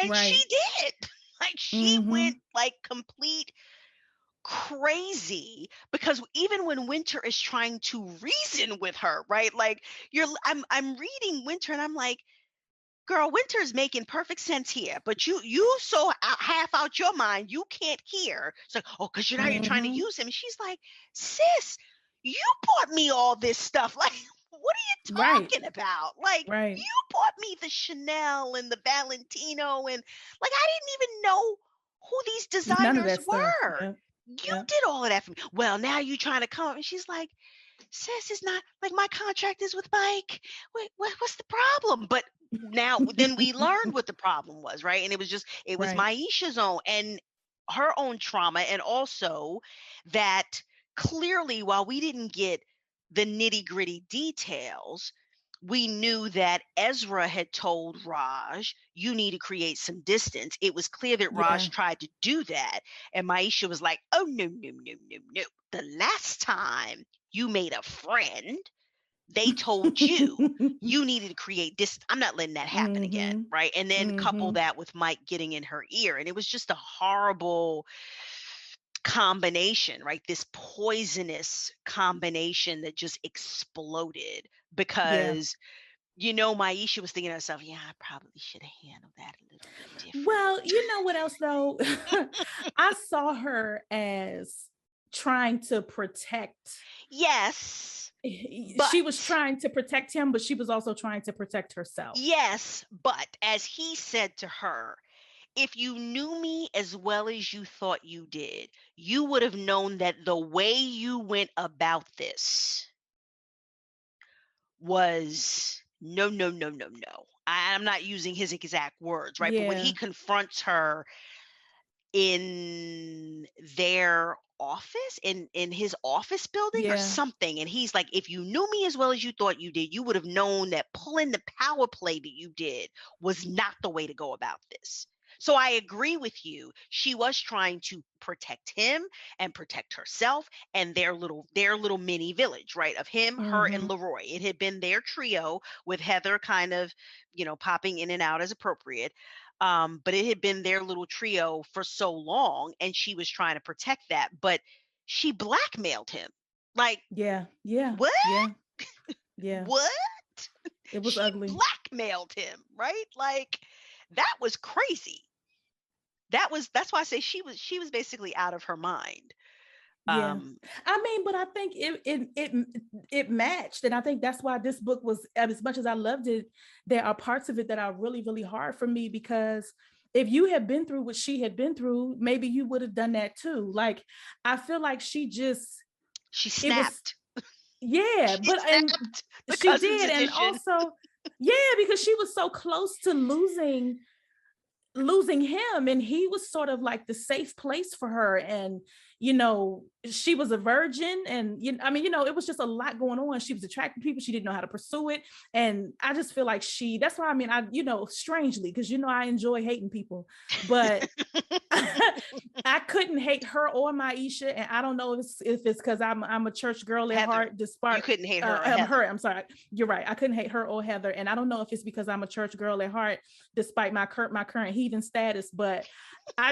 S2: and she
S1: Right.
S2: did. Like, she went
S1: Mm-hmm.
S2: like complete crazy because even when Winter is trying to reason with her, right? Like, I'm reading Winter and I'm like, girl, Winter's making perfect sense here, but you so half out your mind, you can't hear. It's like, oh, because you're trying to
S1: Mm-hmm.
S2: use him. And she's like, sis, you bought me all this stuff. Like, what are you
S1: Right.
S2: talking about? Like,
S1: Right.
S2: you bought me the Chanel and the Valentino, and like I didn't even know who these
S1: None of
S2: designers
S1: that stuff.
S2: were.
S1: Yeah.
S2: You
S1: Yeah.
S2: did all of that for me. Well, now you trying to come up, and she's like, sis, it's not like my contract is with Mike. Wait, what's the problem? But now then we learned what the problem was, right? And it was
S1: Right.
S2: Maisha's own and her own trauma, and also that clearly while we didn't get the nitty gritty details, we knew that Ezra had told Raj, you need to create some distance. It was clear that
S1: Yeah.
S2: Raj tried to do that. And Maisha was like, oh, no, no, no, no, no. The last time you made a friend, they told you you needed to create distance. I'm not letting that happen again.
S1: Mm-hmm.
S2: Right. And then couple
S1: Mm-hmm.
S2: that with Mike getting in her ear. And it was just a horrible combination, right? This poisonous combination that just exploded
S1: Yeah.
S2: because Maisha was thinking to herself, yeah, I probably should have handled that a little bit
S1: Well,
S2: differently.
S1: you know what else though? I saw her as trying to protect.
S2: Yes,
S1: She was
S2: but
S1: trying to protect him, but she was also trying to protect herself.
S2: yes, but as he said to her, if you knew me as well as you thought you did, you would have known that the way you went about this was no, no, no, no, no. I'm not using his exact words, right? But when he
S1: Yeah.
S2: confronts her in their office, in his office building or
S1: Yeah.
S2: something, and he's like, if you knew me as well as you thought you did, you would have known that pulling the power play that you did was not the way to go about this. So I agree with you, she was trying to protect him and protect herself and their little mini village, right, of him, her, and
S1: Mm-hmm.
S2: Leroy. It had been their trio with Heather kind of popping in and out as appropriate. But it had been their little trio for so long, and she was trying to protect that. But she blackmailed him. Like,
S1: Yeah. Yeah.
S2: what?
S1: Yeah. Yeah.
S2: What?
S1: It was
S2: She
S1: ugly.
S2: blackmailed him, right? Like, that was crazy. That's why I say she was basically out of her mind.
S1: Yeah.
S2: Um,
S1: I mean, but I think it matched. And I think that's why this book was, as much as I loved it, there are parts of it that are really, really hard for me because if you had been through what she had been through, maybe you would have done that too. Like, I feel like
S2: She
S1: it was,
S2: snapped.
S1: yeah,
S2: She
S1: and
S2: snapped the
S1: she
S2: Cousins
S1: did. And
S2: edition.
S1: also, yeah, because she was so close to losing him, and he was sort of like the safe place for her. And she was a virgin, and I mean, it was just a lot going on. She was attracting people, she didn't know how to pursue it. And I just feel like that's why, I mean, I strangely, because I enjoy hating people, but I couldn't hate her or Maisha. And I don't know if it's because I'm a church girl at
S2: Heather.
S1: heart,
S2: You
S1: despite
S2: couldn't hate her or Heather.
S1: her. I'm sorry, you're right. I couldn't hate her or Heather, and I don't know if it's because I'm a church girl at heart, despite my current heathen status. But I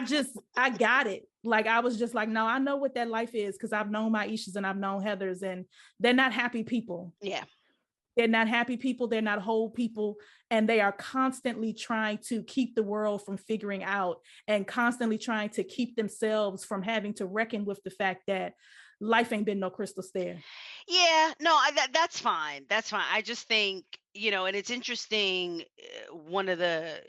S1: got it. Like, I was just like, no, I know what that life is, because I've known Maisha's and I've known Heather's, and they're not happy people.
S2: Yeah.
S1: They're not happy people. They're not whole people. And they are constantly trying to keep the world from figuring out, and constantly trying to keep themselves from having to reckon with the fact that life ain't been no crystal stair.
S2: Yeah, no, that's fine. That's fine. I just think, and it's interesting. One of the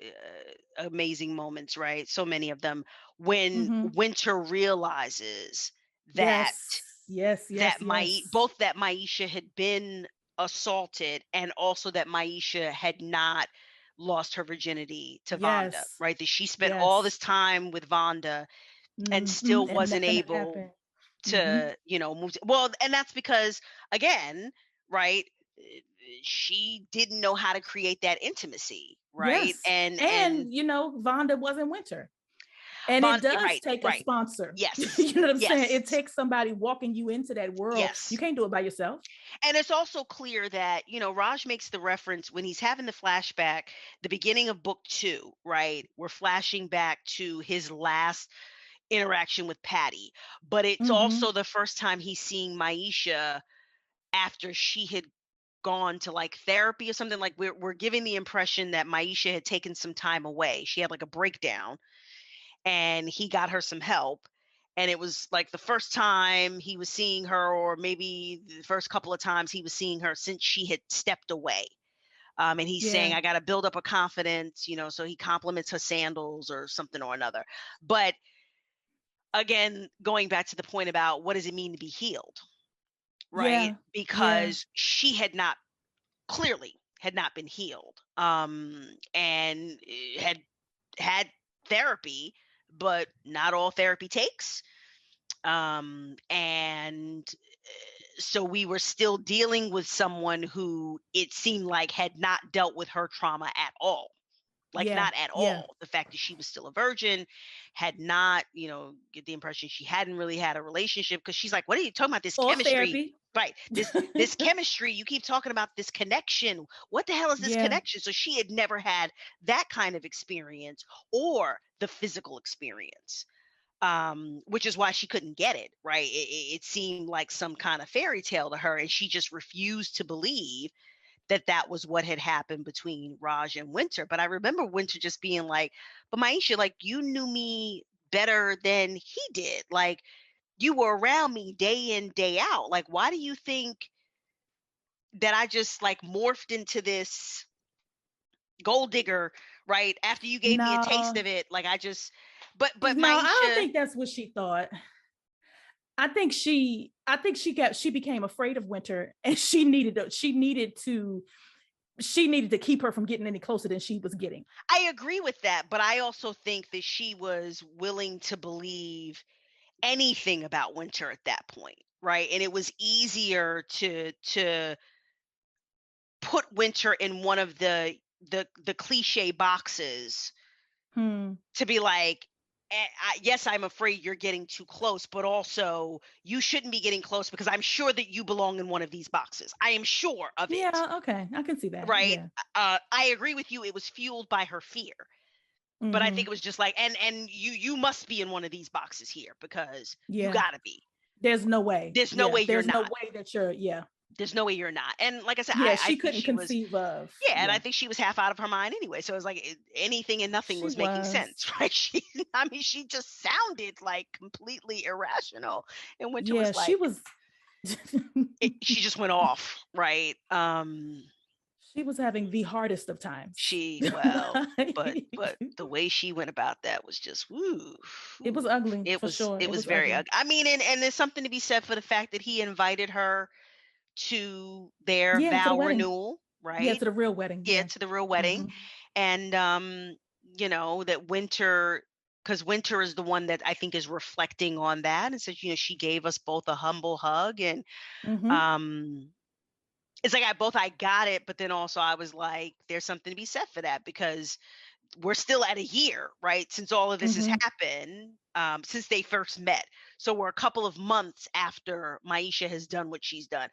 S2: amazing moments, right? So many of them, when
S1: Mm-hmm.
S2: Winter realizes that
S1: Yes. Yes. Yes. Yes.
S2: both that Maisha had been assaulted, and also that Maisha had not lost her virginity to Vonda,
S1: Yes.
S2: right? That she spent all
S1: Yes.
S2: this time with Vonda and
S1: Mm-hmm.
S2: still
S1: And
S2: wasn't
S1: nothing had
S2: able
S1: happened. Mm-hmm.
S2: to, move. Well, and that's because, again, right, she didn't know how to create that intimacy, right?
S1: Yes.
S2: And
S1: And Vonda wasn't Winter. And it
S2: Bond,
S1: does
S2: right,
S1: take a
S2: right.
S1: sponsor.
S2: Yes.
S1: You know what I'm saying? It
S2: Yes.
S1: takes somebody walking you into that world. You
S2: Yes.
S1: can't do it by yourself.
S2: And it's also clear that, Raj makes the reference when he's having the flashback, the beginning of book 2, right? We're flashing back to his last interaction with Patty, but it's
S1: Mm-hmm.
S2: also the first time he's seeing Maisha after she had gone to like therapy or something. Like, we're giving the impression that Maisha had taken some time away. She had like a breakdown, and he got her some help. And it was like the first time he was seeing her, or maybe the first couple of times he was seeing her since she had stepped away. And he's saying,
S1: Yeah.
S2: I got to build up a confidence, so he compliments her sandals or something or another. But again, going back to the point about what does it mean to be healed, right?
S1: Yeah. Yeah.
S2: Because she clearly had not been healed, and had had therapy, but not all therapy takes. And so we were still dealing with someone who it seemed like had not dealt with her trauma at all. Like,
S1: Yeah.
S2: not at
S1: Yeah.
S2: all. The fact that she was still a virgin, had not, get the impression she hadn't really had a relationship, because she's like, what are you talking about? This
S1: Or
S2: chemistry,
S1: therapy.
S2: right? This chemistry, you keep talking about this connection. What the hell is this
S1: Yeah.
S2: connection? So she had never had that kind of experience, or the physical experience. Which is why she couldn't get it, right? It seemed like some kind of fairy tale to her, and she just refused to believe that that was what had happened between Raj and Winter. But I remember Winter just being like, but Maisha, like, you knew me better than he did. Like, you were around me day in, day out. Like, why do you think that I just like morphed into this gold digger, right? After you gave me a taste
S1: No.
S2: of it, like, I just, but
S1: No, I don't
S2: Maisha,
S1: think that's what she thought. I think she became afraid of Winter, and she needed to keep her from getting any closer than she was getting.
S2: I agree with that, but I also think that she was willing to believe anything about Winter at that point, right? And it was easier to put Winter in one of the cliche boxes,
S1: Hmm.
S2: to be like, yes, I'm afraid you're getting too close, but also you shouldn't be getting close, because I'm sure that you belong in one of these boxes. I am sure of it,
S1: Yeah, okay. I can see that.
S2: right?
S1: Yeah.
S2: I agree with you. It was fueled by her fear, but I
S1: Mm-hmm.
S2: think it was just like, and you must be in one of these boxes here, because you
S1: Yeah.
S2: gotta be.
S1: There's no way.
S2: There's no
S1: Yeah.
S2: way you're
S1: There's no
S2: not.
S1: way that you're, yeah.
S2: There's no way you're not. And like I said,
S1: Yeah.
S2: I
S1: She
S2: think
S1: couldn't
S2: she was,
S1: conceive of.
S2: yeah, and I
S1: Yeah.
S2: think she was half out of her mind anyway. So it was like, anything and nothing
S1: She
S2: was making
S1: was.
S2: sense, right? I mean, she just sounded like completely irrational. And Winter
S1: Yeah,
S2: was
S1: she
S2: like,
S1: was.
S2: she just went off, right?
S1: She was having the hardest of times.
S2: But the way she went about that was just woo.
S1: It was ugly for sure.
S2: It
S1: It
S2: was
S1: was
S2: very
S1: ugly.
S2: ugly. I mean, and there's something to be said for the fact that he invited her to their
S1: Yeah, to the
S2: vow
S1: wedding.
S2: renewal,
S1: Yeah,
S2: right?
S1: to the real wedding.
S2: Yeah,
S1: Yeah.
S2: to the real wedding.
S1: Hmm.
S2: And that Winter, because Winter is the one that I think is reflecting on that and says, she gave us both a humble hug. And
S1: Hmm.
S2: um it's like I got it, but then also I was like, there's something to be said for that, because we're still at a year, right, since all of this has
S1: Hmm.
S2: happened, since they first met. So we're a couple of months after Maisha has done what she's done.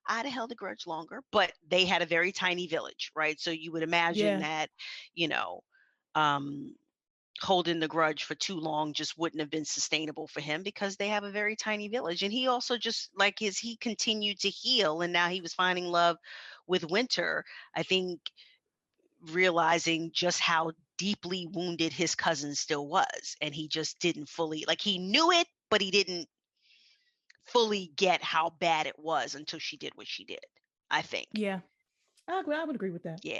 S2: I'd have held a grudge longer, but they had a very tiny village, right? So you would imagine
S1: Yeah.
S2: that, you know, um, holding the grudge for too long just wouldn't have been sustainable for him, because they have a very tiny village. And he also, just like, as he continued to heal and now he was finding love with Winter, I think realizing just how deeply wounded his cousin still was, and he just didn't fully, like, he knew it, but he didn't fully get how bad it was until she did what she did, I think.
S1: Yeah. I agree. I would agree with that.
S2: Yeah.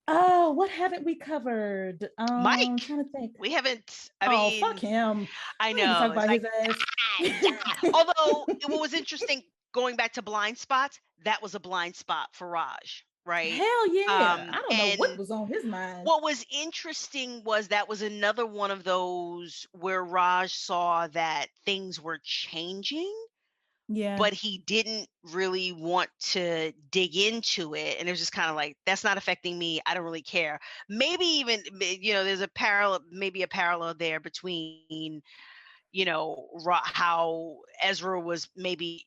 S1: Oh, what haven't we covered?
S2: Mike,
S1: Trying to think.
S2: we haven't, I
S1: Oh, fuck
S2: mean,
S1: him.
S2: I
S1: We need to talk
S2: know, it's
S1: about
S2: like,
S1: his ass.
S2: yeah. Although what was interesting, going back to blind spots, that was a blind spot for Raj, right?
S1: Hell yeah. I don't know what
S2: And
S1: was on his mind.
S2: what was interesting was that was another one of those where Raj saw that things were changing,
S1: Yeah.
S2: but he didn't really want to dig into it. And it was just kind of like, that's not affecting me. I don't really care. Maybe even, there's a parallel, maybe a parallel there between, how Ezra was maybe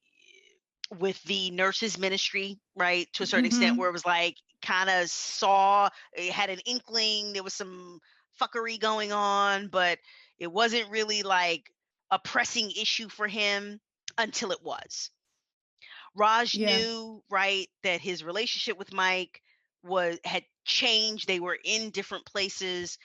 S2: with the nurses ministry, right? To a certain extent,
S1: Mm-hmm.
S2: where it was like, kind of saw, it had an inkling, there was some fuckery going on, but it wasn't really like a pressing issue for him until it was. Raj
S1: Yeah.
S2: knew, right, that his relationship with Mike had changed. They were in different places.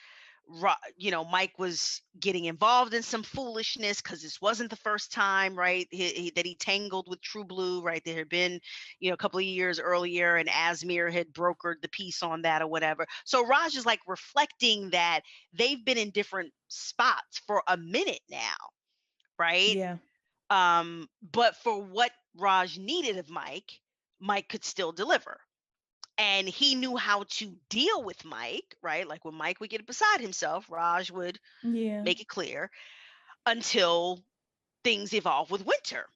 S2: Mike was getting involved in some foolishness, because this wasn't the first time, right, that he tangled with True Blue, right? There had been, a couple of years earlier, and Asmir had brokered the peace on that or whatever. So Raj is like reflecting that they've been in different spots for a minute now, right?
S1: Yeah.
S2: But for what Raj needed of Mike, Mike could still deliver. And he knew how to deal with Mike, right? Like, when Mike would get beside himself, Raj would
S1: Yeah.
S2: make it clear, until things evolved with Winter,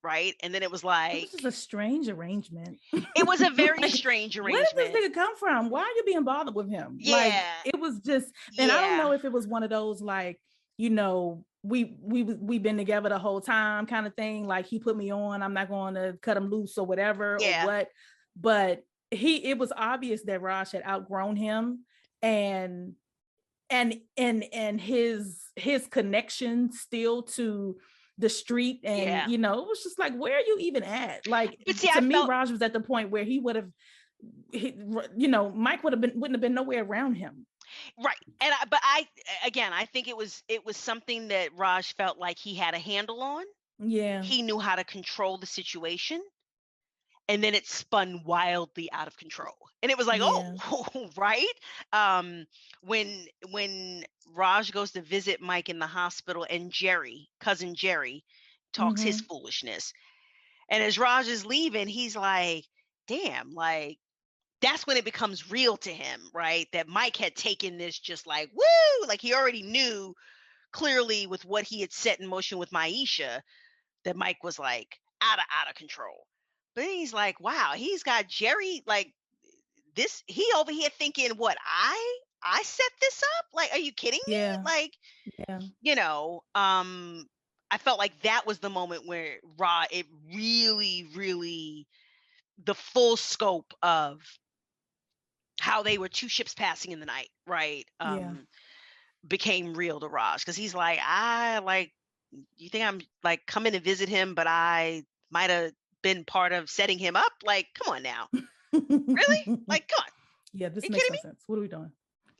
S2: right? And then it was
S1: It was
S2: like,
S1: just a strange arrangement.
S2: it was a very
S1: Like,
S2: strange
S1: where did
S2: arrangement.
S1: this nigga come from? Why are you being bothered with him? Like,
S2: Yeah.
S1: it was just, and I don't
S2: Yeah.
S1: know if it was one of those, like, we've been together the whole time kind of thing. Like, he put me on, I'm not going to cut him loose or whatever or
S2: Yeah.
S1: what. But it was obvious that Raj had outgrown him, and his connection still to the street. And
S2: Yeah.
S1: it was just like, where are you even at? Like,
S2: But see,
S1: to
S2: I
S1: me,
S2: felt
S1: Raj was at the point where he would have, Mike wouldn't have been nowhere around him.
S2: right. But again, I think it was something that Raj felt like he had a handle on.
S1: Yeah.
S2: He knew how to control the situation, and then it spun wildly out of control, and it was like,
S1: Yeah.
S2: oh, right. When Raj goes to visit Mike in the hospital, and cousin Jerry, talks his
S1: Mm-hmm.
S2: foolishness, and as Raj is leaving, he's like, damn, like, that's when it becomes real to him, right, that Mike had taken this just like, woo, like, he already knew clearly with what he had set in motion with Maisha, that Mike was like out of control. But then he's like, wow, he's got Jerry, like, this, he over here thinking, what, I set this up? Like, are you kidding me?
S1: Yeah.
S2: Like,
S1: Yeah.
S2: I felt like that was the moment where it really, really, the full scope of how they were two ships passing in the night, right?
S1: Yeah.
S2: Became real to Raj, because he's like, I like, you think I'm like coming to visit him, but I might have been part of setting him up? Like, come on now. Really? Like, come on.
S1: Yeah,
S2: Are
S1: this
S2: you
S1: makes
S2: kidding
S1: no sense. What are we doing?
S2: me?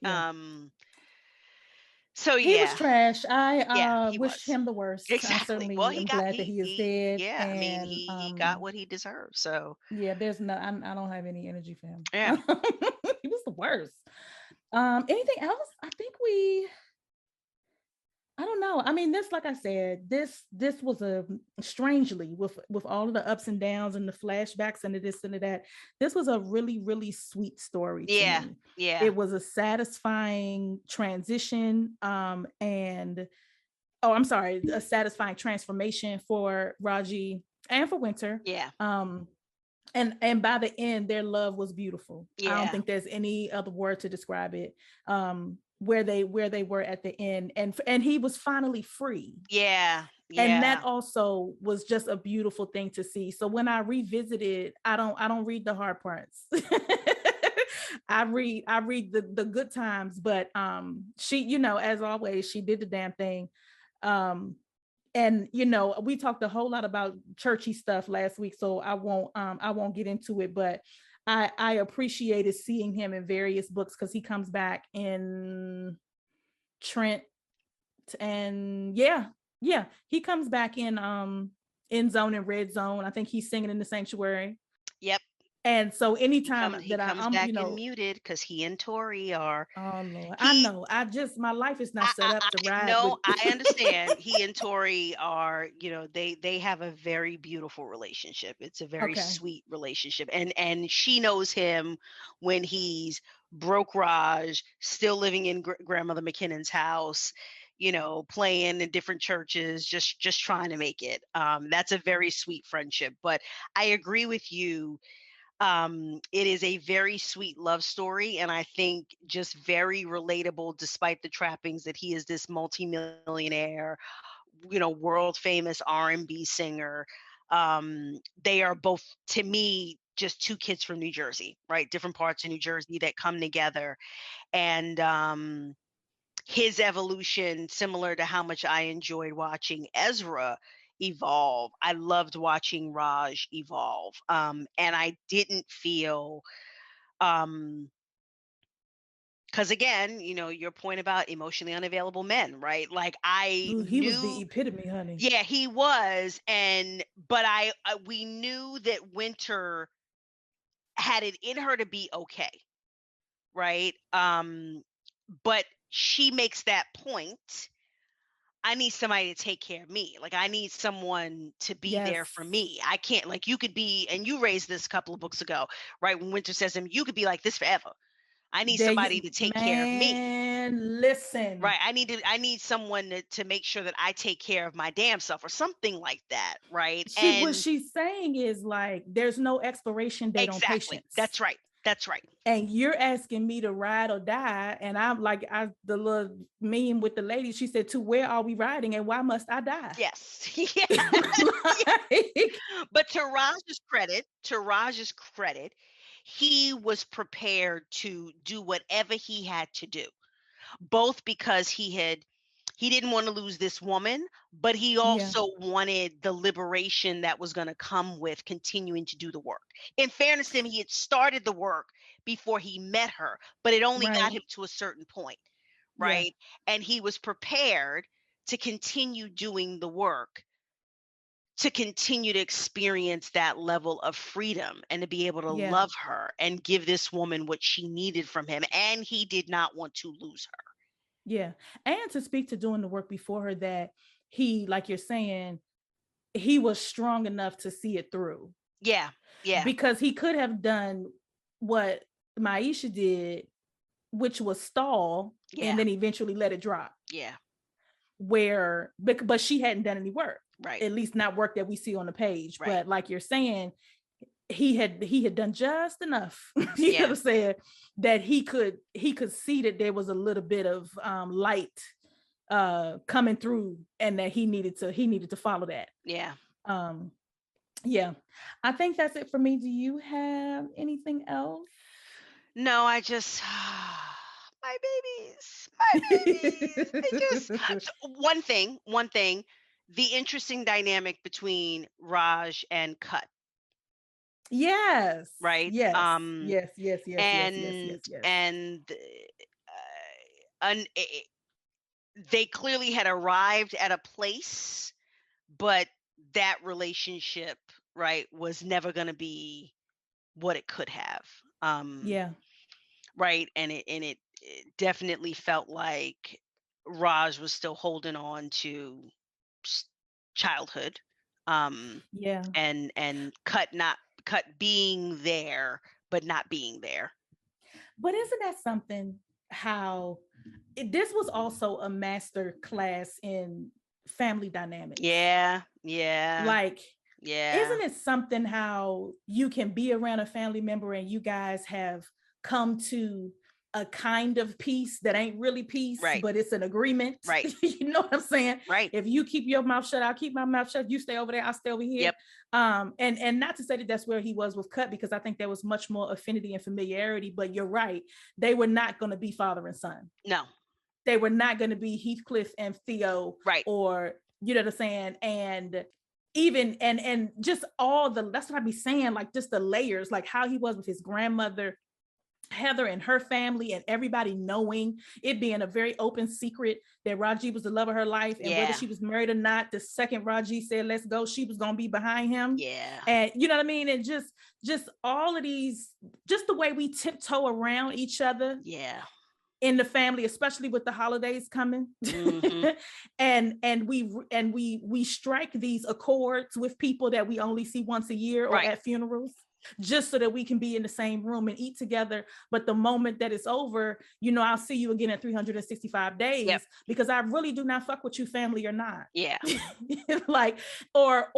S1: Yeah.
S2: So
S1: He was
S2: yeah,
S1: trash. I
S2: yeah, he
S1: wish
S2: was.
S1: him the worst. I
S2: Exactly. Well,
S1: certainly
S2: he
S1: am
S2: got
S1: glad that he is dead.
S2: yeah, I mean,
S1: And
S2: he got what he deserved. So
S1: yeah, there's no, I don't have any energy for him.
S2: yeah.
S1: He was the worst. Anything else? I think we, I don't know. I mean, this, like I said, this was a strangely with all of the ups and downs and the flashbacks and the this and the that. This was a really really sweet story to
S2: Yeah.
S1: me.
S2: Yeah.
S1: It was a satisfying transition, and oh, I'm sorry, a satisfying transformation for Raji and for Winter.
S2: Yeah.
S1: Um, and by the end their love was beautiful. I don't
S2: Yeah.
S1: think there's any other word to describe it. Where they were at the end, and he was finally free,
S2: Yeah.
S1: and
S2: Yeah.
S1: that also was just a beautiful thing to see. So when I revisited, I don't read the hard parts. I read the good times, but she, as always, she did the damn thing. um and we talked a whole lot about churchy stuff last week, so I won't get into it, but I appreciated seeing him in various books because he comes back in Trent, and yeah, he comes back in Zone and Red Zone. I think he's singing in the Sanctuary.
S2: Yep.
S1: And so
S2: He
S1: anytime
S2: comes he
S1: that
S2: comes
S1: I'm,
S2: back in muted because he and Tori are
S1: oh Lord, I
S2: he
S1: know, my life is not
S2: I,
S1: set
S2: I
S1: up to
S2: I
S1: ride with.
S2: no, I understand. He and Tori are, they have a very beautiful relationship. It's a very
S1: Okay.
S2: sweet relationship. And she knows him when he's broke Raj, still living in grandmother McKinnon's house, playing in different churches, just trying to make it. That's a very sweet friendship. But I agree with you. It is a very sweet love story, and I think just very relatable, despite the trappings that he is this multimillionaire, world famous R&B singer. They are both, to me, just two kids from New Jersey, right? Different parts of New Jersey that come together, and his evolution, similar to how much I enjoyed watching Ezra evolve. I loved watching Raj evolve. And I didn't feel, because again, your point about emotionally unavailable men, right? Like I
S1: Ooh, he was the
S2: knew,
S1: epitome, honey.
S2: yeah, he was. But we knew that Winter had it in her to be okay, right? But she makes that point. I need somebody to take care of me. Like I need someone to be there for
S1: Yes.
S2: me. I can't, like, you could be, and you raised this a couple of books ago, right? When Winter says to him, you could be like this forever. I need
S1: There
S2: somebody
S1: you,
S2: to take care of me.
S1: man, listen.
S2: Right. I need someone to make sure that I take care of my damn self or something like that. Right.
S1: What
S2: And
S1: she's saying is like there's no expiration date on
S2: exactly.
S1: patience.
S2: That's right. That's right.
S1: And you're asking me to ride or die. And I'm like, the little meme with the lady, she said, to where are we riding and why must I die?
S2: Yes. Yeah.
S1: Like,
S2: But to Raj's credit, he was prepared to do whatever he had to do, both because he didn't want to lose this woman, but he
S1: yeah,
S2: also wanted the liberation that was going to come with continuing to do the work. In fairness to him, he had started the work before he met her, but it only got
S1: right.
S2: him to a certain point,
S1: Yeah,
S2: right? And he was prepared to continue doing the work, to continue to experience that level of freedom and to be able to
S1: yeah,
S2: love her and give this woman what she needed from him. And he did not want to lose her.
S1: yeah. And to speak to doing the work before her, that he, like you're saying, he was strong enough to see it through,
S2: Yeah. Yeah.
S1: because he could have done what Maisha did, which was stall and
S2: Yeah.
S1: then eventually let it drop.
S2: Yeah.
S1: But she hadn't done any work,
S2: Right.
S1: at least not work that we see on the page.
S2: Right.
S1: But like you're saying, he had done just enough, you know what
S2: Yeah.
S1: I'm saying, that he could see that there was a little bit of light coming through, and that he needed to follow that.
S2: Yeah.
S1: um yeah, I think that's it for me. Do you have anything else?
S2: No, I just my babies, my babies. They just so one thing, the interesting dynamic between Raj and Cut,
S1: Yes,
S2: right?
S1: yes, yes, yes, yes, yes, yes, yes,
S2: And
S1: yes.
S2: and they clearly had arrived at a place, but that relationship, right, was never going to be what it could have. Um,
S1: Yeah.
S2: right, and it definitely felt like Raj was still holding on to s- childhood, um,
S1: Yeah.
S2: and cut being there, but not being there.
S1: But isn't that something how this was also a master class in family dynamics?
S2: Yeah, yeah,
S1: Like,
S2: yeah.
S1: isn't it something how you can be around a family member and you guys have come to a kind of peace that ain't really peace,
S2: Right,
S1: but it's an agreement?
S2: right,
S1: You know what I'm saying?
S2: right.
S1: If you keep your mouth shut, I'll keep my mouth shut. You stay over there, I'll stay over here.
S2: Yep.
S1: And not to say that that's where he was with Cut, because I think there was much more affinity and familiarity. But you're right, they were not going to be father and son.
S2: No.
S1: They were not going to be Heathcliff and Theo,
S2: Right.
S1: or you know what I'm saying, and even and just all the, that's what I'd be saying, like just the layers, like how he was with his grandmother Heather and her family, and everybody knowing, it being a very open secret that Raji was the love of her life, and whether
S2: Yeah.
S1: she was married or not, the second Raji said let's go, she was gonna be behind him.
S2: Yeah.
S1: And you know what I mean, and just all of these, just the way we tiptoe around each other
S2: Yeah.
S1: in the family, especially with the holidays coming.
S2: Mm-hmm.
S1: And we strike these accords with people that we only see once a year or
S2: Right.
S1: at funerals, just so that we can be in the same room and eat together. But the moment that it's over, I'll see you again in 365 days.
S2: Yep.
S1: Because I really do not fuck with you, family or not.
S2: Yeah.
S1: Like, or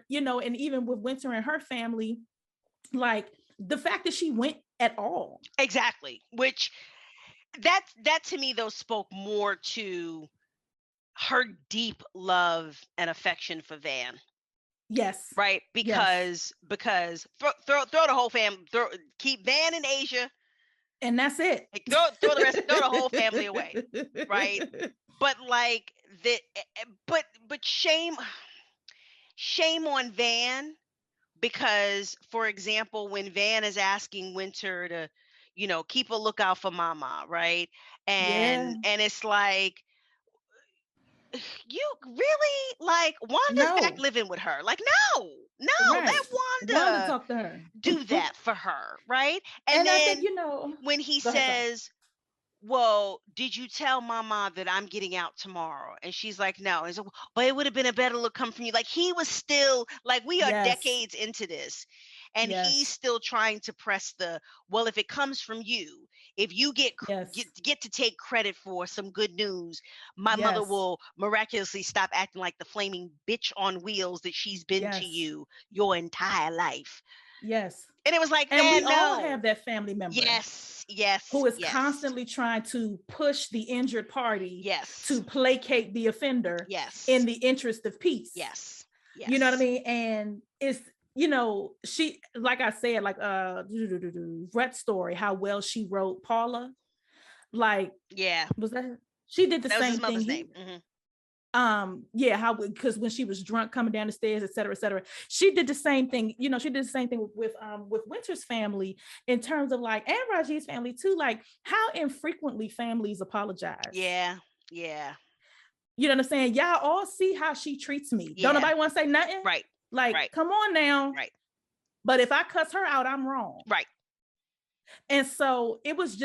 S1: and even with Winter and her family, like the fact that she went at all.
S2: Exactly. Which that to me though spoke more to her deep love and affection for Van.
S1: Yes.
S2: Right?
S1: Yes.
S2: Because throw the whole family, keep Van in Asia,
S1: And that's it.
S2: like throw the whole family away. Right? But like but shame on Van, because for example, when Van is asking Winter to, keep a lookout for Mama, right?
S1: Yeah.
S2: And it's like, you really, like, Wanda's back
S1: No.
S2: living with her. Like, no,
S1: Right.
S2: let
S1: Wanda
S2: Wanda
S1: talked to her.
S2: do that for her, right? And
S1: And I think,
S2: then when he
S1: go ahead, sorry.
S2: says, well, did you tell Mama that I'm getting out tomorrow? And she's like, no. And so, but it would have been a better look come from you. Like, he was still like, we are
S1: Yes.
S2: decades into this, and he's
S1: Yes.
S2: still trying to press the, well, if it comes from you, if you
S1: Yes.
S2: get to take credit for some good news, my mother
S1: Yes.
S2: will miraculously stop acting like the flaming bitch on wheels that she's been to
S1: Yes.
S2: you your entire life.
S1: Yes.
S2: And it was like,
S1: And we
S2: man,
S1: all
S2: no.
S1: have that family member
S2: Yes, yes,
S1: who is
S2: yes,
S1: constantly trying to push the injured party
S2: yes,
S1: to placate the offender in
S2: yes,
S1: the interest of peace.
S2: yes,
S1: You know what I
S2: yes.
S1: mean? And it's, she, like I said, like Rhett's story, how well she wrote Paula. Like,
S2: Yeah,
S1: was that her? She did the
S2: that was his
S1: same thing
S2: mother's
S1: he,
S2: name. Hmm.
S1: yeah, how, because when she was drunk coming down the stairs, et cetera, she did the same thing. She did the same thing with Winter's family, in terms of like, and Raji's family too, like how infrequently families apologize.
S2: Yeah, yeah,
S1: You know what I'm saying? Y'all all see how she treats me. Don't
S2: yeah.
S1: nobody want to say nothing.
S2: Right,
S1: Like,
S2: right,
S1: come on now.
S2: right,
S1: But if I cuss her out, I'm wrong.
S2: right.
S1: And so it was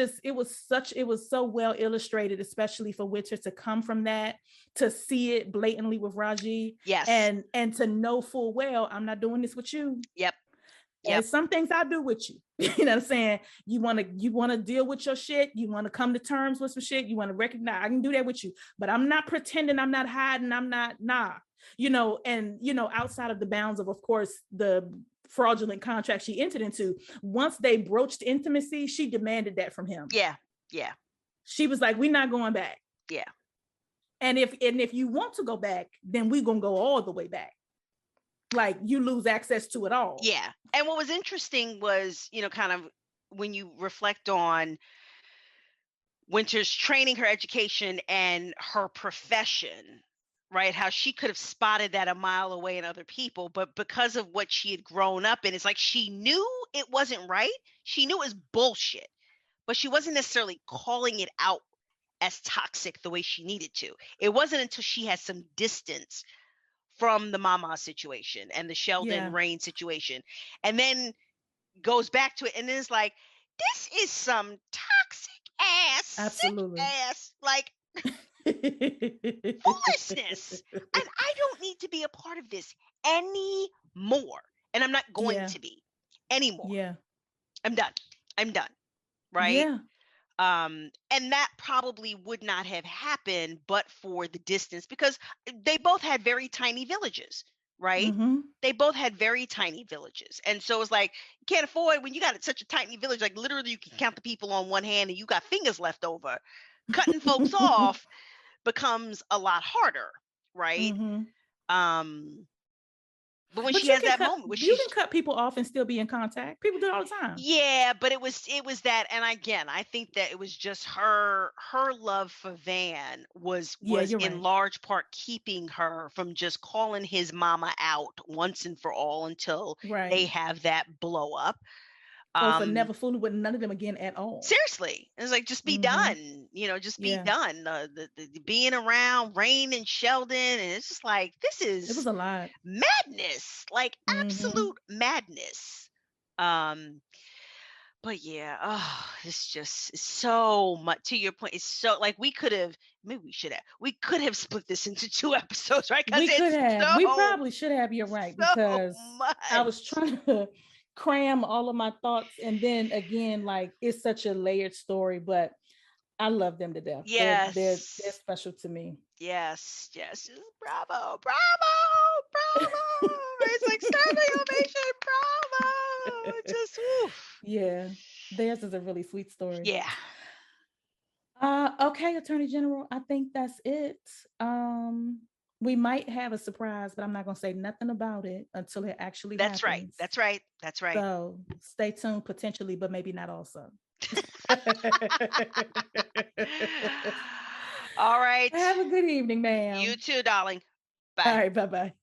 S1: so well illustrated, especially for Winter to come from that, to see it blatantly with Raji,
S2: Yes.
S1: and to know full well, I'm not doing this with you.
S2: Yep.
S1: And
S2: Yep.
S1: some things I do with you. You know what I'm saying? You want to deal with your shit. You want to come to terms with some shit. You want to recognize I can do that with you, but I'm not pretending, I'm not hiding, I'm not, nah. And outside of the bounds of course, the fraudulent contract she entered into, once they broached intimacy, she demanded that from him.
S2: Yeah. Yeah.
S1: She was like, we're not going back.
S2: Yeah.
S1: And if you want to go back, then we're gonna go all the way back. Like, you lose access to it all.
S2: Yeah. And what was interesting was, kind of when you reflect on Winter's training, her education, and her profession, right? How she could have spotted that a mile away in other people, but because of what she had grown up in, it's like she knew it wasn't right. She knew it was bullshit, but she wasn't necessarily calling it out as toxic the way she needed to. It wasn't until she had some distance from the Mama situation and the Sheldon
S1: Yeah,
S2: Rain situation, and then goes back to it, and then it's like, this is some toxic ass, sick
S1: absolutely.
S2: ass, like foolishness. And I don't need to be a part of this anymore. And I'm not going
S1: Yeah,
S2: to be anymore.
S1: yeah,
S2: I'm done. I'm done. Right.
S1: yeah.
S2: And that probably would not have happened but for the distance, because they both had very tiny villages, right?
S1: Mhm.
S2: They both had very tiny villages. And so it's like, you can't afford, when you got such a tiny village, like literally you can count the people on one hand and you got fingers left over. Cutting folks off becomes a lot harder, right?
S1: Mhm.
S2: Um, but when
S1: But
S2: she
S1: you
S2: has
S1: can
S2: that
S1: cut
S2: moment where
S1: you
S2: she's,
S1: can cut people off and still be in contact. People do it all the time.
S2: yeah, but it was that, and again, I think that it was just her love for Van was
S1: Yeah, you're
S2: in
S1: right.
S2: large part keeping her from just calling his mama out once and for all until they
S1: Right.
S2: have that blow up.
S1: Or for
S2: Um,
S1: never fooling with none of them again at all.
S2: Seriously, it's like, just be
S1: Mhm.
S2: done, just be
S1: Yeah.
S2: done. The being around Rain and Sheldon, and it's just like, this
S1: It was
S2: is
S1: a lot.
S2: madness, like
S1: Mhm.
S2: absolute madness. Um, but yeah, oh, it's just, it's so much, to your point. It's so, like, we could have split this into two episodes, right? Because
S1: We could
S2: it's
S1: have. We
S2: so
S1: probably should have, you're right,
S2: so
S1: because I was
S2: much.
S1: trying to cram all of my thoughts, and then again, like, it's such a layered story, but I love them to death. They're
S2: Yes,
S1: special to me.
S2: yes, yes. Bravo, bravo, bravo. It's like standing ovation, bravo. Just oof.
S1: Yeah. Theirs is a really sweet story.
S2: Yeah,
S1: Okay, Attorney General, I think that's it. Um, we might have a surprise, but I'm not gonna say nothing about it until it actually
S2: that's right.
S1: happens.
S2: That's right. That's right.
S1: So stay tuned potentially, but maybe not also.
S2: All right.
S1: Have a good evening,
S2: You
S1: ma'am.
S2: too, darling.
S1: All
S2: Bye.
S1: right, bye-bye.